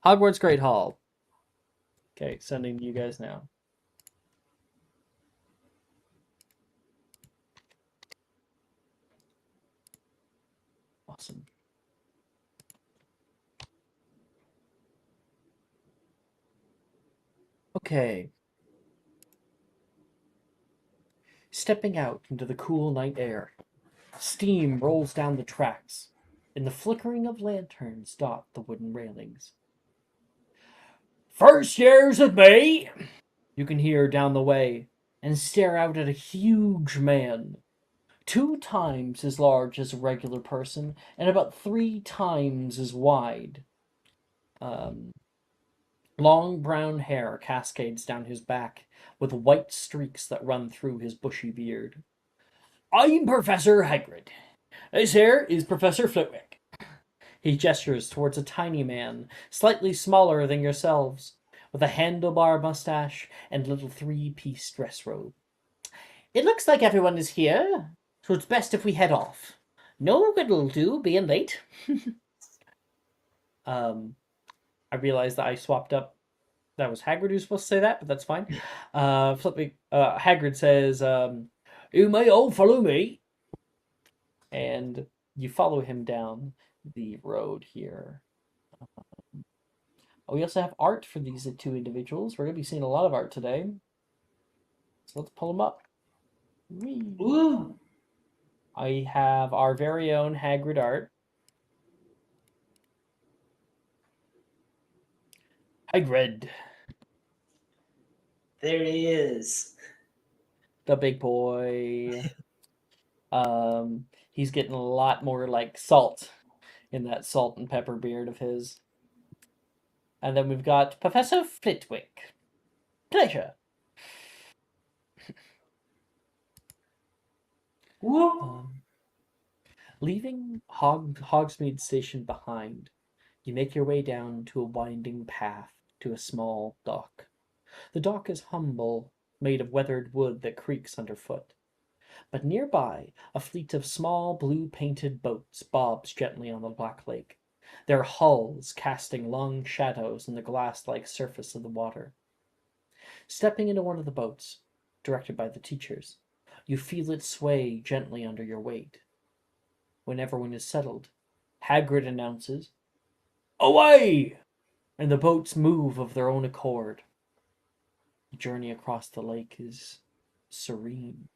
Hogwarts Great Hall. Okay, sending to you guys now. Awesome. Okay. Stepping out into the cool night air, steam rolls down the tracks, and the flickering of lanterns dot the wooden railings. "First years with me," you can hear down the way, and stare out at a huge man, 2 times as large as a regular person, and about 3 times as wide. Long brown hair cascades down his back, with white streaks that run through his bushy beard. "I'm Professor Hagrid. This here is Professor Flitwick." He gestures towards a tiny man, slightly smaller than yourselves, with a handlebar mustache and little 3-piece dress robe. "It looks like everyone is here, so it's best if we head off. No good'll do being late." I realized that I swapped up. That was Hagrid who's supposed to say that, but that's fine. Hagrid says, "You may all follow me." And you follow him down the road here. We also have art for these 2 individuals. We're going to be seeing a lot of art today. So let's pull them up. Whee. Ooh. I have our very own Hagrid art. Hagrid, There he is. the big boy. He's getting a lot more like salt in that salt and pepper beard of his. And then we've got Professor Flitwick. Pleasure. Leaving Hogsmeade Station behind, you make your way down to a winding path to a small dock. The dock is humble, made of weathered wood that creaks underfoot. But nearby, a fleet of small blue-painted boats bobs gently on the black lake, their hulls casting long shadows on the glass-like surface of the water. Stepping into one of the boats, directed by the teachers, you feel it sway gently under your weight. When everyone is settled, Hagrid announces, "Away!" and the boats move of their own accord. The journey across the lake is serene.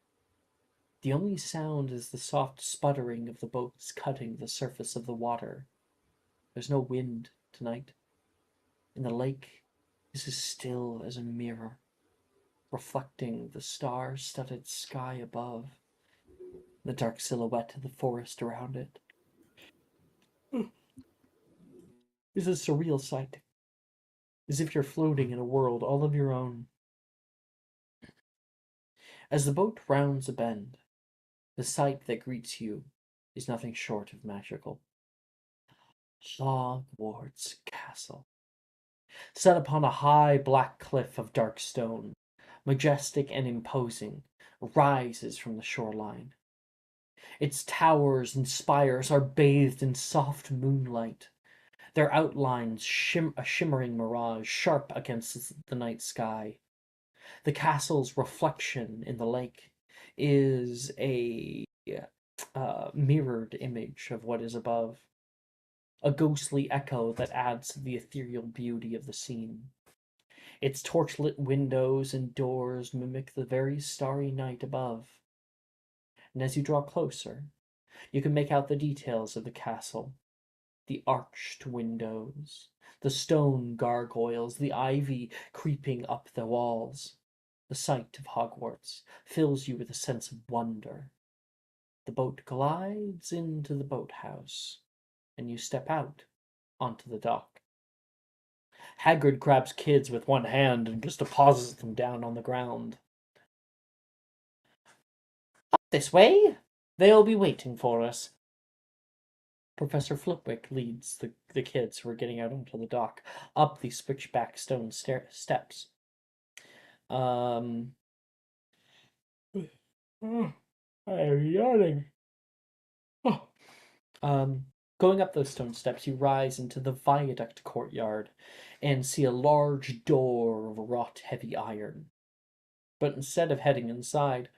The only sound is the soft sputtering of the boats cutting the surface of the water. There's no wind tonight, and the lake is as still as a mirror, reflecting the star-studded sky above, the dark silhouette of the forest around it. It's a surreal sight, as if you're floating in a world all of your own. As the boat rounds a bend, the sight that greets you is nothing short of magical. Hogwarts Castle, set upon a high black cliff of dark stone, majestic and imposing, rises from the shoreline. Its towers and spires are bathed in soft moonlight, their outlines a shimmering mirage sharp against the night sky. The castle's reflection in the lake is a mirrored image of what is above, a ghostly echo that adds to the ethereal beauty of the scene. Its torchlit windows and doors mimic the very starry night above. And as you draw closer, you can make out the details of the castle. The arched windows, the stone gargoyles, the ivy creeping up the walls. The sight of Hogwarts fills you with a sense of wonder. The boat glides into the boathouse, and you step out onto the dock. Hagrid grabs kids with one hand and just deposits them down on the ground. Up this way! They'll be waiting for us. Professor Flitwick leads the kids who are getting out onto the dock up the switchback stone steps. I am yawning. Going up those stone steps, you rise into the viaduct courtyard and see a large door of wrought heavy iron. But instead of heading inside,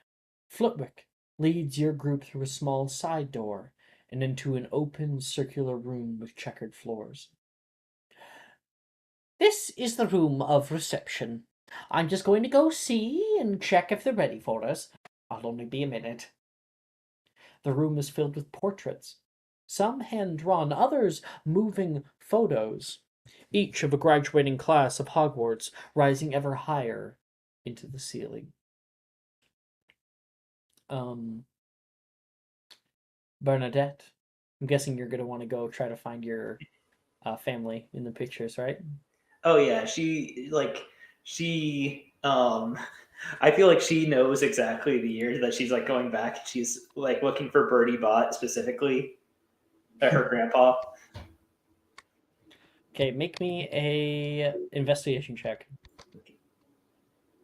Flitwick leads your group through a small side door and into an open circular room with checkered floors. This is the room of reception. I'm just going to go see and check if they're ready for us. I'll only be a minute. The room is filled with portraits, some hand-drawn, others moving photos, each of a graduating class of Hogwarts rising ever higher into the ceiling. Bernadette, I'm guessing you're going to want to go try to find your family in the pictures, right? Oh yeah, I feel like she knows exactly the year that she's like going back. She's like looking for Bertie Bott specifically, her grandpa. Okay, make me a investigation check.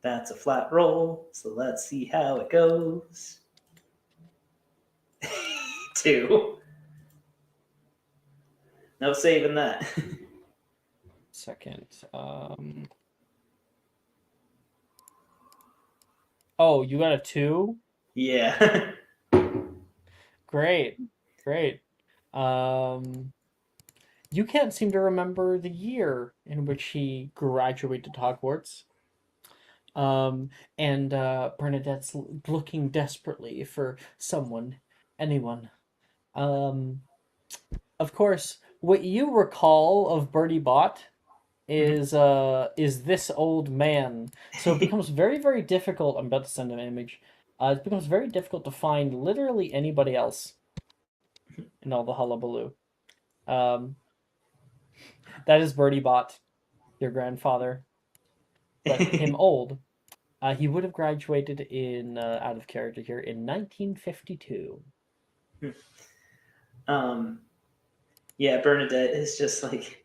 That's a flat roll, so let's see how it goes. 2. No saving that. Second. Oh, you got a 2? Yeah. Great. You can't seem to remember the year in which he graduated Hogwarts. And Bernadette's looking desperately for anyone. Of course, what you recall of Bertie Bott is this old man. So it becomes very, very difficult. I'm about to send an image. It becomes very difficult to find literally anybody else in all the hullabaloo. That is Birdie Bot, your grandfather, but him old. He would have graduated in out of character here in 1952. Yeah, Bernadette is just like,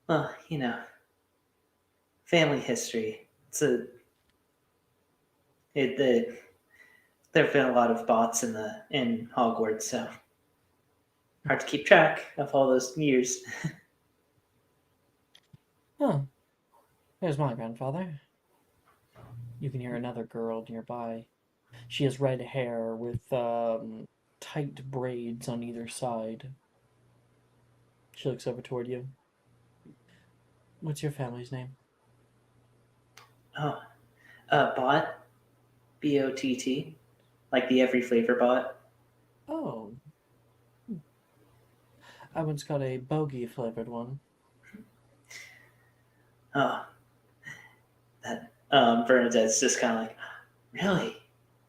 well, family history. There have been a lot of bots in Hogwarts, so hard to keep track of all those years. Huh. There's my grandfather. You can hear another girl nearby. She has red hair with tight braids on either side. She looks over toward you. What's your family's name? Oh, bot, BOTT, like the every flavor bot. Oh. I once got a bogey flavored one. Oh, that Bernadette's just kind of like, really?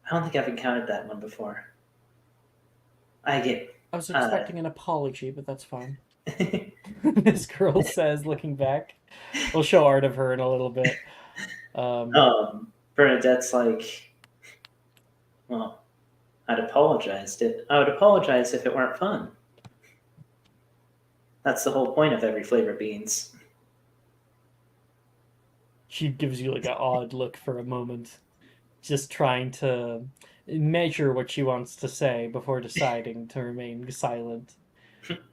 I don't think I've encountered that one before. I was expecting an apology, but that's fine. This girl says, looking back. We'll show art of her in a little bit. Bernadette's like, well, I would apologize if it weren't fun. That's the whole point of every flavor beans. She gives you like an odd look for a moment, just trying to measure what she wants to say before deciding to remain silent.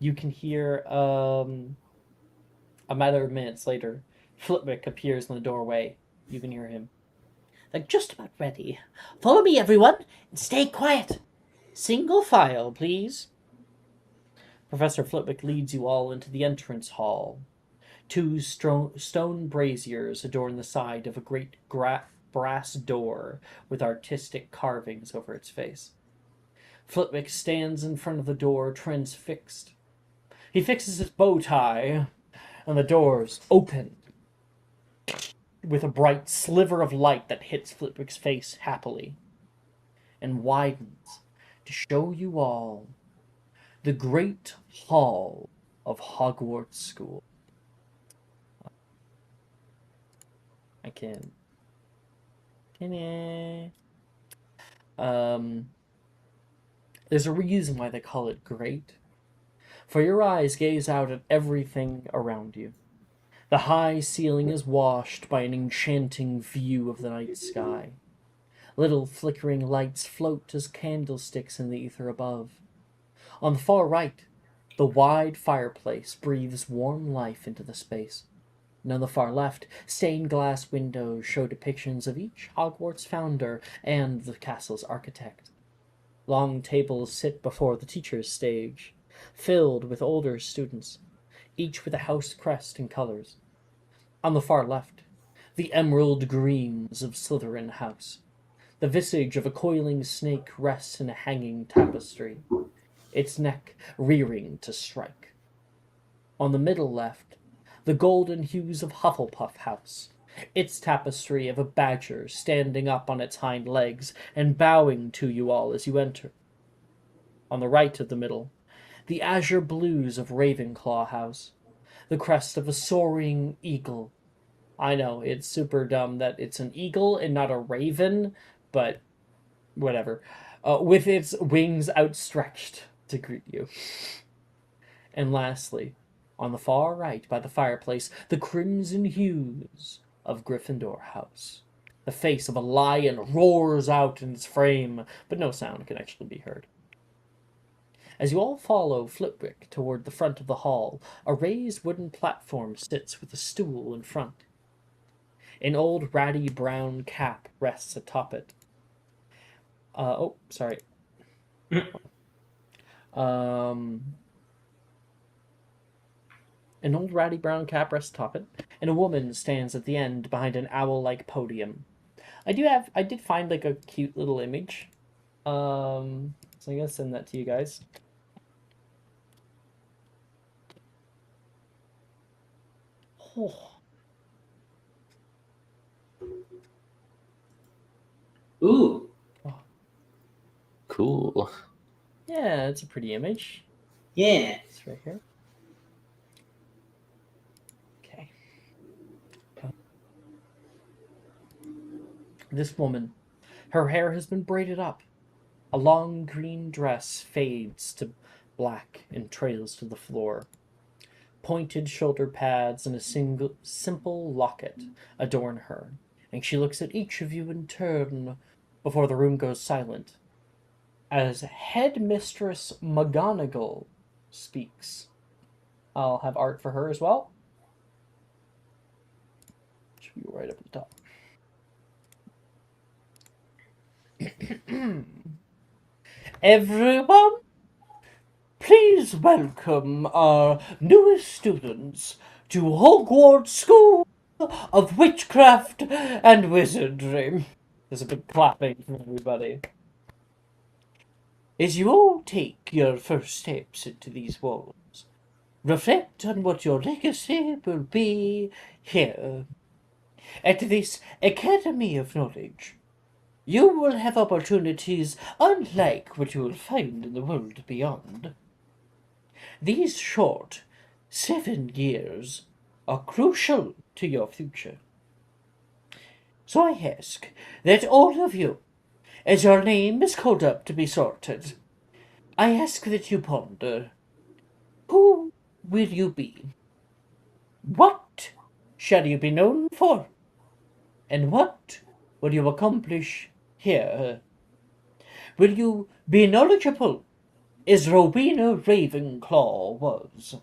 You can hear, a matter of minutes later, Flitwick appears in the doorway. You can hear him. They're just about ready. Follow me, everyone, and stay quiet. Single file, please. Professor Flitwick leads you all into the entrance hall. Two stone braziers adorn the side of a great brass door with artistic carvings over its face. Flitwick stands in front of the door, transfixed. He fixes his bow tie, and the doors open with a bright sliver of light that hits Flitwick's face happily and widens to show you all the great hall of Hogwarts School. I can. There's a reason why they call it great. For your eyes gaze out at everything around you. The high ceiling is washed by an enchanting view of the night sky. Little flickering lights float as candlesticks in the ether above. On the far right, the wide fireplace breathes warm life into the space. And on the far left, stained glass windows show depictions of each Hogwarts founder and the castle's architect. Long tables sit before the teacher's stage, filled with older students, each with a house crest and colors. On the far left, the emerald greens of Slytherin House. The visage of a coiling snake rests in a hanging tapestry, its neck rearing to strike. On the middle left, the golden hues of Hufflepuff House, its tapestry of a badger standing up on its hind legs and bowing to you all as you enter. On the right of the middle, the azure blues of Ravenclaw House, the crest of a soaring eagle. I know, it's super dumb that it's an eagle and not a raven, but whatever. With its wings outstretched to greet you. And lastly, on the far right by the fireplace, the crimson hues of Gryffindor House. The face of a lion roars out in its frame, but no sound can actually be heard. As you all follow Flitwick toward the front of the hall, a raised wooden platform sits with a stool in front. An old ratty brown cap rests atop it. Sorry. An old ratty brown cap rests atop it, and a woman stands at the end behind an owl-like podium. I did find like a cute little image. So I'm gonna send that to you guys. Oh, Ooh. Cool. yeah, it's a pretty image. Yeah. It's right here. Okay. This woman, her hair has been braided up. A long green dress fades to black and trails to the floor. Pointed shoulder pads and a simple locket adorn her, and she looks at each of you in turn before the room goes silent. As Headmistress McGonagall speaks, I'll have art for her as well. Should be right up at the top. Everyone, please welcome our newest students to Hogwarts School of Witchcraft and Wizardry. There's a big clapping from everybody. As you all take your first steps into these walls, reflect on what your legacy will be here. At this Academy of Knowledge, you will have opportunities unlike what you will find in the world beyond. These short 7 years are crucial to your future. So I ask that all of you, as your name is called up to be sorted, I ask that you ponder, who will you be? What shall you be known for? And what will you accomplish here? Will you be knowledgeable, as Rowena Ravenclaw was?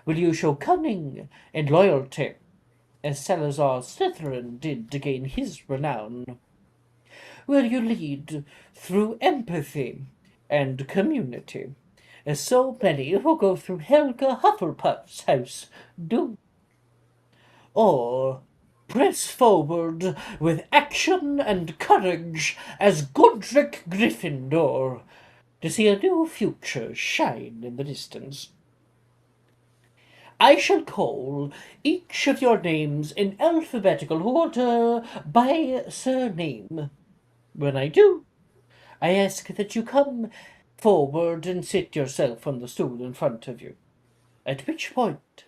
Will you show cunning and loyalty, as Salazar Slytherin did to gain his renown? Will you lead through empathy and community, as so many who go through Helga Hufflepuff's house do? Or press forward with action and courage as Godric Gryffindor to see a new future shine in the distance? I shall call each of your names in alphabetical order by surname. When I do, I ask that you come forward and sit yourself on the stool in front of you, at which point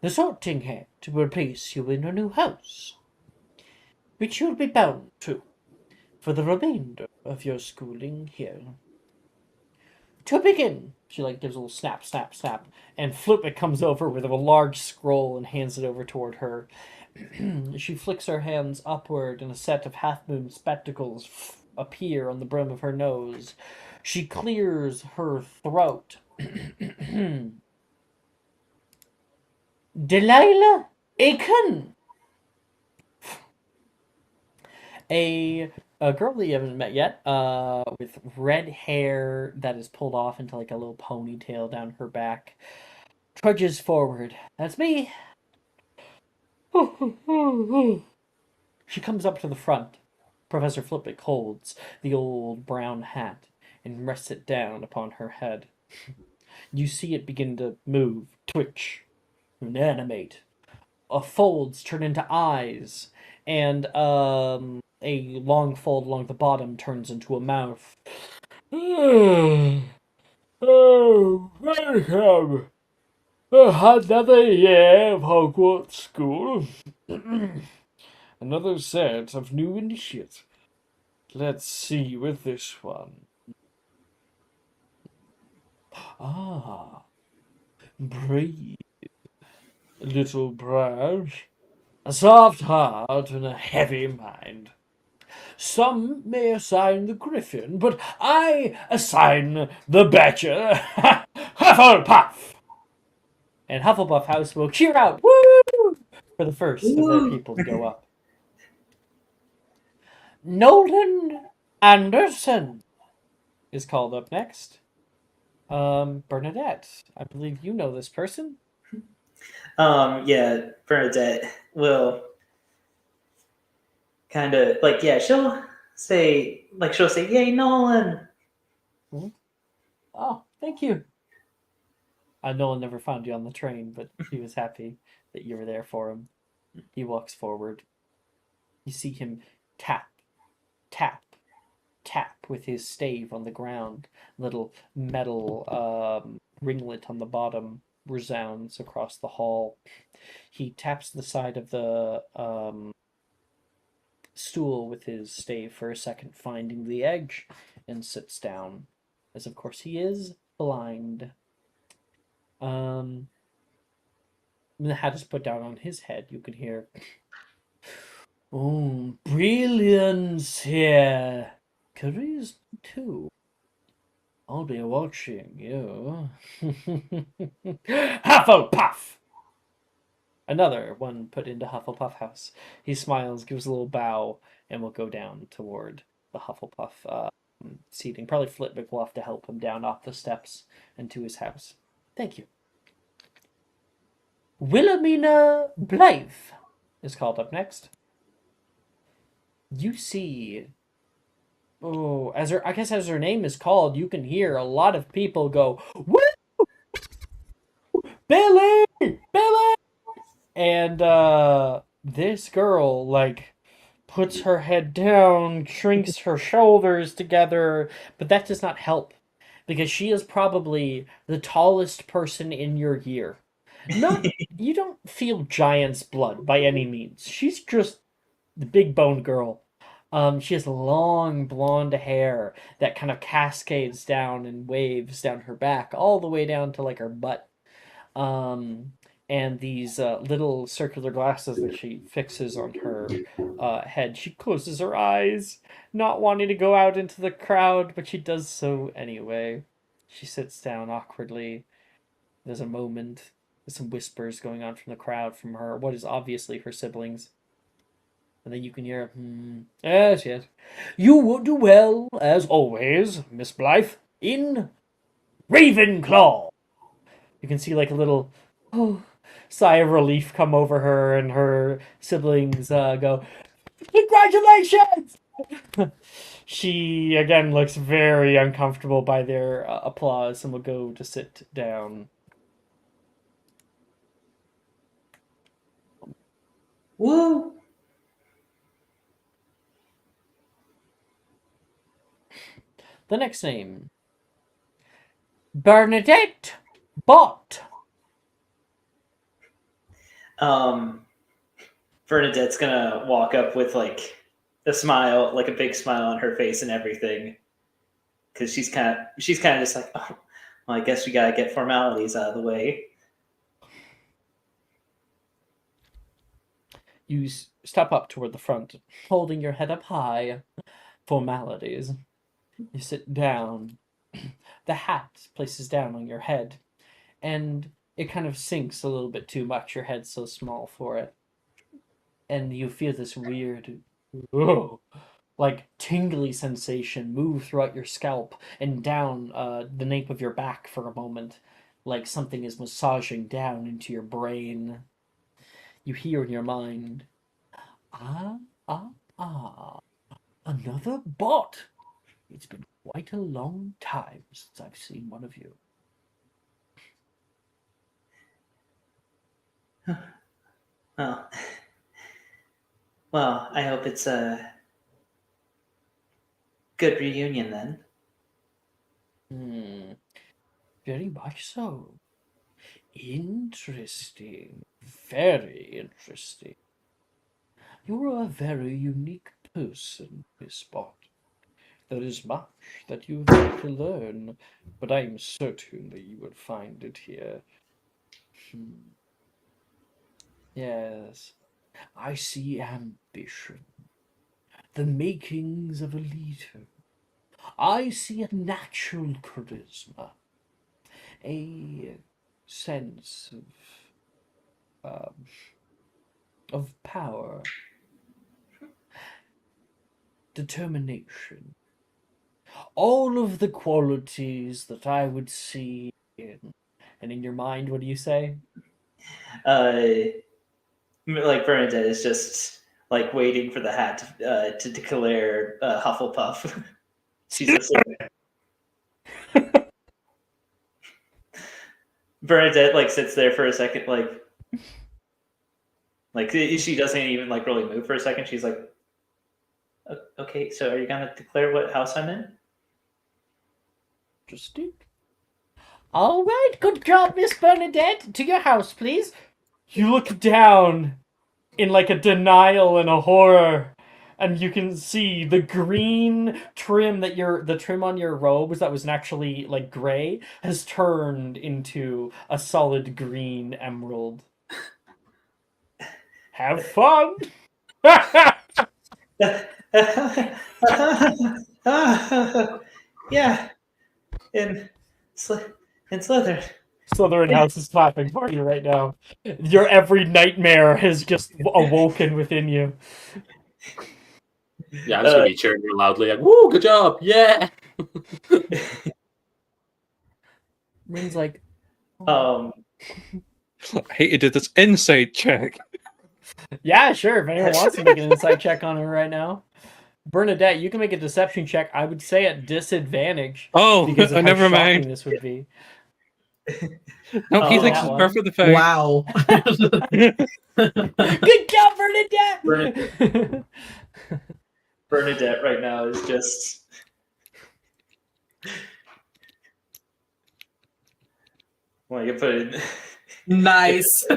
the sorting hat will place you in a new house, which you'll be bound to for the remainder of your schooling here. To begin, she gives a little snap, snap, snap, and Flippick comes over with a large scroll and hands it over toward her. She flicks her hands upward, and a set of half-moon spectacles appear on the brim of her nose. She clears her throat. Delilah Aiken! A girl that you haven't met yet, with red hair that is pulled off into a little ponytail down her back, trudges forward. That's me. She comes up to the front. Professor Flippick holds the old brown hat and rests it down upon her head. You see it begin to move, twitch, and animate. Folds turn into eyes, and a long fold along the bottom turns into a mouth. Oh, welcome. Another year of Hogwarts School. Another set of new initiates. Let's see with this one. Ah, breathe, little branch. A soft heart and a heavy mind. Some may assign the griffin, but I assign the badger. Hufflepuff! And Hufflepuff House will cheer out, woo, for the first of their people to go up. Nolan Anderson is called up next. Bernadette, I believe you know this person. Yeah, Bernadette will kind of she'll say "Yay, Nolan!" Oh, thank you. Nolan never found you on the train, but he was happy that you were there for him. He walks forward. You see him tap, tap, tap with his stave on the ground. Little metal ringlet on the bottom resounds across the hall. He taps the side of the stool with his stave for a second, finding the edge, and sits down, as of course he is blind. When the hat is put down on his head, you can hear, "Oh, brilliance here. Charisma too. I'll be watching you." Hufflepuff! Another one put into Hufflepuff House. He smiles, gives a little bow, and will go down toward the Hufflepuff seating. Probably Flitwick will have to help him down off the steps and to his house. Thank you. Wilhelmina Blythe is called up next. You see, as her name is called, you can hear a lot of people go, "Woo! Billy! Billy!" And this girl, like, puts her head down, shrinks her shoulders together, but that does not help, because she is probably the tallest person in your year. You don't feel giant's blood by any means. She's just the big boned girl. She has long blonde hair that kind of cascades down and waves down her back, all the way down to like her butt. And these little circular glasses that she fixes on her head. She closes her eyes, not wanting to go out into the crowd, but she does so anyway. She sits down awkwardly. There's a moment. There's some whispers going on from the crowd from her, what is obviously her siblings. And then you can hear, yes, yes. You would do well, as always, Miss Blythe, in Ravenclaw. You can see like a little sigh of relief come over her, and her siblings go, "Congratulations!" She, again, looks very uncomfortable by their applause and will go to sit down. Woo! The next name, Bernadette Bott. Bernadette's gonna walk up with like a smile, like a big smile on her face and everything, because she's kind of just like, oh, well, I guess we gotta get formalities out of the way. You step up toward the front, holding your head up high. Formalities. You sit down. The hat places down on your head, and it kind of sinks a little bit too much. Your head's so small for it. And you feel this weird, like tingly sensation move throughout your scalp and down the nape of your back for a moment, like something is massaging down into your brain. You hear in your mind, another bot. It's been quite a long time since I've seen one of you. Well, I hope it's a good reunion then. Very much so. Interesting. Very interesting. You're a very unique person, Miss Bott. There is much that you've got to learn, but I'm certain that you will find it here. Yes, I see ambition, the makings of a leader. I see a natural charisma, a sense of power, determination. All of the qualities that I would see in. And in your mind, what do you say? Like Bernadette is just like waiting for the hat to declare Hufflepuff. She's just like, Bernadette like sits there for a second, like she doesn't even like really move for a second. She's like, okay, so are you gonna declare what house I'm in? Interesting. All right, good job, Miss Bernadette. To your house, please. You look down in like a denial and a horror, and you can see the green trim the trim on your robes that was actually like gray has turned into a solid green emerald. Have fun. Yeah, in Slytherin. Slytherin House is clapping for you right now. Your every nightmare has just awoken within you. Yeah, I'm just gonna be cheering real loudly, like, "Woo, good job, yeah!" Rin's like, Um, I hate you did this insight check. yeah, sure. If anyone wants to make an insight check on her right now, Bernadette, you can make a deception check. I would say at disadvantage. Oh, because of how never shocking mind. this would be. No, he Oh, thinks that it's one. perfectly fine. Wow. Good job, Bernadette. Bernadette right now is just. Well, you put it. Nice.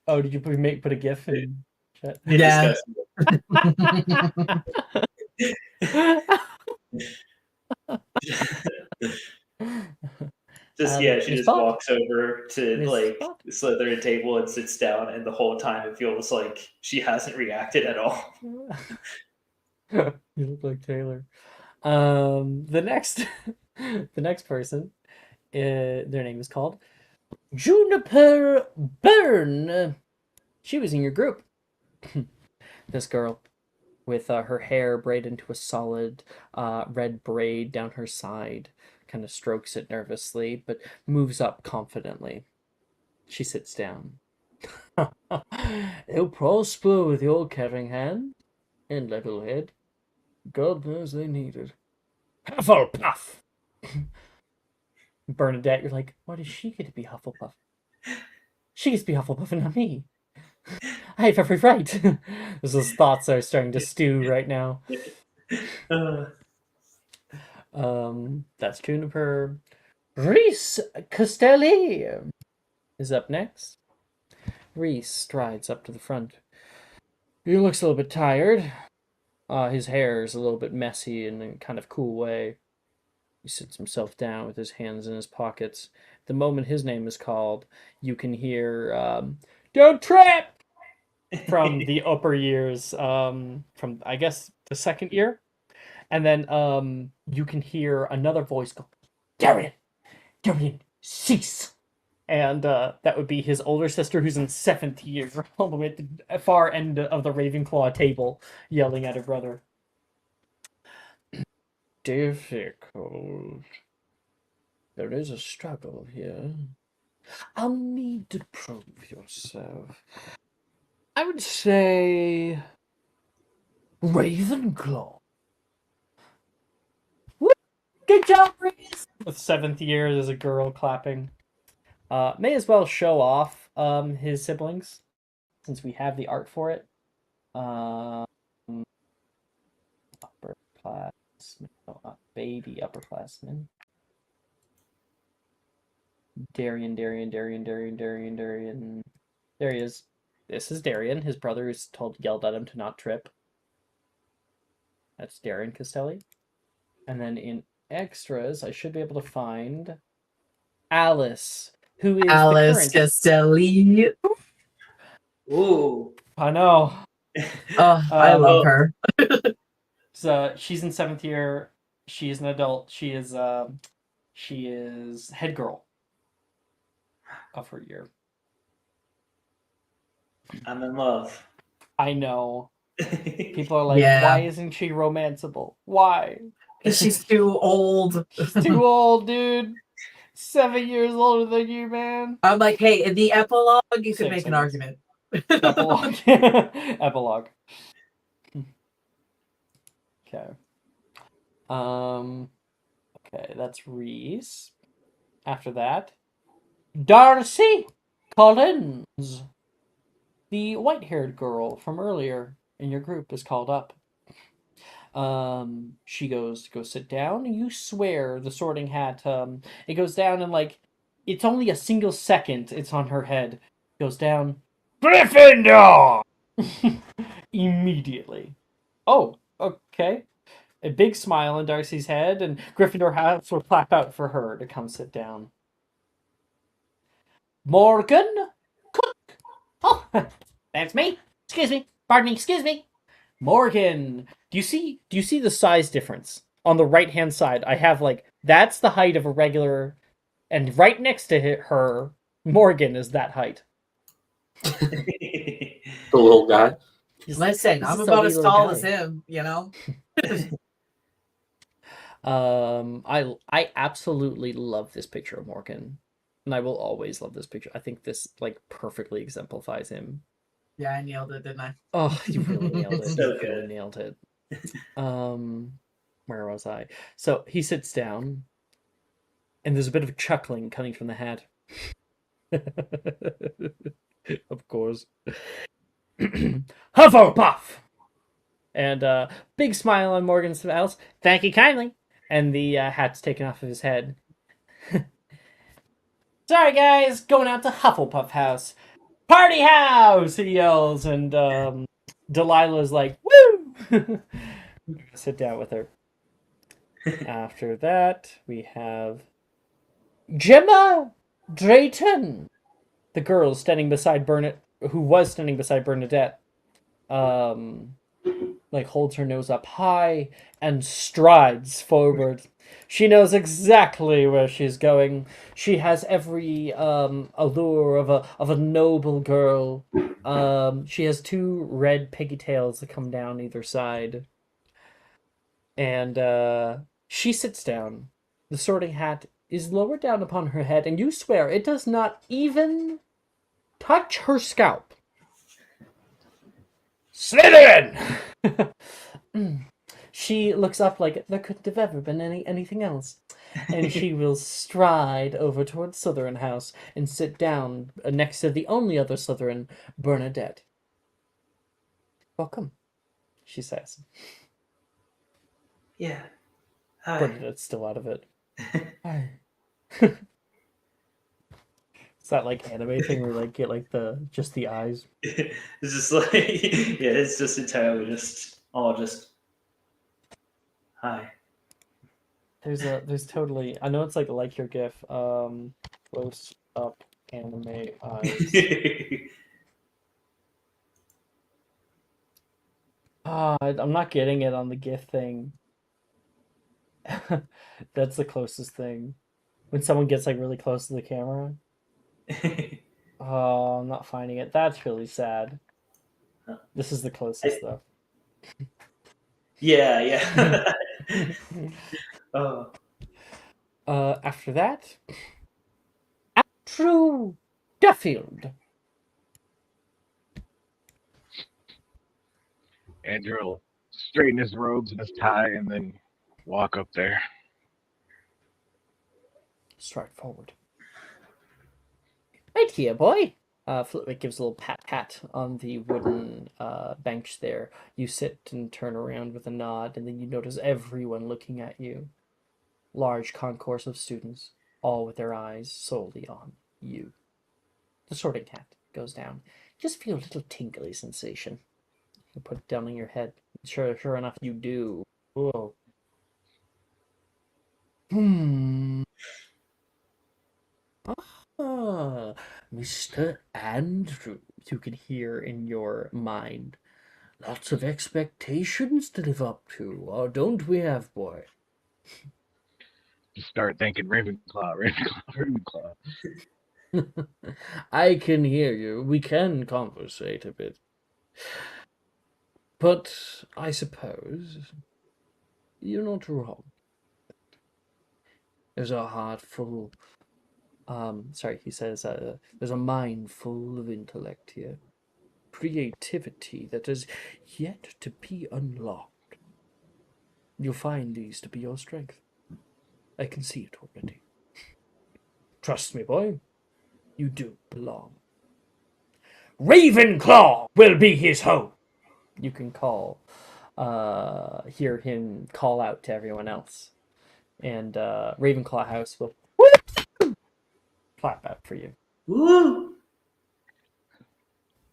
Oh, did you put a GIF in chat? Yeah. Just she Miss just Bond? walks over to Miss like Bond? the Slytherin table and sits down, and the whole time it feels like she hasn't reacted at all. You look like Taylor. The next person, their name is called Juniper Byrne. She was in your group. This girl with her hair braided into a solid red braid down her side, kind of strokes it nervously, but moves up confidently. She sits down. They'll prosper with your caring hand and level head. God knows they need it. Hufflepuff! Bernadette, you're like, why does she get to be Hufflepuff? She gets to be Hufflepuff and not me. I have every right. Those thoughts are starting to stew right now. That's Juniper. Reese Castelli is up next. Reese strides up to the front. He looks a little bit tired. His hair is a little bit messy in a kind of cool way. He sits himself down with his hands in his pockets. The moment his name is called, you can hear, "Don't trip!" from the upper years, from, I guess, the second year. And then you can hear another voice go, Darian, cease. And that would be his older sister who's in 7th year, all the way at the far end of the Ravenclaw table, yelling at her brother. Difficult. There is a struggle here. I'll need to prove yourself. I would say Ravenclaw. Woo! Good job, Reese! With 7th year, there's a girl clapping. May as well show off his siblings, since we have the art for it. Upperclassmen, no, not baby upperclassmen. Darian. There he is. This is Darian. His brother is yelled at him to not trip. That's Darian Castelli. And then in extras, I should be able to find Alice, who is Alice the current. Castelli. Ooh. I know. Oh, I love her. So she's in 7th year. She is an adult. She is head girl of her year. I'm in love. I know. People are like, Yeah. why isn't she romanceable? Why? Because she's too old. She's too old, dude. 7 years older than you, man. I'm like, hey, in the epilogue, you could 6, make an I guess. argument. Epilogue. Epilogue. Okay. Okay, that's Reese. After that, Darcy Collins, the white-haired girl from earlier in your group, is called up. She goes to go sit down, and you swear the Sorting Hat, it goes down and like, it's only a single second it's on her head. Goes down, Gryffindor! Immediately. Oh, okay. A big smile on Darcy's head, and Gryffindor hats will clap out for her to come sit down. Morgan Cook! Oh, that's me. Excuse me. Pardon me. Excuse me. Morgan. Do you see the size difference? On the right-hand side, I have like, that's the height of a regular, and right next to her, Morgan is that height. The little guy. Listen, This I'm is a about wee as little tall guy. as him, you know? I absolutely love this picture of Morgan, and I will always love this picture. I think this like perfectly exemplifies him. Yeah, I nailed it, didn't I? Oh, you really nailed it. So You really good. nailed it. Where was I? So he sits down, and there's a bit of chuckling coming from the hat. Of course. Hufflepuff! And big smile on Morgan's mouth. Thank you kindly. And the hat's taken off of his head. Sorry, guys. Going out to Hufflepuff House. Party house! He yells. And Delilah's like, woo! Sit down with her. After that, we have Gemma Drayton, the girl standing beside who was standing beside Bernadette. Like holds her nose up high and strides forward. She knows exactly where she's going. She has every allure of a noble girl. She has two red pigtails that come down either side. And she sits down. The Sorting Hat is lowered down upon her head, and you swear it does not even touch her scalp. Slytherin! She looks up like there couldn't have ever been anything else. And she will stride over towards Slytherin House and sit down next to the only other Slytherin, Bernadette. Welcome, she says. Yeah. Hi. Bernadette's still out of it. Hi. Is that like anime thing where like get like just the eyes? It's just like yeah, it's just entirely just all just hi. There's totally, I know it's like your GIF, close up anime eyes. I'm not getting it on the GIF thing. That's the closest thing. When someone gets like really close to the camera. Oh, I'm not finding it. That's really sad. This is the closest though. Yeah. Oh. After that, Andrew Duffield. Andrew will straighten his robes and his tie and then walk up there. Stride forward. Right here, boy. Flitwick gives a little pat on the wooden bench there. You sit and turn around with a nod, and then you notice everyone looking at you. Large concourse of students, all with their eyes solely on you. The Sorting Hat goes down. Just feel a little tingly sensation. You put it down on your head. Sure enough, you do. Whoa. Ah, Mr. Andrew, you can hear in your mind. Lots of expectations to live up to, don't we have, boy? Just start thinking Ravenclaw. I can hear you. We can conversate a bit. But I suppose you're not wrong. There's a heart full. He says, there's a mind full of intellect here. Creativity that is yet to be unlocked. You'll find these to be your strength. I can see it already. Trust me, boy. You do belong. Ravenclaw will be his home. You can hear him call out to everyone else. And Ravenclaw House will clap out for you. Woo!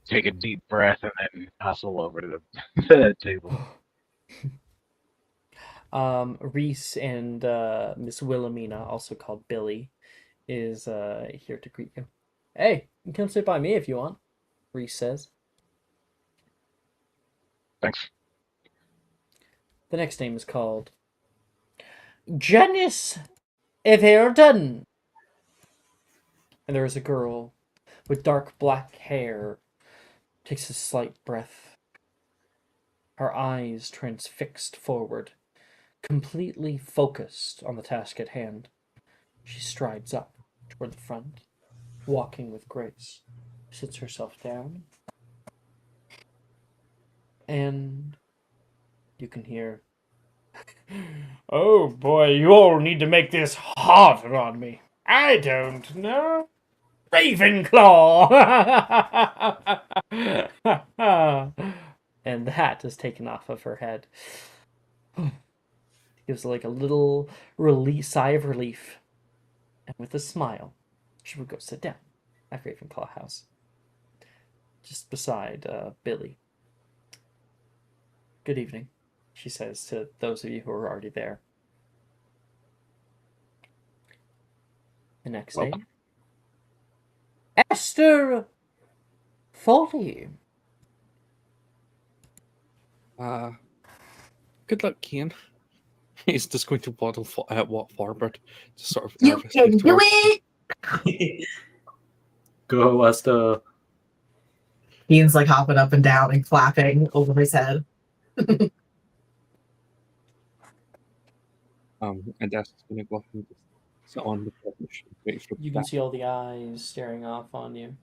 Take a deep breath and then hustle over to the table. Reese and Miss Wilhelmina, also called Billy, is here to greet you. Hey, you can come sit by me if you want, Reese says. Thanks. The next name is called Janice Everton. And there is a girl with dark black hair, takes a slight breath. Her eyes transfixed forward, completely focused on the task at hand. She strides up toward the front, walking with grace, sits herself down, and you can hear, "Oh boy, you all need to make this harder on me. I don't know. Ravenclaw!" And the hat is taken off of her head. Gives like a little sigh of relief. And with a smile, she would go sit down at Ravenclaw House, just beside Billy. "Good evening," she says to those of you who are already there. The next Welcome. name, Esther Foley. Good luck, Kian. He's just going to walk forward, just sort of You nervously can do towards- it. Go, Esther. Ian's like hopping up and down and clapping over his head. And Esther's going to go ahead and just sit on the bench and wait for You can see all the eyes staring off on you.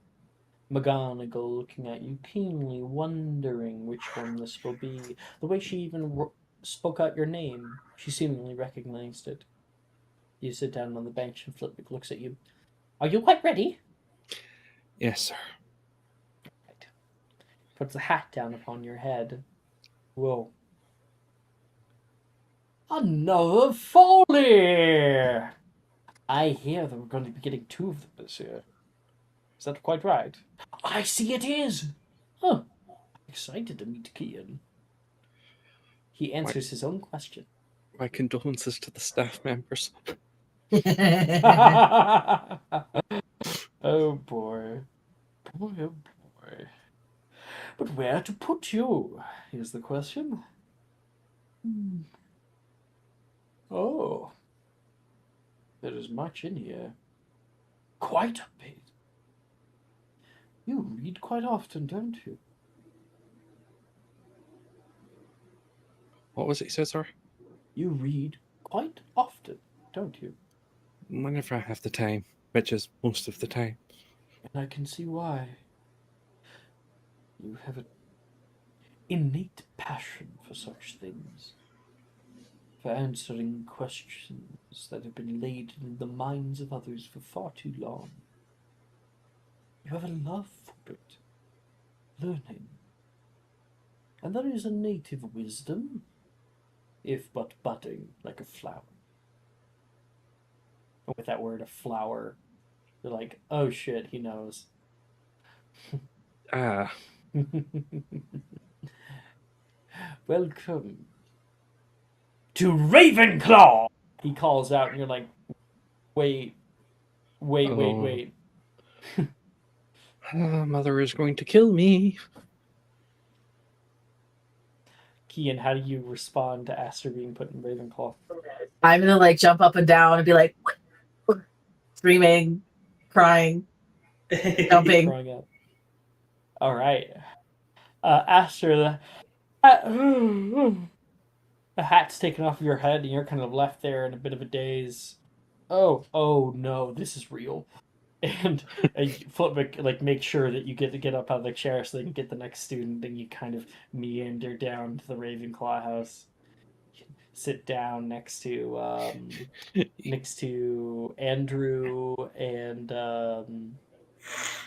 McGonagall looking at you keenly, wondering which one this will be. The way she even spoke out your name, she seemingly recognized it. You sit down on the bench and Flitwick looks at you. "Are you quite ready?" Yes, sir. Right. Puts the hat down upon your head. Whoa. "Another Foley! I hear that we're going to be getting 2 of them this year. Is that quite right?" "I see it is." "Huh. Excited to meet Kian." He answers his own question. My condolences to the staff members. Oh boy. Boy, oh boy. But where to put you is the question. Oh. There is much in here. Quite a bit. You read quite often, don't you? What was it you said, sir? You read quite often, don't you? Whenever I have the time, which is most of the time. And I can see why. You have an innate passion for such things. For answering questions that have been laid in the minds of others for far too long. You have a love for it. Learning. And there is a native wisdom, if but budding like a flower. And with that word, a flower, you're like, oh shit, he knows. Ah, Welcome to Ravenclaw! He calls out, and you're like, wait. Oh. Mother is going to kill me. Kian, how do you respond to Aster being put in Ravenclaw? I'm gonna like jump up and down and be like screaming, crying, jumping. Throwing up. All right. Aster, the hat's taken off your head, and you're kind of left there in a bit of a daze. Oh no, this is real. And Flitwick like make sure that you get up out of the chair so they can get the next student, and you kind of meander down to the Ravenclaw house. sit down next to Andrew and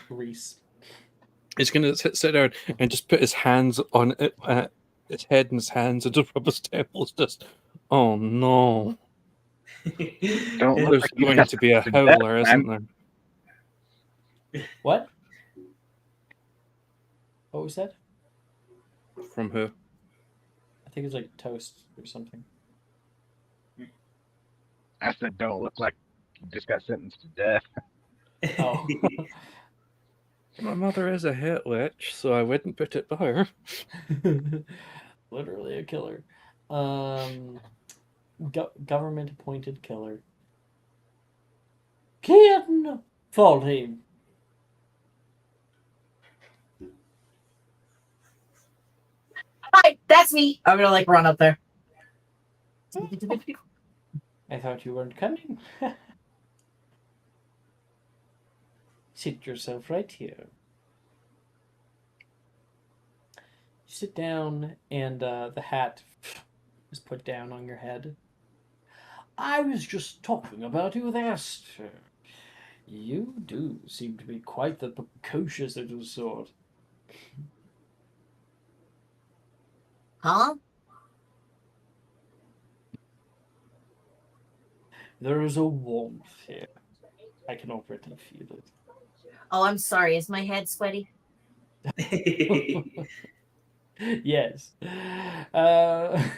Reese. He's gonna sit down and just put his hands on it, his head in his hands and just rub his temples. Just, oh no! Don't look There's like you going got to be a sentenced to death, howler, man. isn't there? What? What was that? From who? I think it was like toast or something. I said, don't look like you just got sentenced to death. Oh. My mother is a hit witch, so I wouldn't put it by her. Literally a killer. Government appointed killer. Ken Faulty. Hi, that's me. I'm gonna like run up there. I thought you weren't coming. Sit yourself right here. Sit down, and the hat is put down on your head. I was just talking about you with Esther. You do seem to be quite the precocious little sort. Huh? There is a warmth here. I can already feel it. Oh, I'm sorry. Is my head sweaty? Yes. I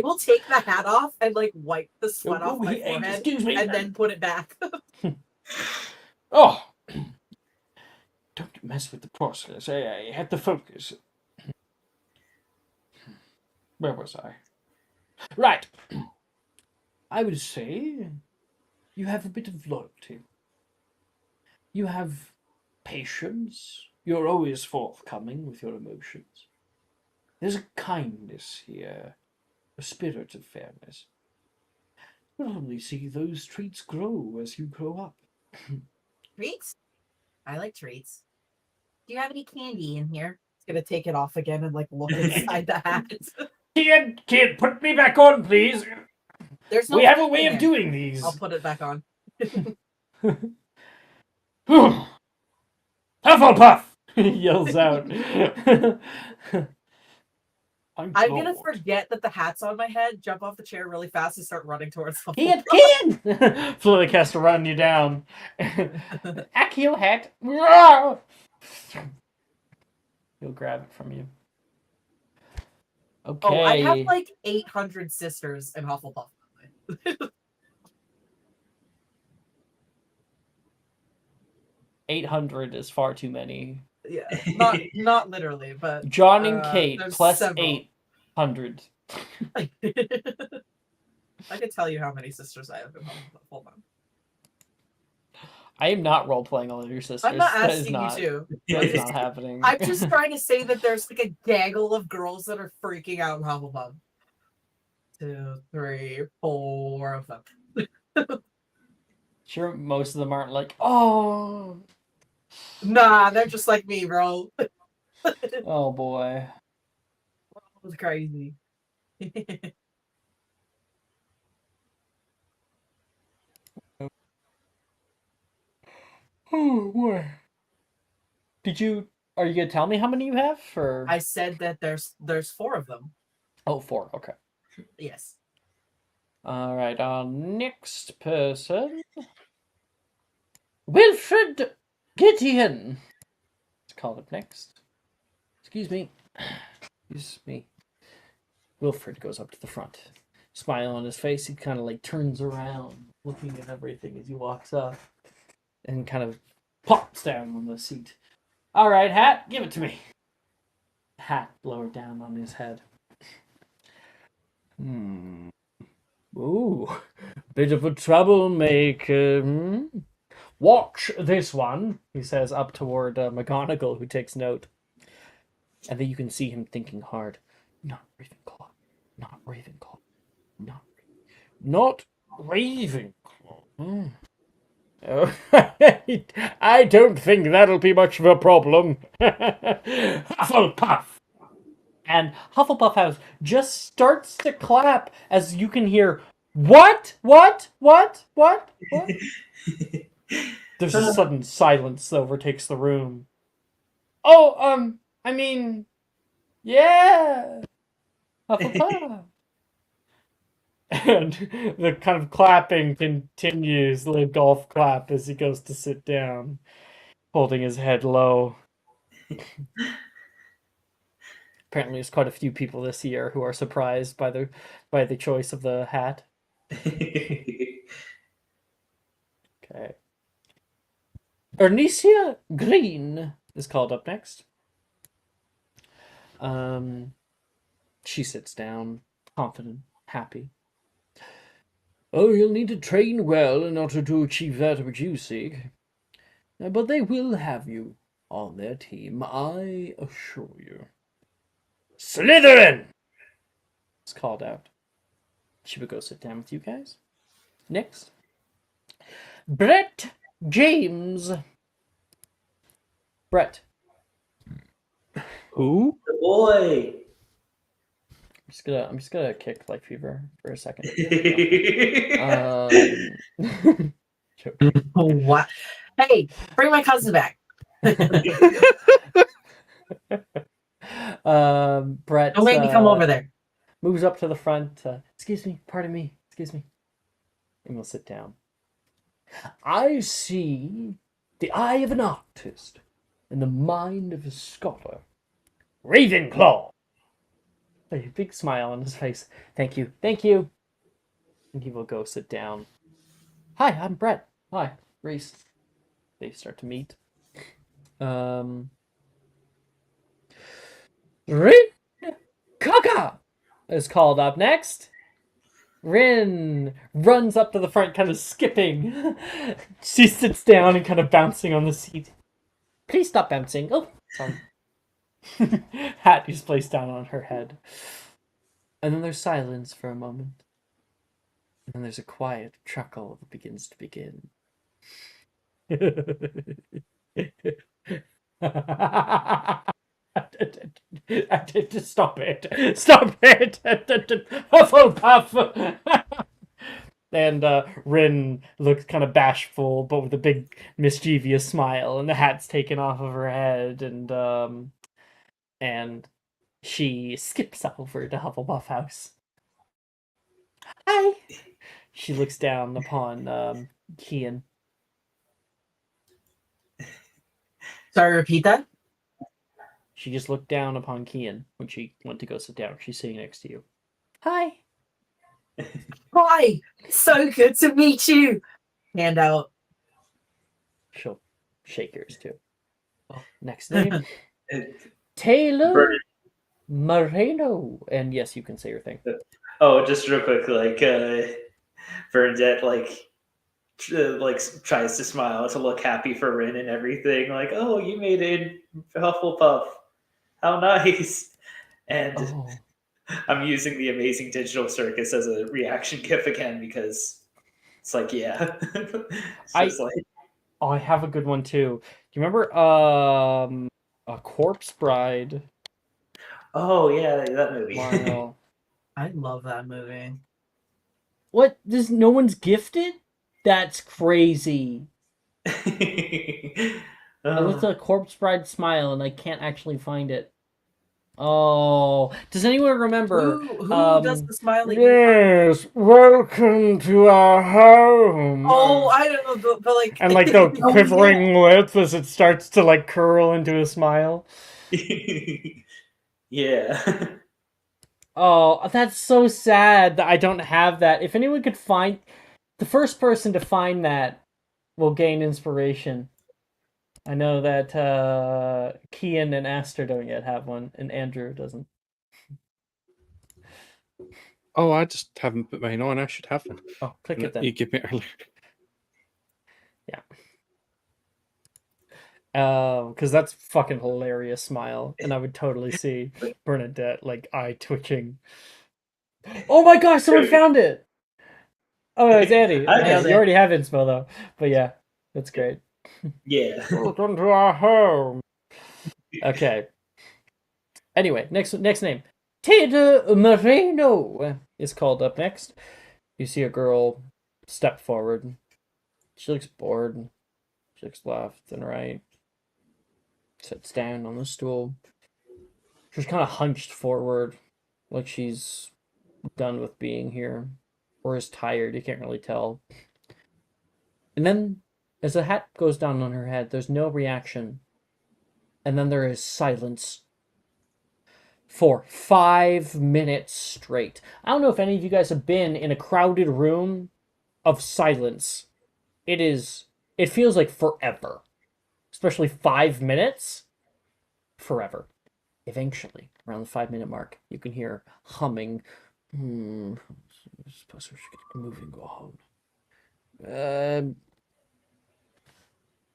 will take the hat off and like wipe the sweat Oh, off my hey, forehead excuse me. and then put it back. Oh! Don't mess with the process. I had to focus. Where was I? Right. I would say you have a bit of loyalty. You have patience. You're always forthcoming with your emotions. There's a kindness here, a spirit of fairness. You'll only see those traits grow as you grow up. Treats? I like treats. Do you have any candy in here? It's gonna take it off again and like look inside the hat. Kid, put me back on, please. There's no We have a candy way in of there. doing these. I'll put it back on. Hufflepuff! He yells out. I'm gonna forget that the hat's on my head, jump off the chair really fast, and start running towards Hufflepuff. Kid! Flick has to run you down. Accio hat. He'll grab it from you. Okay. Oh, I have like 800 sisters in Hufflepuff. 800 is far too many. Yeah, not literally, but John and Kate there's plus several. 800. I can tell you how many sisters I have in Hufflepuff. Hold on. I am not role playing all of your sisters. I'm not That is asking not, you to. that is not happening. I'm just trying to say that there's like a gaggle of girls that are freaking out in Hufflepuff. 2, 3, 4 of them. Sure, most of them aren't like, oh. Nah, they're just like me, bro. Oh boy. That was crazy. Oh boy. Are you gonna tell me how many you have? Or I said that there's 4 of them. Oh, 4, okay. Yes. Alright, our next person. Wilfred Gideon. Let's call it next. Excuse me. Excuse me. Wilfred goes up to the front. Smile on his face, he kind of like turns around, looking at everything as he walks up. And kind of plops down on the seat. Alright, hat, give it to me. Hat lowered down on his head. Ooh, bit of a troublemaker. Watch this one, he says up toward McGonagall, who takes note. And then you can see him thinking hard. Not Ravenclaw. Not Ravenclaw. Not Ravenclaw. Oh, I don't think that'll be much of a problem. Hufflepuff. And Hufflepuff House just starts to clap as you can hear, what? There's a sudden silence that overtakes the room. Oh, I mean, yeah, Hufflepuff. And the kind of clapping continues, the golf clap, as he goes to sit down, holding his head low. Apparently, there's quite a few people this year who are surprised by the choice of the hat. Okay. Ernesia Green is called up next. She sits down, confident, happy. Oh, you'll need to train well in order to achieve that which you seek. But they will have you on their team, I assure you. Slytherin! It's called out. She would go sit down with you guys. Next. Brett James. Brett. Who? The boy. I'm just gonna kick Light Fever for a second. What? Hey, bring my cousin back. Brett. Don't make me come over there. Moves up to the front. Excuse me, pardon me, excuse me. And we'll sit down. I see the eye of an artist and the mind of a scholar. Ravenclaw! A big smile on his face. Thank you, thank you. And he will go sit down. Hi, I'm Brett. Hi, Reese. They start to meet. Rin Kaka is called up next. Rin runs up to the front, kind of skipping. She sits down and kind of bouncing on the seat. Please stop bouncing. Oh, sorry. Hat is placed down on her head. And then there's silence for a moment. And then there's a quiet chuckle that begins to begin. Stop it! Stop it! Hufflepuff! And Rin looks kind of bashful, but with a big mischievous smile, and the hat's taken off of her head, and she skips over to Hufflepuff House. Hi! She looks down upon Kian. Sorry, repeat that? She just looked down upon Kian when she went to go sit down. She's sitting next to you. Hi. Hi! So good to meet you! Hand out. She'll shake yours too. Next name. Taylor Moreno. And yes, you can say your thing. Oh, just real quick, like Bernadette, tries to smile to look happy for Rin and everything. Like, oh, you made it Hufflepuff. How nice! And I'm using the Amazing Digital Circus as a reaction gif again because it's like, yeah. I have a good one too. Do you remember A Corpse Bride? Oh yeah, that movie. Wow. I love that movie. What? No one's gifted? That's crazy. I looked at A Corpse Bride smile and I can't actually find it. Oh, does anyone remember? Who does the smiley? Yes, welcome to our home. Oh, I don't know, but like, and like the quivering lips as it starts to like curl into a smile. Yeah. Oh, that's so sad that I don't have that. If anyone could find the first person to find that will gain inspiration. I know that Kian and Aster don't yet have one, and Andrew doesn't. Oh, I just haven't put mine on. I should have one. Oh, click it then. You give me earlier. Yeah. Because that's fucking hilarious smile, and I would totally see Bernadette like eye twitching. Oh my gosh, someone found it! Oh, it's Andy. Yeah, you already have inspo though, but yeah, that's great. Yeah. Welcome to our home. Okay. Anyway, next name. Taylor Moreno is called up next. You see a girl step forward. She looks bored. She looks left and right. Sits down on the stool. She's kind of hunched forward, like she's done with being here. Or is tired, you can't really tell. And then, as the hat goes down on her head, there's no reaction. And then there is silence. For 5 minutes straight. I don't know if any of you guys have been in a crowded room of silence. It feels like forever. Especially 5 minutes. Forever. Eventually, around the 5-minute mark, you can hear humming. I suppose we should get moving on.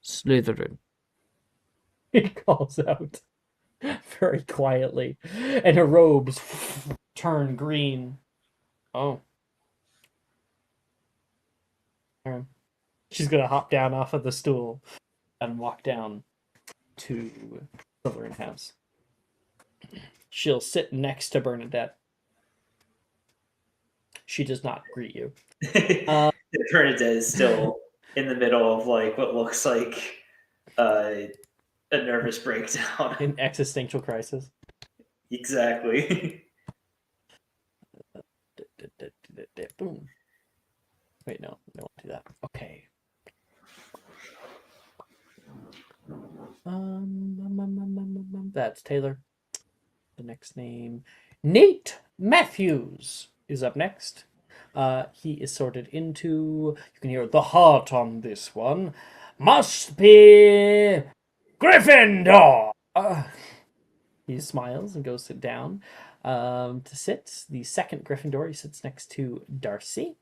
Slytherin. He calls out very quietly, and her robes turn green. Oh. She's gonna hop down off of the stool and walk down to Slytherin House. She'll sit next to Bernadette. She does not greet you. Bernadette is still in the middle of like what looks like a nervous breakdown. An existential crisis. Exactly. Boom. Wait, no, I don't want to do that. Okay. That's Taylor. The next name, Nate Matthews, is up next. He is sorted into. You can hear the heart on this one. Must be Gryffindor. He smiles and goes sit down. To sit, the second Gryffindor, he sits next to Darcy.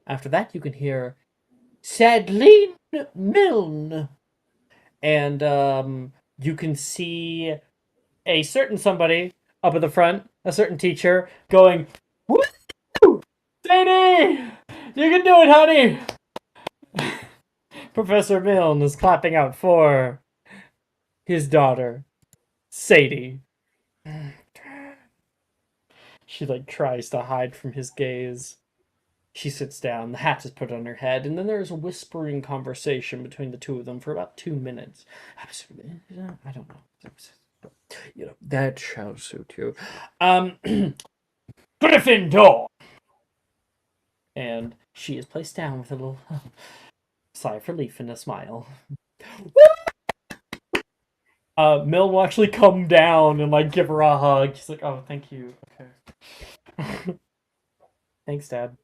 After that, you can hear Sadleen Milne. And you can see a certain somebody up at the front, a certain teacher, going, "Woo! Sadie! You can do it, honey!" Professor Milne is clapping out for his daughter, Sadie. She, tries to hide from his gaze. She sits down, the hat is put on her head, and then there's a whispering conversation between the two of them for about 2 minutes. I don't know. That shall suit you. Gryffindor! And she is placed down with a little sigh of relief and a smile. Mill will actually come down and give her a hug. She's like, "Oh, thank you. Okay." Thanks, Dad.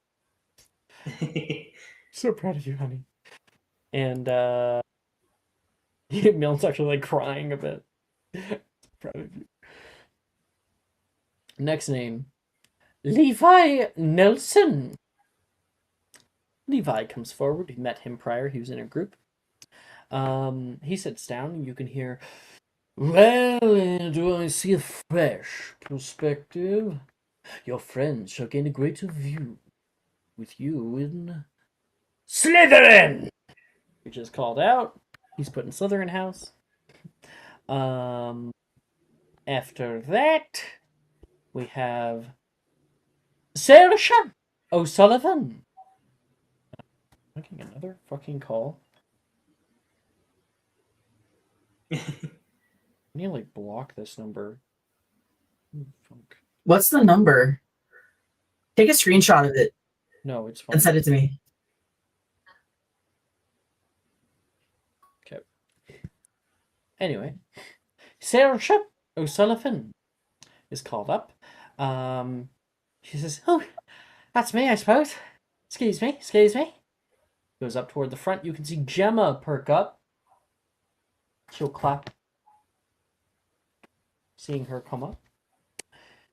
So proud of you, honey. And Milne's actually crying a bit. Proud of you. Next name, Levi Nelson. Levi comes forward. We met him prior. He was in a group. He sits down, and you can hear, "Well, do I see a fresh perspective? Your friends shall gain a greater view with you in Slytherin," which is called out. He's put in Slytherin House. After that, we have Saoirse O'Sullivan. Making another fucking call. I need to block this number. Fuck. What's the number? Take a screenshot of it No, it's fine. and send it to me. Okay. Anyway, Saoirse O'Sullivan is called up. She says, "Oh, that's me, I suppose. Excuse me. Goes up toward the front. You can see Gemma perk up. She'll clap. Seeing her come up.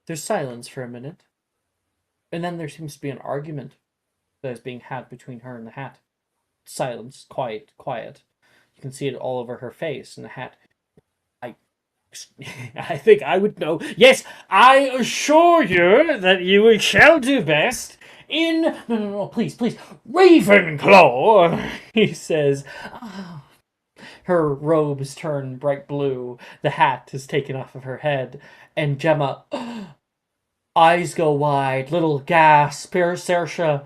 There's silence for a minute. And then there seems to be an argument that is being had between her and the hat. Silence. Quiet. You can see it all over her face, and the hat... I think I would know. Yes, I assure you that you shall do best in... No, please. Ravenclaw, he says. "Oh, Her robes turn bright blue. The hat is taken off of her head. And Gemma, eyes go wide. Little gasp. Saoirse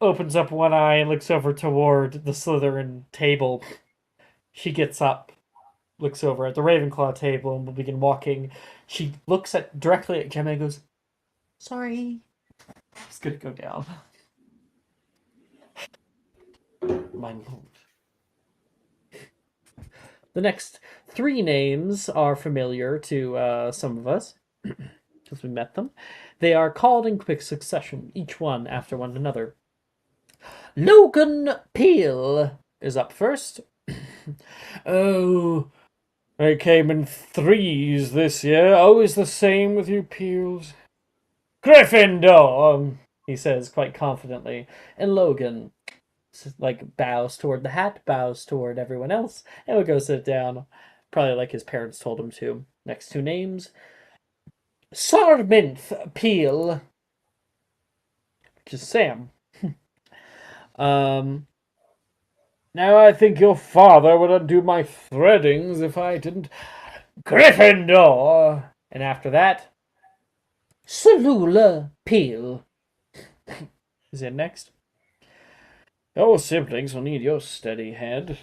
opens up one eye and looks over toward the Slytherin table. She gets up, looks over at the Ravenclaw table, and will begin walking. She looks directly at Gemma and goes, "Sorry." It's gonna go down. My lord. The next 3 names are familiar to some of us, because we met them. They are called in quick succession, each one after one another. Logan Peel is up first. Oh, I came in 3s this year. Always the same with you Peels. Gryffindor, he says quite confidently. And Logan, bows toward the hat, bows toward everyone else, and will go sit down. Probably like his parents told him to. Next 2 names. Sarminth Peel, which is Sam. Now I think your father would undo my threadings if I didn't. Gryffindor! And after that, Salula Peel is in next. Your siblings will need your steady head,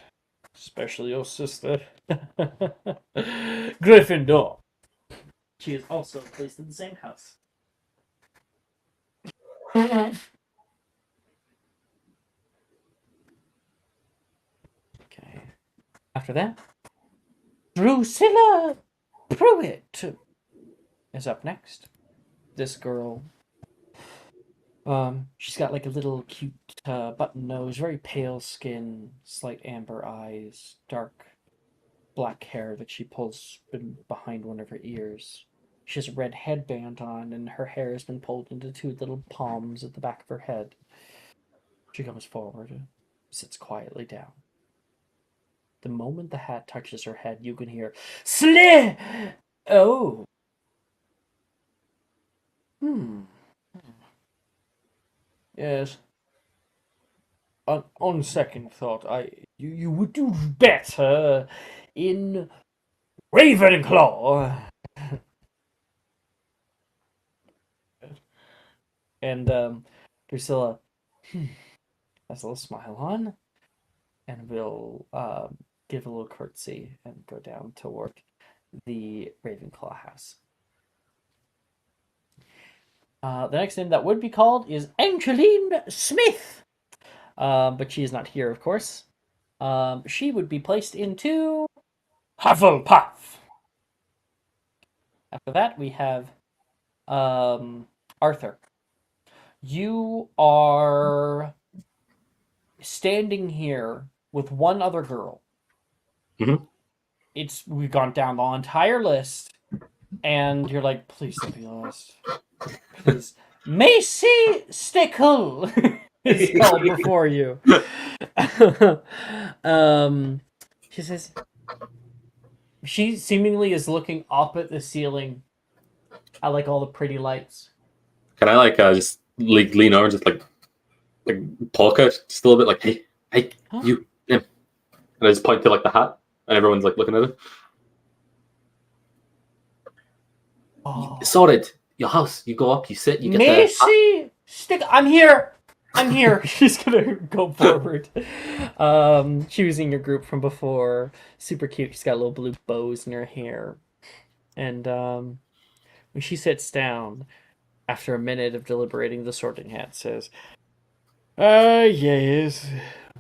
especially your sister. Gryffindor. She is also placed in the same house. Okay. After that, Drusilla Pruitt is up next. This girl, she's got like a little cute button nose, very pale skin, slight amber eyes, dark black hair that she pulls behind one of her ears. She has a red headband on, and her hair has been pulled into 2 little palms at the back of her head. She comes forward and sits quietly down. The moment the hat touches her head, you can hear, "Slay!" Oh. Yes. On second thought, you would do better in Ravenclaw. And Drusilla has a little smile on, and will give a little curtsy and go down toward the Ravenclaw house. The next name that would be called is Angeline Smith, but she is not here, of course. She would be placed into Hufflepuff. After that, we have Arthur. You are standing here with one other girl. Mhm. We've gone down the entire list, and you're like, please don't be lost. Please. Macy Stickle is called before you. She says, she seemingly is looking up at the ceiling at like all the pretty lights. Can I just lean over and just like talk out just a little bit, like, hey, Huh? you, him, and I just point to like the hat, and everyone's like looking at it. Oh. Sorted. Your house. You go up. You sit. You get Macy Stickle, I'm here. She's gonna go forward. She was in your group from before. Super cute. She's got little blue bows in her hair. And when she sits down, after a minute of deliberating, the Sorting Hat says, yes,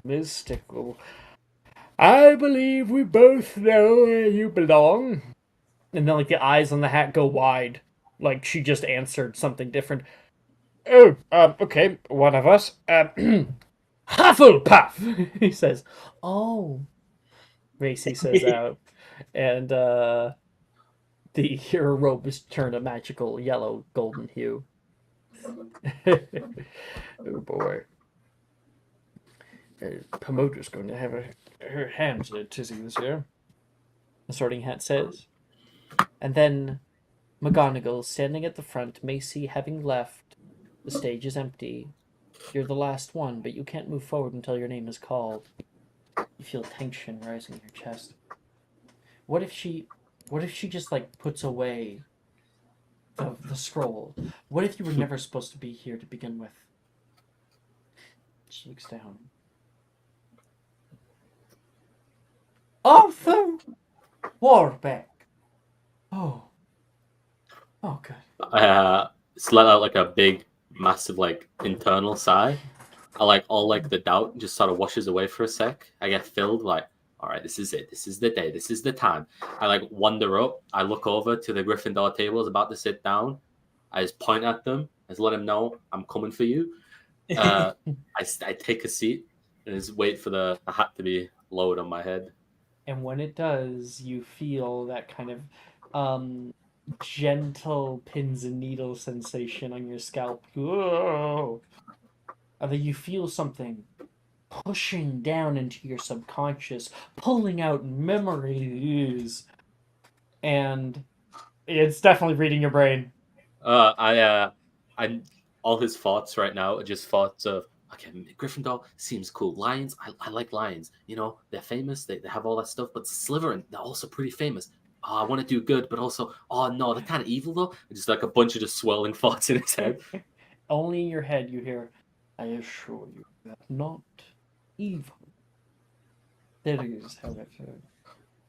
Miss Stickle. I believe we both know where you belong. And then, like, the eyes on the hat go wide. Like, she just answered something different. Oh, okay, one of us. Hufflepuff, he says. Oh. Macy says out. And, her robe is turned a magical yellow golden hue. Oh boy. Promoter's going to have her hands in a tizzy this year, the Sorting Hat says. And then McGonagall standing at the front, Macy having left. The stage is empty. You're the last one, but you can't move forward until your name is called. You feel tension rising in your chest. What if she just like puts away the scroll? What if you were never supposed to be here to begin with? She looks down. Arthur Warbeck. Oh. Oh, good. I just let out like a big, massive, like internal sigh. I like all like the doubt just sort of washes away for a sec. I get filled like, all right, this is it. This is the day. This is the time. I like wander up. I look over to the Gryffindor tables, about to sit down. I just point at them. I just let them know I'm coming for you. I take a seat and just wait for the hat to be lowered on my head. And when it does, you feel that kind of gentle pins and needles sensation on your scalp. Whoa! And then you feel something pushing down into your subconscious, pulling out memories. And it's definitely reading your brain. I all his thoughts right now are just thoughts of, okay, Gryffindor seems cool. Lions, I like lions. You know, they're famous. They have all that stuff. But Slytherin, they're also pretty famous. Oh, I want to do good, but also, oh no, they're kind of evil though. Just like a bunch of just swirling thoughts in his head. Only in your head you hear, I assure you that not evil. There is, however,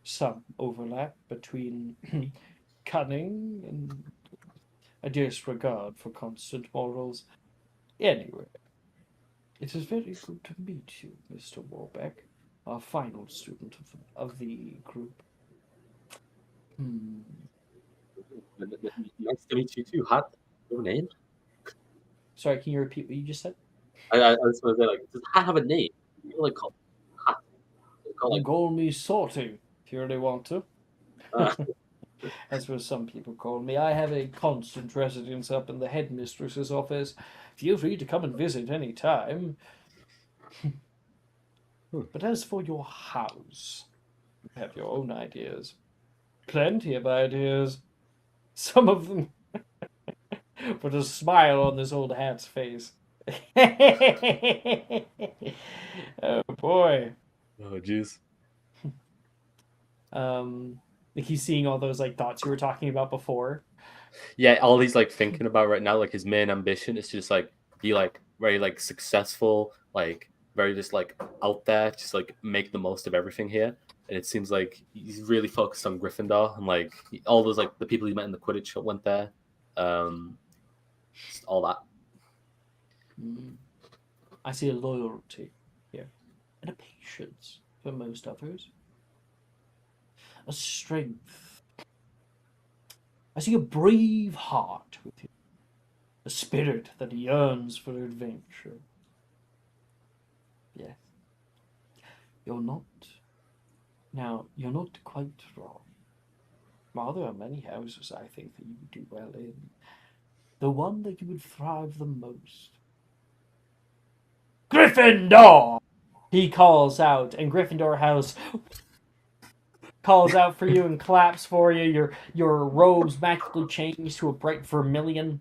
some overlap between cunning and a disregard for constant morals. Anyway, it is very good to meet you, Mr. Warbeck, our final student of the group. Nice to meet you too. Hat, your name? Sorry, can you repeat what you just said? I was going to say, like, does Hat have a name? You like call Hat? Like, Call me Sorting, if you really want to. uh, As for some people call me, I have a constant residence up in the headmistress's office. Feel free to come and visit any time. But as for your house, you have your own ideas. Plenty of ideas. Some of them put a smile on this old hat's face. Oh boy. oh jeez. Like he's seeing all those like thoughts you were talking about before. Yeah, all he's like thinking about right now, like his main ambition is to just like be like very like successful, like very just like out there, just like make the most of everything here. And it seems like he's really focused on Gryffindor and like all those like the people he met in the Quidditch went there, just all that. I see a loyalty here and a patience for most others. A strength. I see a brave heart with you. A spirit that yearns for adventure. Yes. You're not quite wrong. While there are many houses I think that you would do well in, the one that you would thrive the most. Gryffindor! He calls out, and Gryffindor House calls out for you and claps for you. Your robes magically change to a bright vermilion.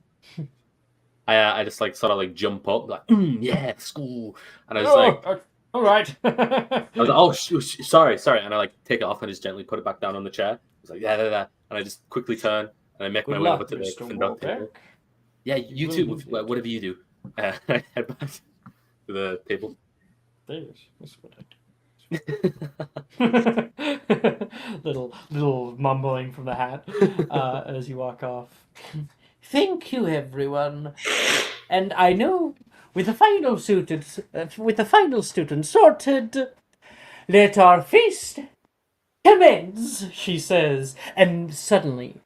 I just like sort of like jump up like yeah, school, and I was like, all right. I was like, oh sorry, and I like take it off and just gently put it back down on the chair. I was like and I just quickly turn and I make my way over to the Gryffindor table. Yeah, you too. Whatever you do, I head back to the table. That's what I do. little mumbling from the hat as you walk off. Thank you, everyone. And I know with the final student sorted, let our feast commence, she says, and suddenly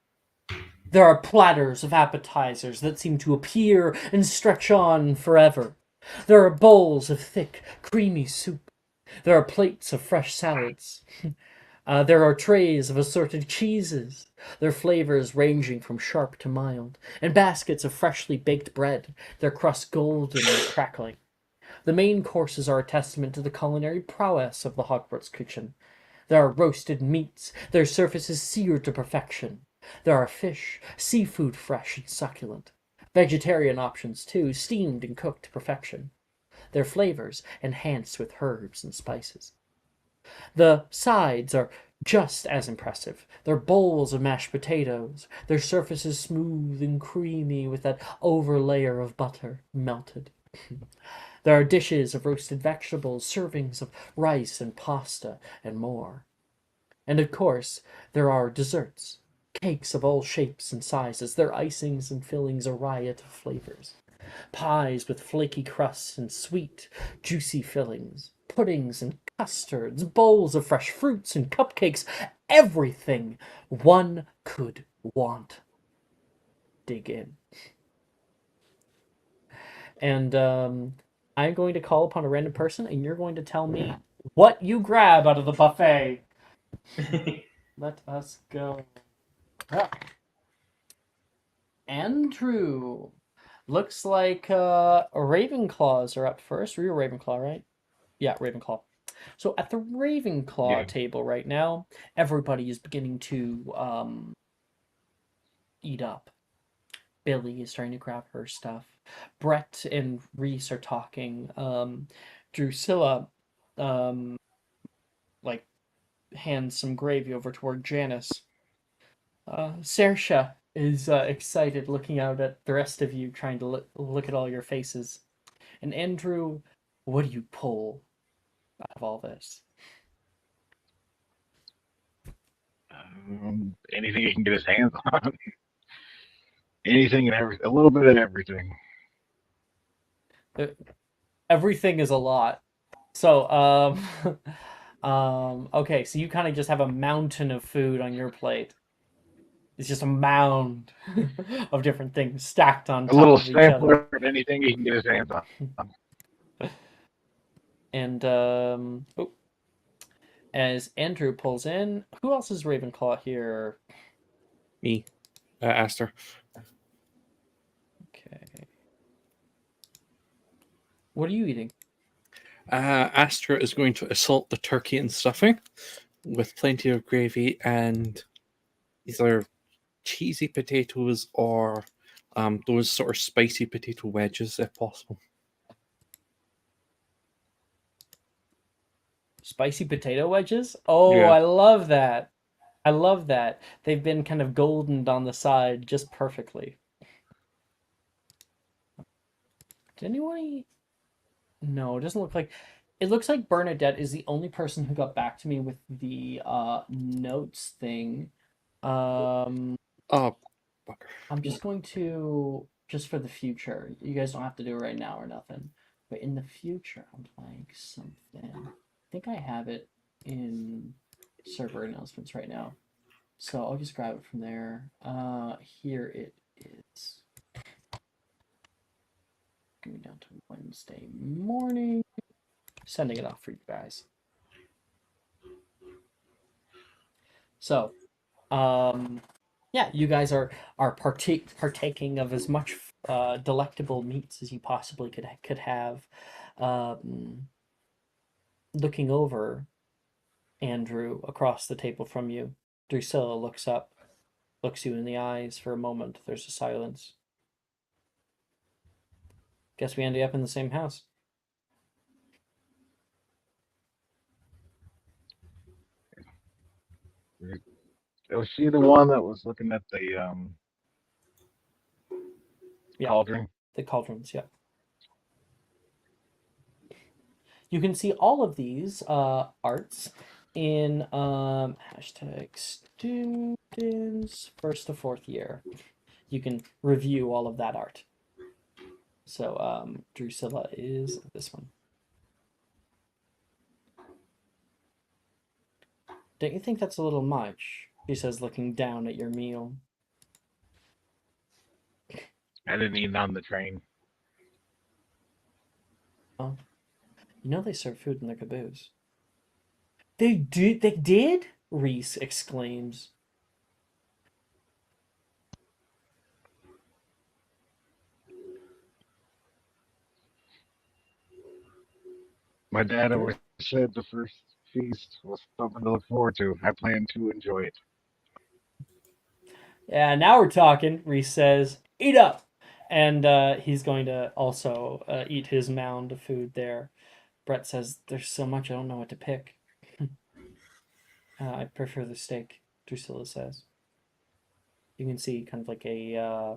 there are platters of appetizers that seem to appear and stretch on forever. There are bowls of thick, creamy soup. There are plates of fresh salads. There are trays of assorted cheeses, their flavors ranging from sharp to mild, and baskets of freshly baked bread, their crust golden and crackling. The main courses are a testament to the culinary prowess of the Hogwarts kitchen. There are roasted meats, their surfaces seared to perfection. There are fish, seafood fresh and succulent. Vegetarian options too, steamed and cooked to perfection. Their flavors enhanced with herbs and spices. The sides are just as impressive. They're bowls of mashed potatoes, their surfaces smooth and creamy with that overlayer of butter melted. There are dishes of roasted vegetables, servings of rice and pasta, and more. And of course, there are desserts, cakes of all shapes and sizes, their icings and fillings a riot of flavors. Pies with flaky crusts and sweet, juicy fillings, puddings and custards, bowls of fresh fruits and cupcakes, everything one could want. Dig in. And I'm going to call upon a random person, and you're going to tell me what you grab out of the buffet. Let us go. Ah. Andrew. Looks like Ravenclaws are up first. You're Ravenclaw, right? Yeah, Ravenclaw. So at the Ravenclaw table right now, everybody is beginning to eat up. Billy is trying to grab her stuff. Brett and Reese are talking. Drusilla, like, hands some gravy over toward Janice. Saoirse is excited, looking out at the rest of you, trying to look at all your faces. And Andrew, what do you pull out of all this? Anything he can get his hands on. Anything and everything. A little bit of everything. Everything is a lot. So, okay, so you kind of just have a mountain of food on your plate. It's just a mound of different things stacked on A top little of each other. sampler of anything he can get his hands on. And as Andrew pulls in, who else is Ravenclaw here? Me, Aster. Okay. What are you eating? Astra is going to assault the turkey and stuffing with plenty of gravy and either cheesy potatoes or those sort of spicy potato wedges, if possible. Spicy potato wedges? Oh, Yeah. I love that. I love that. They've been kind of goldened on the side just perfectly. Did anyone eat? No, it doesn't look like... It looks like Bernadette is the only person who got back to me with the notes thing. Oh, bugger. I'm just going to... Just for the future. You guys don't have to do it right now or nothing. But in the future, I'm playing something. I think I have it in server announcements right now. So I'll just grab it from there. Here it is. Going down to Wednesday morning. Sending it off for you guys. So, yeah, you guys are partaking of as much delectable meats as you possibly could have. Looking over Andrew across the table from you, Drusilla looks up, looks you in the eyes for a moment. There's a silence. Guess we ended up in the same house. Was she the one that was looking at the cauldron? The cauldrons, yeah. You can see all of these arts in hashtag students first to fourth year. You can review all of that art. So Drusilla is this one. Don't you think that's a little much? She says, looking down at your meal. I didn't eat on the train. Oh. You know they serve food in their caboose. They did? They did? Reese exclaims. My dad always said the first feast was something to look forward to. I plan to enjoy it. Yeah, now we're talking, Reese says. Eat up! And he's going to also eat his mound of food there. Brett says, there's so much I don't know what to pick. I prefer the steak, Drusilla says. You can see kind of like a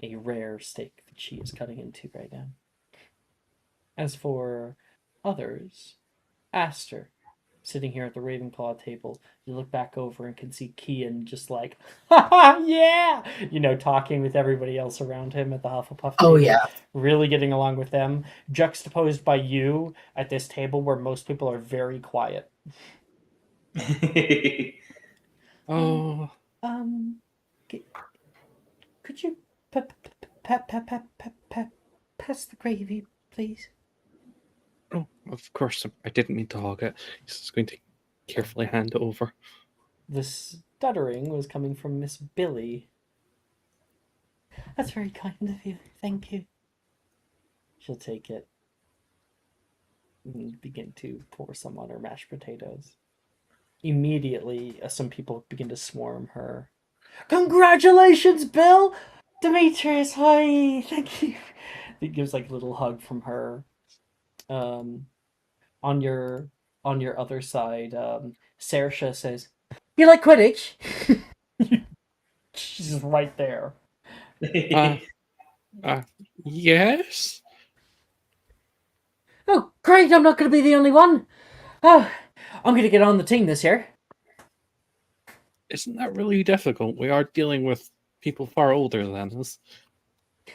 rare steak that she is cutting into right now. As for others, Aster, sitting here at the Ravenclaw table, you look back over and can see Kian just like, ha yeah! Talking with everybody else around him at the Hufflepuff table. Oh, yeah. Really getting along with them, juxtaposed by you at this table where most people are very quiet. Oh, Could you pass the gravy, please? oh, of course. I didn't mean to hog it. He's just going to carefully hand it over. The stuttering was coming from Miss Billy. That's very kind of you. Thank you. She'll take it and begin to pour some on her mashed potatoes. Immediately, some people begin to swarm her. Congratulations, Bill! Demetrius, hi! Thank you. It gives like a little hug from her. On your other side, Saoirse says, "You like Quidditch?" She's just right there. Yes? Oh, great! I'm not going to be the only one. Oh, I'm going to get on the team this year. Isn't that really difficult? We are dealing with people far older than us.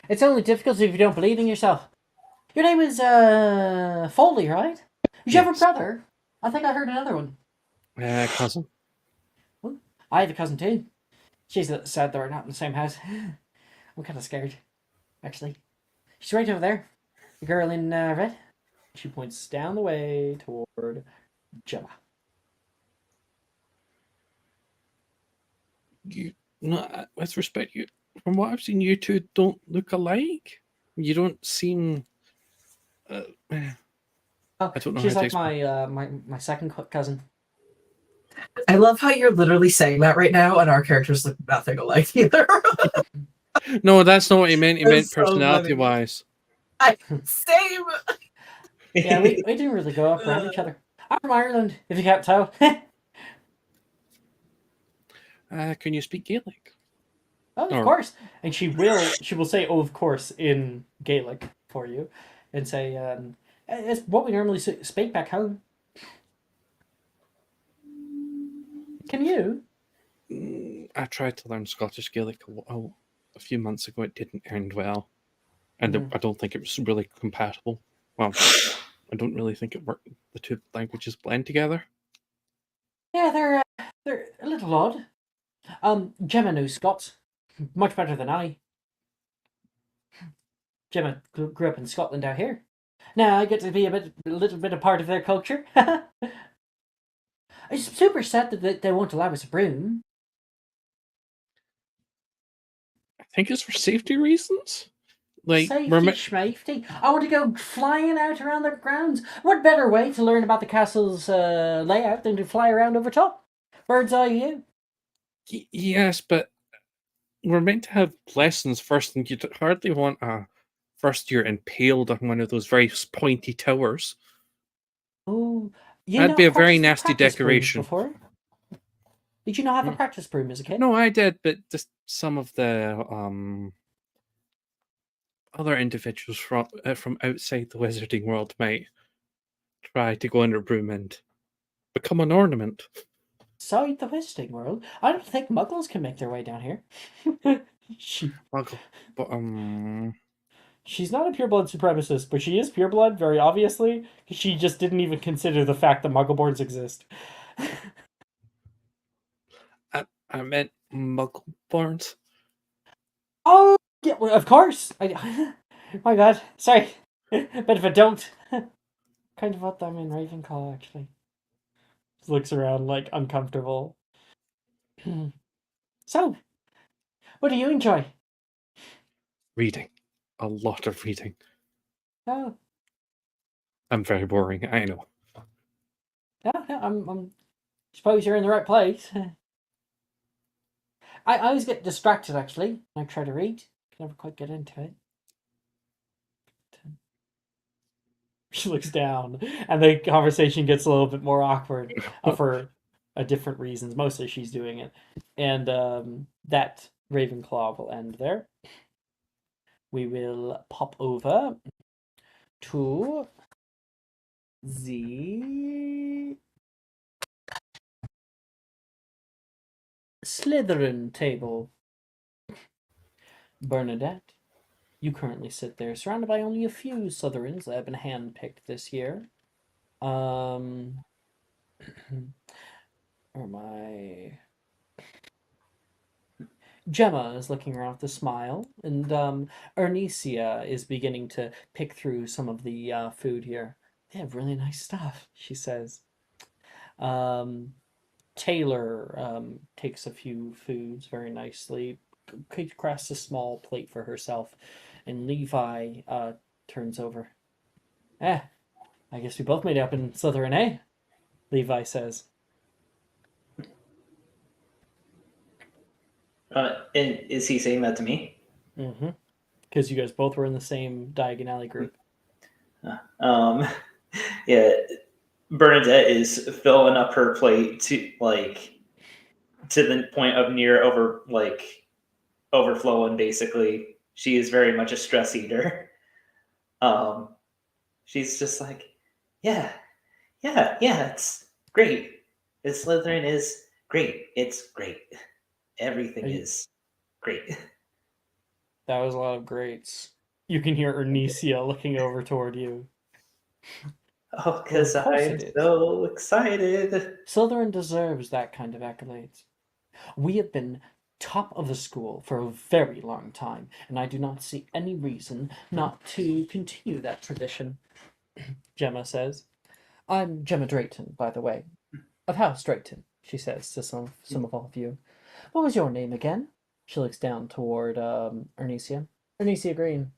It's only difficult if you don't believe in yourself. Your name is Foley, right? Did you have a Yes. brother? I think I heard another one. Cousin. Well, I have a cousin too. She's sad that we're not in the same house. I'm kind of scared, actually. She's right over there. The girl in red. She points down the way toward Gemma. With respect, from what I've seen, you two don't look alike. You don't seem. Oh, I don't know she's how to like explain. my second cousin. I love how you're literally saying that right now, and our characters look nothing alike either. No, that's not what he meant. He That's meant so funny. personality-wise. Same. Yeah, we didn't really go up around each other. I'm from Ireland, if you can't tell. Can you speak Gaelic? Oh, of course. And she will say, "Oh, of course," in Gaelic for you, and say, "It's what we normally speak back home." Can you? I tried to learn Scottish Gaelic a few months ago. It didn't end well, and I don't think it was really compatible. Well, I don't really think it worked. The two languages blend together. Yeah, they're a little odd. Gemma knows Scots much better than I. Gemma grew up in Scotland out here. Now I get to be a little bit a part of their culture. I'm super sad that they won't allow us a broom. I think it's for safety reasons. Like Safety. I want to go flying out around the grounds. What better way to learn about the castle's layout than to fly around over top? Bird's eye view. Yes, but we're meant to have lessons first, and you'd hardly want a first year impaled on one of those very pointy towers. Oh, that'd be a very nasty decoration. Before? Did you not have a practice broom as a kid? No, I did, but just some of the other individuals from outside the wizarding world might try to go under broom and become an ornament. Outside the wizarding world? I don't think muggles can make their way down here. Muggle, but she's not a pureblood supremacist, but she is pureblood, very obviously. She just didn't even consider the fact that muggleborns exist. I meant muggleborns. Oh, yeah, well, of course. My bad. Sorry. Bit of a don't. Kind of what I'm in Ravenclaw, actually. Just looks around like uncomfortable. So, what do you enjoy? Reading. A lot of reading. Oh. I'm very boring, I know. No, I'm suppose you're in the right place. I always get distracted, actually, when I try to read. Can never quite get into it. She looks down, and the conversation gets a little bit more awkward of her different reasons. Mostly she's doing it. And that Ravenclaw will end there. We will pop over to the Slytherin table. Bernadette, you currently sit there, surrounded by only a few Slytherins that have been handpicked this year. Or my Gemma is looking around with a smile, and Ernesia is beginning to pick through some of the food here. They have really nice stuff, she says. Taylor takes a few foods very nicely, crafts a small plate for herself, and Levi turns over. I guess we both made it up in Slytherin, eh? Levi says. And is he saying that to me? Mm-hmm. Because you guys both were in the same Diagon Alley group. Yeah, Bernadette is filling up her plate to the point of near overflowing. Basically, she is very much a stress eater. She's just like, yeah, it's great. This Slytherin is great. It's great. Everything is great. That was a lot of greats. You can hear Ernesia looking over toward you. Oh, because I'm so excited. Slytherin deserves that kind of accolades. We have been top of the school for a very long time, and I do not see any reason not to continue that tradition, Gemma says. I'm Gemma Drayton, by the way. Of House Drayton, she says to some of all of you. What was your name again? She looks down toward Ernesia. Ernesia Green.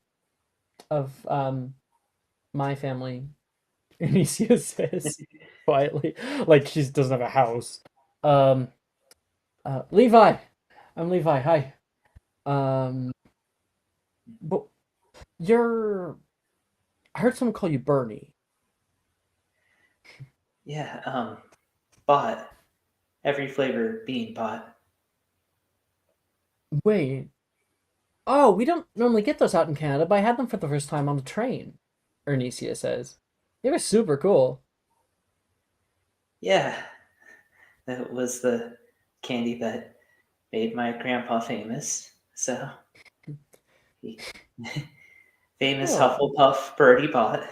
Of my family. Ernesia says quietly, like she doesn't have a house. Levi. I'm Levi. Hi. But you're. I heard someone call you Bernie. Yeah. Bought. Every flavor being bought. Wait. Oh, we don't normally get those out in Canada, but I had them for the first time on the train. Ernesia says. They were super cool. Yeah. That was the candy that made my grandpa famous. So, famous Hufflepuff Birdie Bot.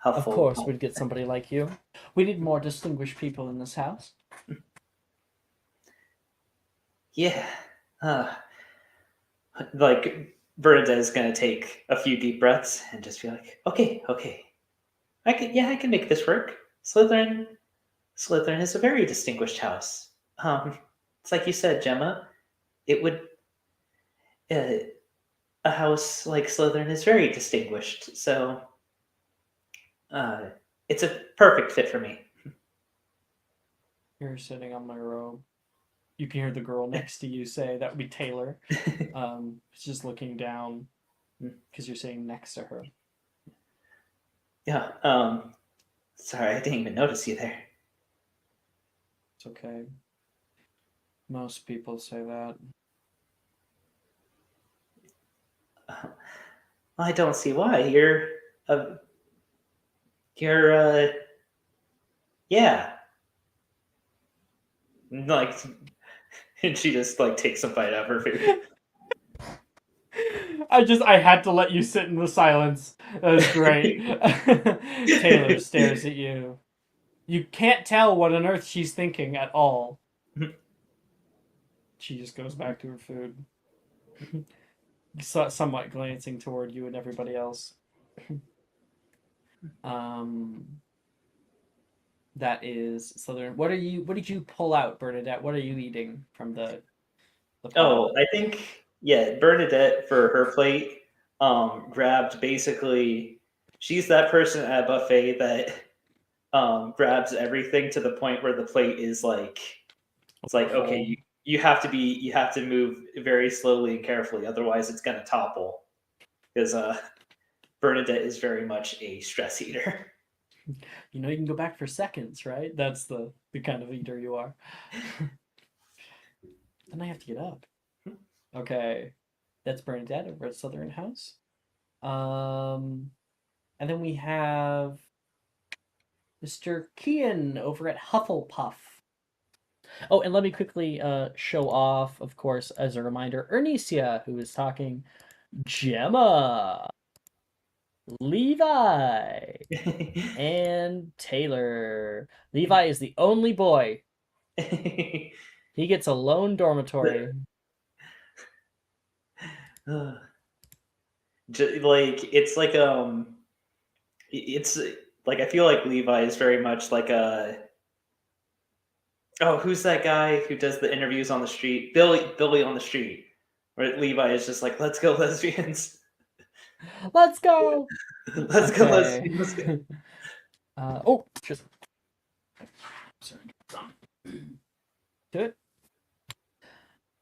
Of course, we'd get somebody like you. We need more distinguished people in this house. Yeah. Like, Bernadette is going to take a few deep breaths and just be like, okay. I can make this work. Slytherin is a very distinguished house. It's like you said, Gemma. It would a house like Slytherin is very distinguished. So it's a perfect fit for me. You're sitting on my robe. You can hear the girl next to you say, that would be Taylor. She's just looking down because you're sitting next to her. Yeah. Sorry, I didn't even notice you there. It's okay. Most people say that. I don't see why. Yeah. Like, and she just takes a bite out of her food. I had to let you sit in the silence. That was great. Taylor stares at you. You can't tell what on earth she's thinking at all. She just goes back to her food. Somewhat glancing toward you and everybody else. That is Slytherin. What did you pull out, Bernadette? What are you eating from the pot? Oh, I think Bernadette for her plate grabbed basically. She's that person at a buffet that grabs everything to the point where the plate is like, it's like, okay, you have to move very slowly and carefully, otherwise it's gonna topple. Because Bernadette is very much a stress eater. You can go back for seconds, right? That's the the kind of eater you are. Then I have to get up. Okay. That's Bernadette over at Southern House. And then we have Mr. Kian over at Hufflepuff. Oh, and let me quickly show off, of course, as a reminder, Ernesia, who is talking, Gemma, Levi, and Taylor. Levi is the only boy. He gets a lone dormitory. It's like it's like I feel like Levi is very much like a who's that guy who does the interviews on the street? Billy on the street. Where Levi is just like, let's go lesbians. Let's go. Let's go lesbians. Let's go. Oh, just sorry. Do it.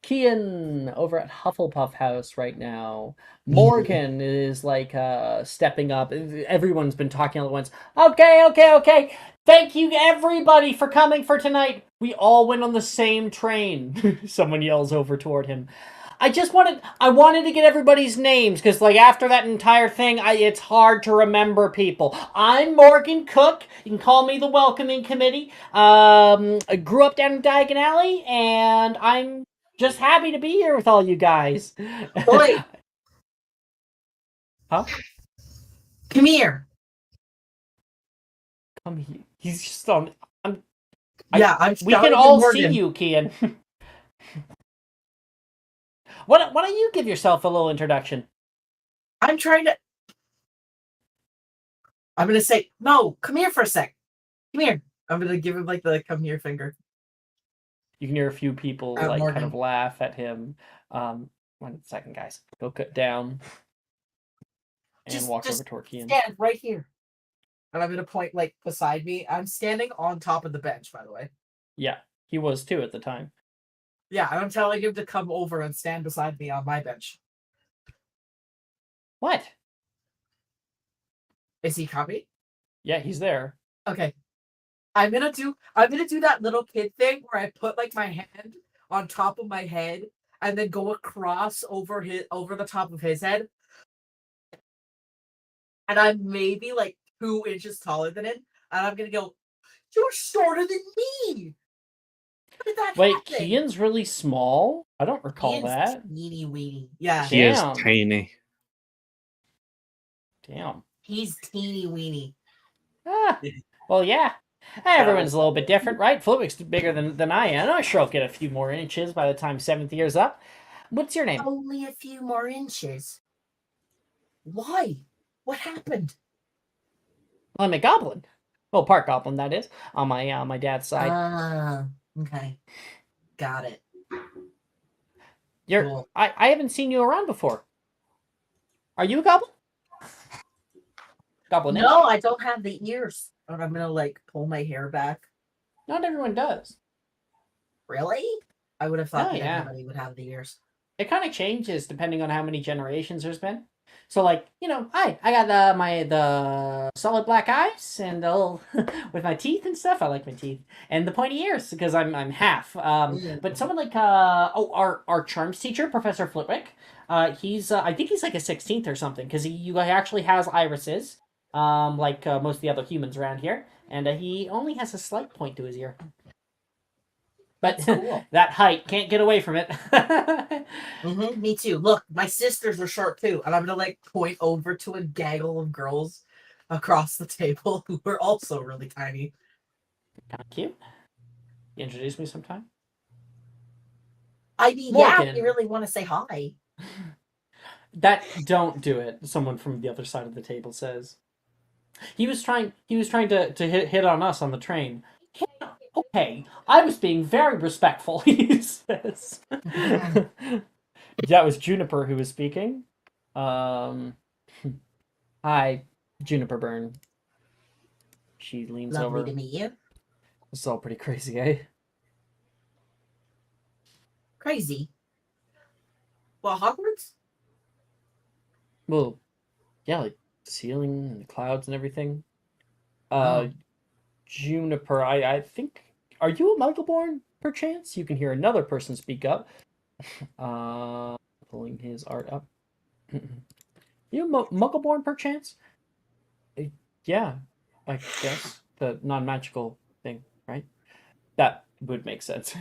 Kian over at Hufflepuff House right now. Morgan is like stepping up. Everyone's been talking all at once. Okay. Thank you everybody for coming for tonight. We all went on the same train. Someone yells over toward him. I wanted to get everybody's names because, like, after that entire thing, it's hard to remember people. I'm Morgan Cook. You can call me the Welcoming Committee. I grew up down in Diagon Alley, and I'm just happy to be here with all you guys. Boy, Huh? come here. Come here. He's just on. We can shouting at all see Morgan. you, Kian. Why don't you give yourself a little introduction? I'm gonna say, no, come here for a sec. Come here. I'm gonna give him like the come here finger. You can hear a few people Morgan. kind of laugh at him. 1 second, guys. Go cut down and walk over toward Kian. Stand right here. And I'm gonna point like beside me. I'm standing on top of the bench, by the way. Yeah, he was too at the time. Yeah, and I'm telling him to come over and stand beside me on my bench. What? Is he coming? Yeah, he's there. Okay. I'm gonna do that little kid thing where I put like my hand on top of my head and then go across over the top of his head. And I'm maybe like 2 inches taller than him. And I'm gonna go, you're shorter than me. How did that Wait, happen? Kian's really small? I don't recall Ian's that. teeny weeny. Yeah. He is Damn. tiny. Damn. He's teeny weeny. Ah, well, yeah. Everyone's a little bit different, right? Flitwick's bigger than I am. I'm sure I'll get a few more inches by the time 7th year's up. What's your name? Only a few more inches. Why? What happened? Well, I'm a goblin. Well, part goblin, that is, on my dad's side. Ah, okay. Got it. Cool. I haven't seen you around before. Are you a goblin? Goblin? No, I don't have the ears. And I'm gonna like pull my hair back. Not everyone does. Really? I would have thought Oh, that yeah. everybody would have the ears. It kind of changes depending on how many generations there's been. So, like, I got the solid black eyes and the little with my teeth and stuff. I like my teeth and the pointy ears because I'm half. But someone like our charms teacher, Professor Flitwick, he's I think he's like a 16th or something because he actually has irises, like most of the other humans around here, and he only has a slight point to his ear. But Cool. that height can't get away from it. Me too. Look, my sisters are short too, and I'm gonna like point over to a gaggle of girls across the table who are also really tiny. Kind of cute. You introduce me sometime? I mean, Morgan. yeah, if you really want to say hi. Don't do it. Someone from the other side of the table says. He was trying to hit on us on the train. Okay, I was being very respectful, he says. That was Juniper who was speaking. Hi, Juniper Byrne. She leans Lovely over. to meet you. This is all pretty crazy, eh? Crazy. Well, Hogwarts? Well, yeah, like the ceiling and the clouds and everything. Oh. Juniper, I think Are you a Muggleborn, perchance? You can hear another person speak up. Pulling his art up. You Muggleborn, perchance? Yeah, I guess. The non-magical thing, right? That would make sense.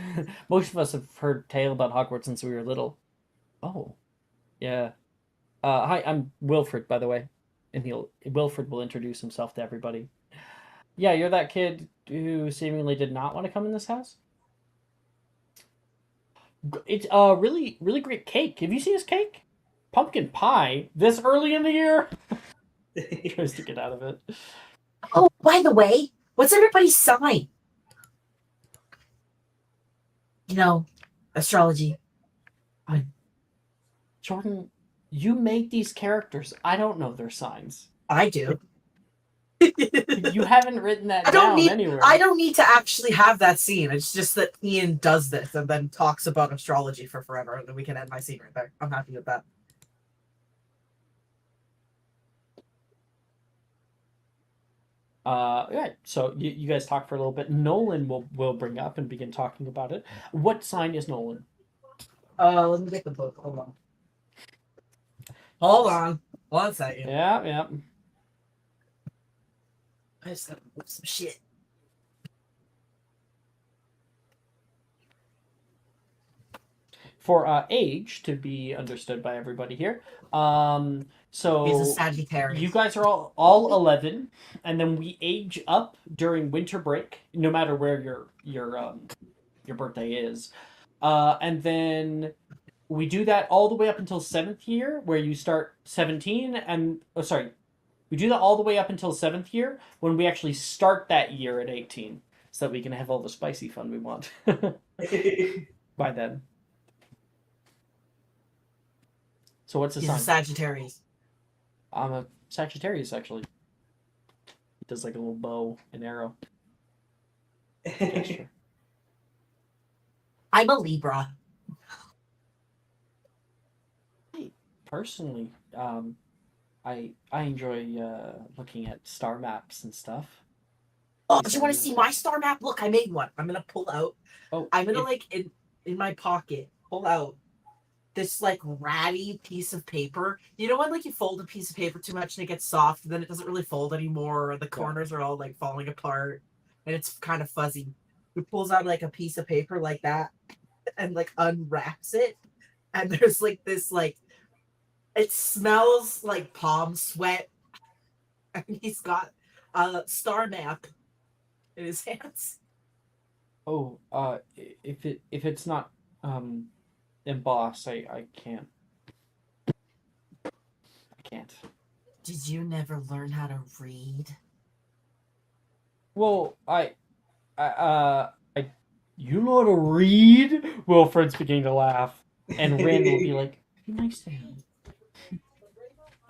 Most of us have heard tale about Hogwarts since we were little. Oh, yeah. Hi, I'm Wilfred, by the way. And Wilfred will introduce himself to everybody. Yeah, you're that kid who seemingly did not want to come in this house? It's a really, really great cake. Have you seen his cake? Pumpkin pie this early in the year? He tries to get out of it. Oh, by the way, what's everybody's sign? You know, astrology. Jordan, you made these characters. I don't know their signs. I do. You haven't written that I don't down need. anywhere. I don't need to actually have that scene. It's just that Ian does this and then talks about astrology for forever, and then we can end my scene right there. I'm happy with that. Yeah. So you guys talk for a little bit. Nolan will bring up and begin talking about it. What sign is Nolan? Let me get the book. Hold on. Hold on. 1 second. Yeah. I just gotta move some shit. For age to be understood by everybody here. So He's a Sagittarius. you guys are all 11, and then we age up during winter break, no matter where your birthday is, and then we do that all the way up until 7th year, where you start 17, and we do that all the way up until 7th year, when we actually start that year at 18, so that we can have all the spicy fun we want by then. So what's the He's sign? a Sagittarius. I'm a Sagittarius, actually. He does like a little bow and arrow gesture. I'm a Libra. Personally, I enjoy looking at star maps and stuff. Oh, do you want to see my star map? Look, I made one. I'm gonna pull out. Oh, I'm gonna in my pocket pull out this like ratty piece of paper. You know when like you fold a piece of paper too much and it gets soft, and then it doesn't really fold anymore, or the corners are all like falling apart, and it's kind of fuzzy. He pulls out like a piece of paper like that, and like unwraps it, and there's like this like it smells like palm sweat, and he's got a star map in his hands. Oh, if it's not embossed, I can't. I can't. Did you never learn how to read? Well, you know how to read? Wilfred's beginning to laugh, and Rin will be like, "Be nice to him."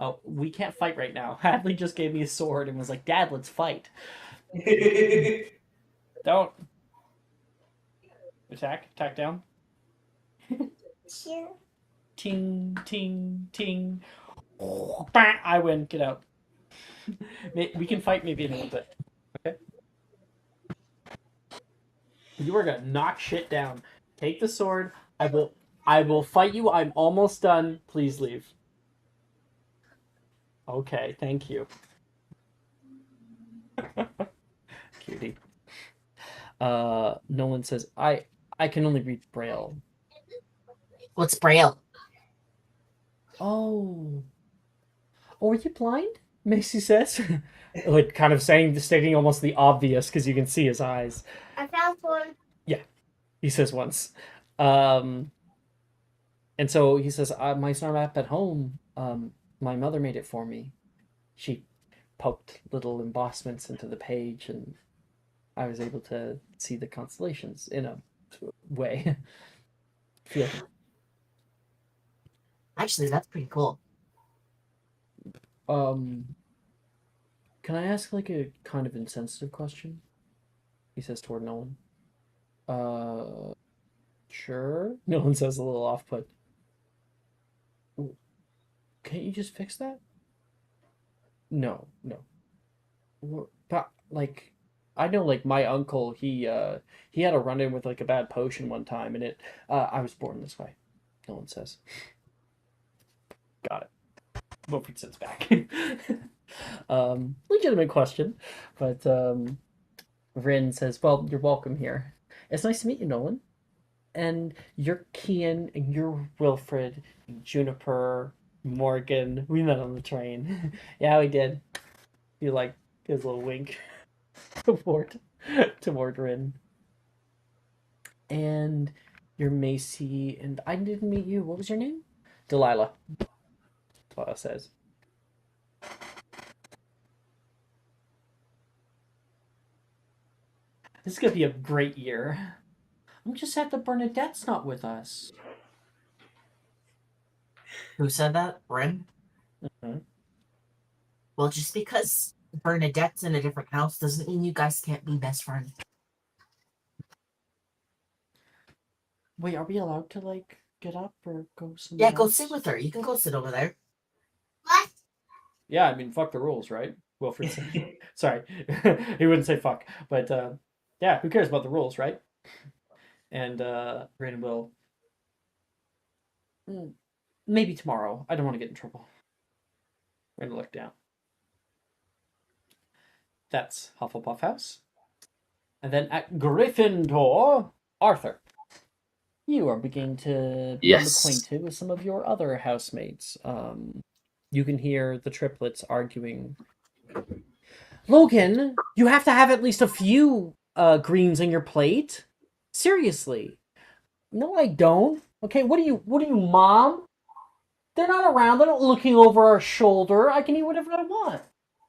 Oh, we can't fight right now. Hadley just gave me a sword and was like, "Dad, let's fight." Don't attack down. Sure. Ting, ting, ting. Bang, I win. Get out. We can fight maybe in a little bit. Okay? You are gonna knock shit down. Take the sword. I will fight you. I'm almost done. Please leave. Okay, thank you. Cutie. Nolan says, I can only read Braille. What's Braille? Oh, are you blind? Macy says, like kind of stating almost the obvious because you can see his eyes. I found one. Yeah, he says once. And so he says, my star map at home, my mother made it for me. She poked little embossments into the page, and I was able to see the constellations in a way. Feel. Actually, that's pretty cool. Can I ask like a kind of insensitive question? He says toward Nolan. Sure. Nolan says a little off put. Can't you just fix that? No. But like, I know, like my uncle, he had a run in with like a bad potion one time, and it. I was born this way. No one says. Got it. Wilfred sits back. Legitimate question, but Rin says, "Well, you're welcome here. It's nice to meet you, Nolan. And you're Kian, and you're Wilfred, and Juniper, Morgan. We met on the train. Yeah, we did. You like his little wink toward Rin. And you're Macy, and I didn't meet you. What was your name? Delilah. Delilah says. This is gonna be a great year. I'm just sad that Bernadette's not with us. Who said that? Ren? Mhm. Well, just because Bernadette's in a different house doesn't mean you guys can't be best friends. Wait, are we allowed to like get up or go somewhere? Yeah, go else? sit with her. You can go sit over there. What? Yeah, I mean, fuck the rules, right? Wilfred said. Sorry, he wouldn't say fuck, but yeah, who cares about the rules, right? And Rin will. Maybe tomorrow. I don't want to get in trouble. Rin will look down. That's Hufflepuff House. And then at Gryffindor, Arthur. You are beginning to become Yes. acquainted with some of your other housemates. You can hear the triplets arguing. Logan, you have to have at least a few greens on your plate. Seriously. No, I don't. Okay, what are you, Mom? They're not around. They're not looking over our shoulder. I can eat whatever I want.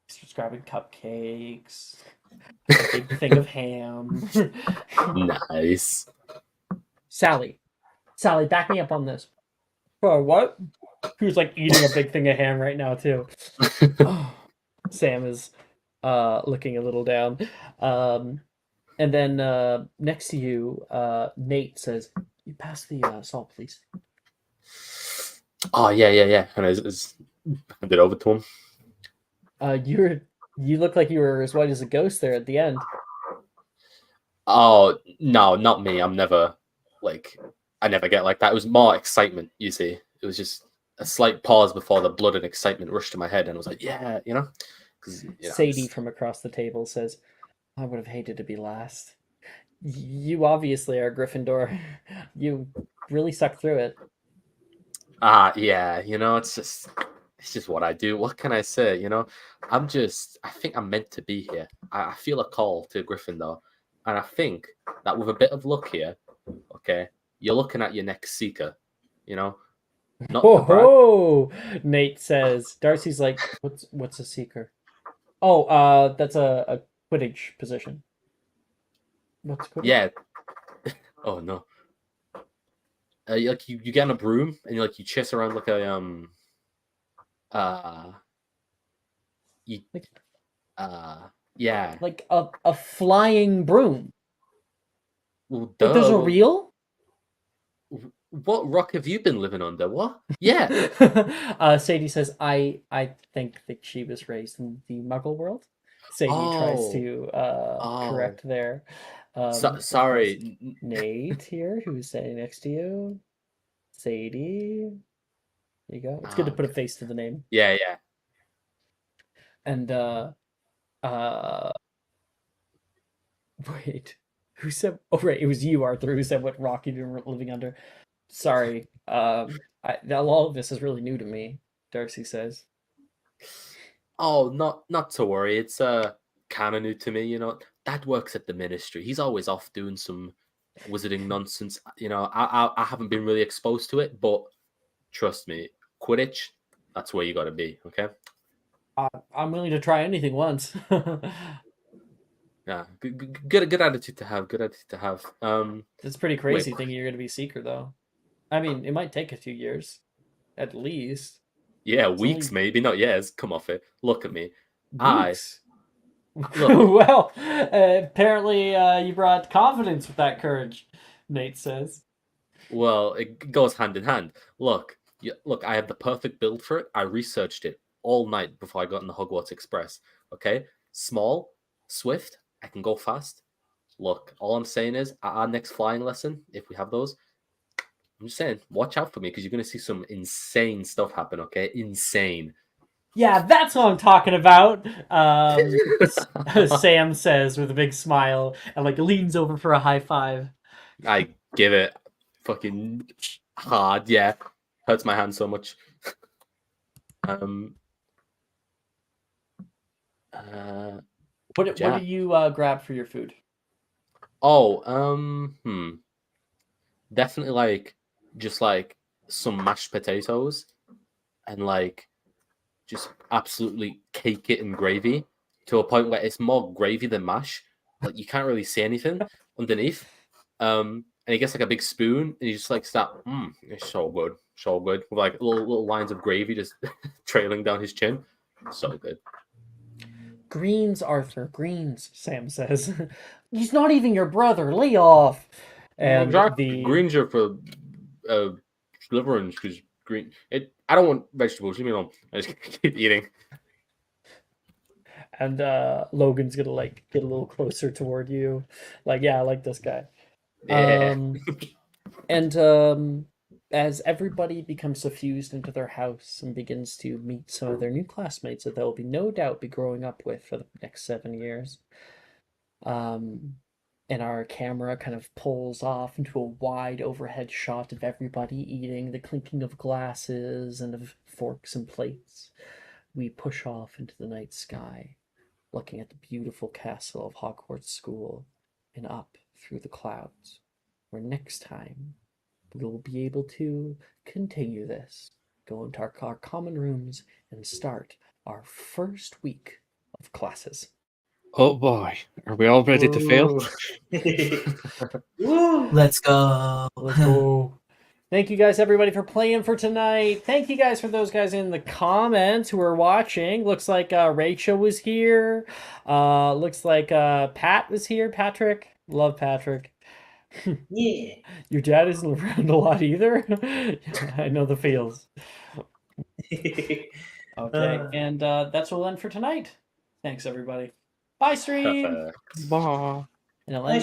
He's just grabbing cupcakes, a big thing of ham. Nice. Sally, back me up on this. Oh, what? Who's like eating a big thing of ham right now too? Sam is looking a little down. And then next to you, Nate says, "You pass the salt, please." Oh yeah. And I handed it over to him. You look like you were as white as a ghost there at the end. Oh no, not me. I'm never I never get like that. It was more excitement, you see. It was just a slight pause before the blood and excitement rushed to my head, and I was like, yeah, you know. Because Sadie from across the table says, "I would have hated to be last. You obviously are Gryffindor. You really stuck through it." Yeah, it's just what I do. What can I say? I think I'm meant to be here. I feel a call to Gryffindor, and I think that with a bit of luck here, okay, you're looking at your next seeker. Not to brag. Oh, Nate says. Darcy's like, "What's a seeker?" Oh, that's a Quidditch position. What's Quidditch? Yeah. Oh no. You get on a broom and you chase around like a yeah, like a flying broom. Well, Like there's a reel. What rock have you been living under? What? Yeah. Sadie says, I think that she was raised in the Muggle world. Sadie tries to correct there. Sorry, Nate here, who's standing next to you. Sadie. There you go. It's good to put a face to the name. Yeah. And wait, who said? Oh, right, it was you, Arthur, who said what rock you've been living under. Sorry, all of this is really new to me. Darcy says. Oh, not to worry. It's kind of new to me. Dad works at the ministry. He's always off doing some wizarding nonsense. I haven't been really exposed to it, but trust me, Quidditch, that's where you got to be. Okay. I'm willing to try anything once. Yeah, good attitude to have. Good attitude to have. It's pretty crazy thinking you're going to be seeker, though. I mean, it might take a few years, at least. Yeah, weeks maybe, not years. Come off it. Look at me. Weeks. Well, apparently you brought confidence with that courage, Nate says. Well, it goes hand in hand. Look, I have the perfect build for it. I researched it all night before I got in the Hogwarts Express. Okay, small, swift, I can go fast. Look, all I'm saying is, at our next flying lesson, if we have those, I'm just saying, watch out for me because you're going to see some insane stuff happen, okay? Insane. Yeah, that's what I'm talking about. Sam says with a big smile and like leans over for a high five. I give it fucking hard, yeah. Hurts my hand so much. What Yeah. did you grab for your food? Oh, definitely like just like some mashed potatoes and like just absolutely cake it in gravy to a point where it's more gravy than mash. Like you can't really see anything underneath. And he gets like a big spoon and you just like start, it's so good, so good. With like little lines of gravy just trailing down his chin. So good. Greens, Arthur, greens, Sam says. He's not even your brother. Lay off. And the greens are for deliverance because green. I don't want vegetables. Leave me alone. I just keep eating. And Logan's gonna like get a little closer toward you, like, yeah, I like this guy. Yeah. And as everybody becomes suffused into their house and begins to meet some of their new classmates that they'll be no doubt be growing up with for the next 7 years, and our camera kind of pulls off into a wide overhead shot of everybody eating, the clinking of glasses and of forks and plates. We push off into the night sky, looking at the beautiful castle of Hogwarts School and up through the clouds, where next time we will be able to continue this, go into our common rooms, and start our first week of classes. Oh boy, are we all ready to fail? Let's go. Let's go. Thank you guys, everybody, for playing for tonight. Thank you guys for those guys in the comments who are watching. Looks like Rachel was here. Looks like Pat was here. Patrick. Love Patrick. Yeah. Your dad isn't around a lot either. I know the feels. Okay, and that's all end for tonight. Thanks, everybody. Bye, stream. Bye. And I'll end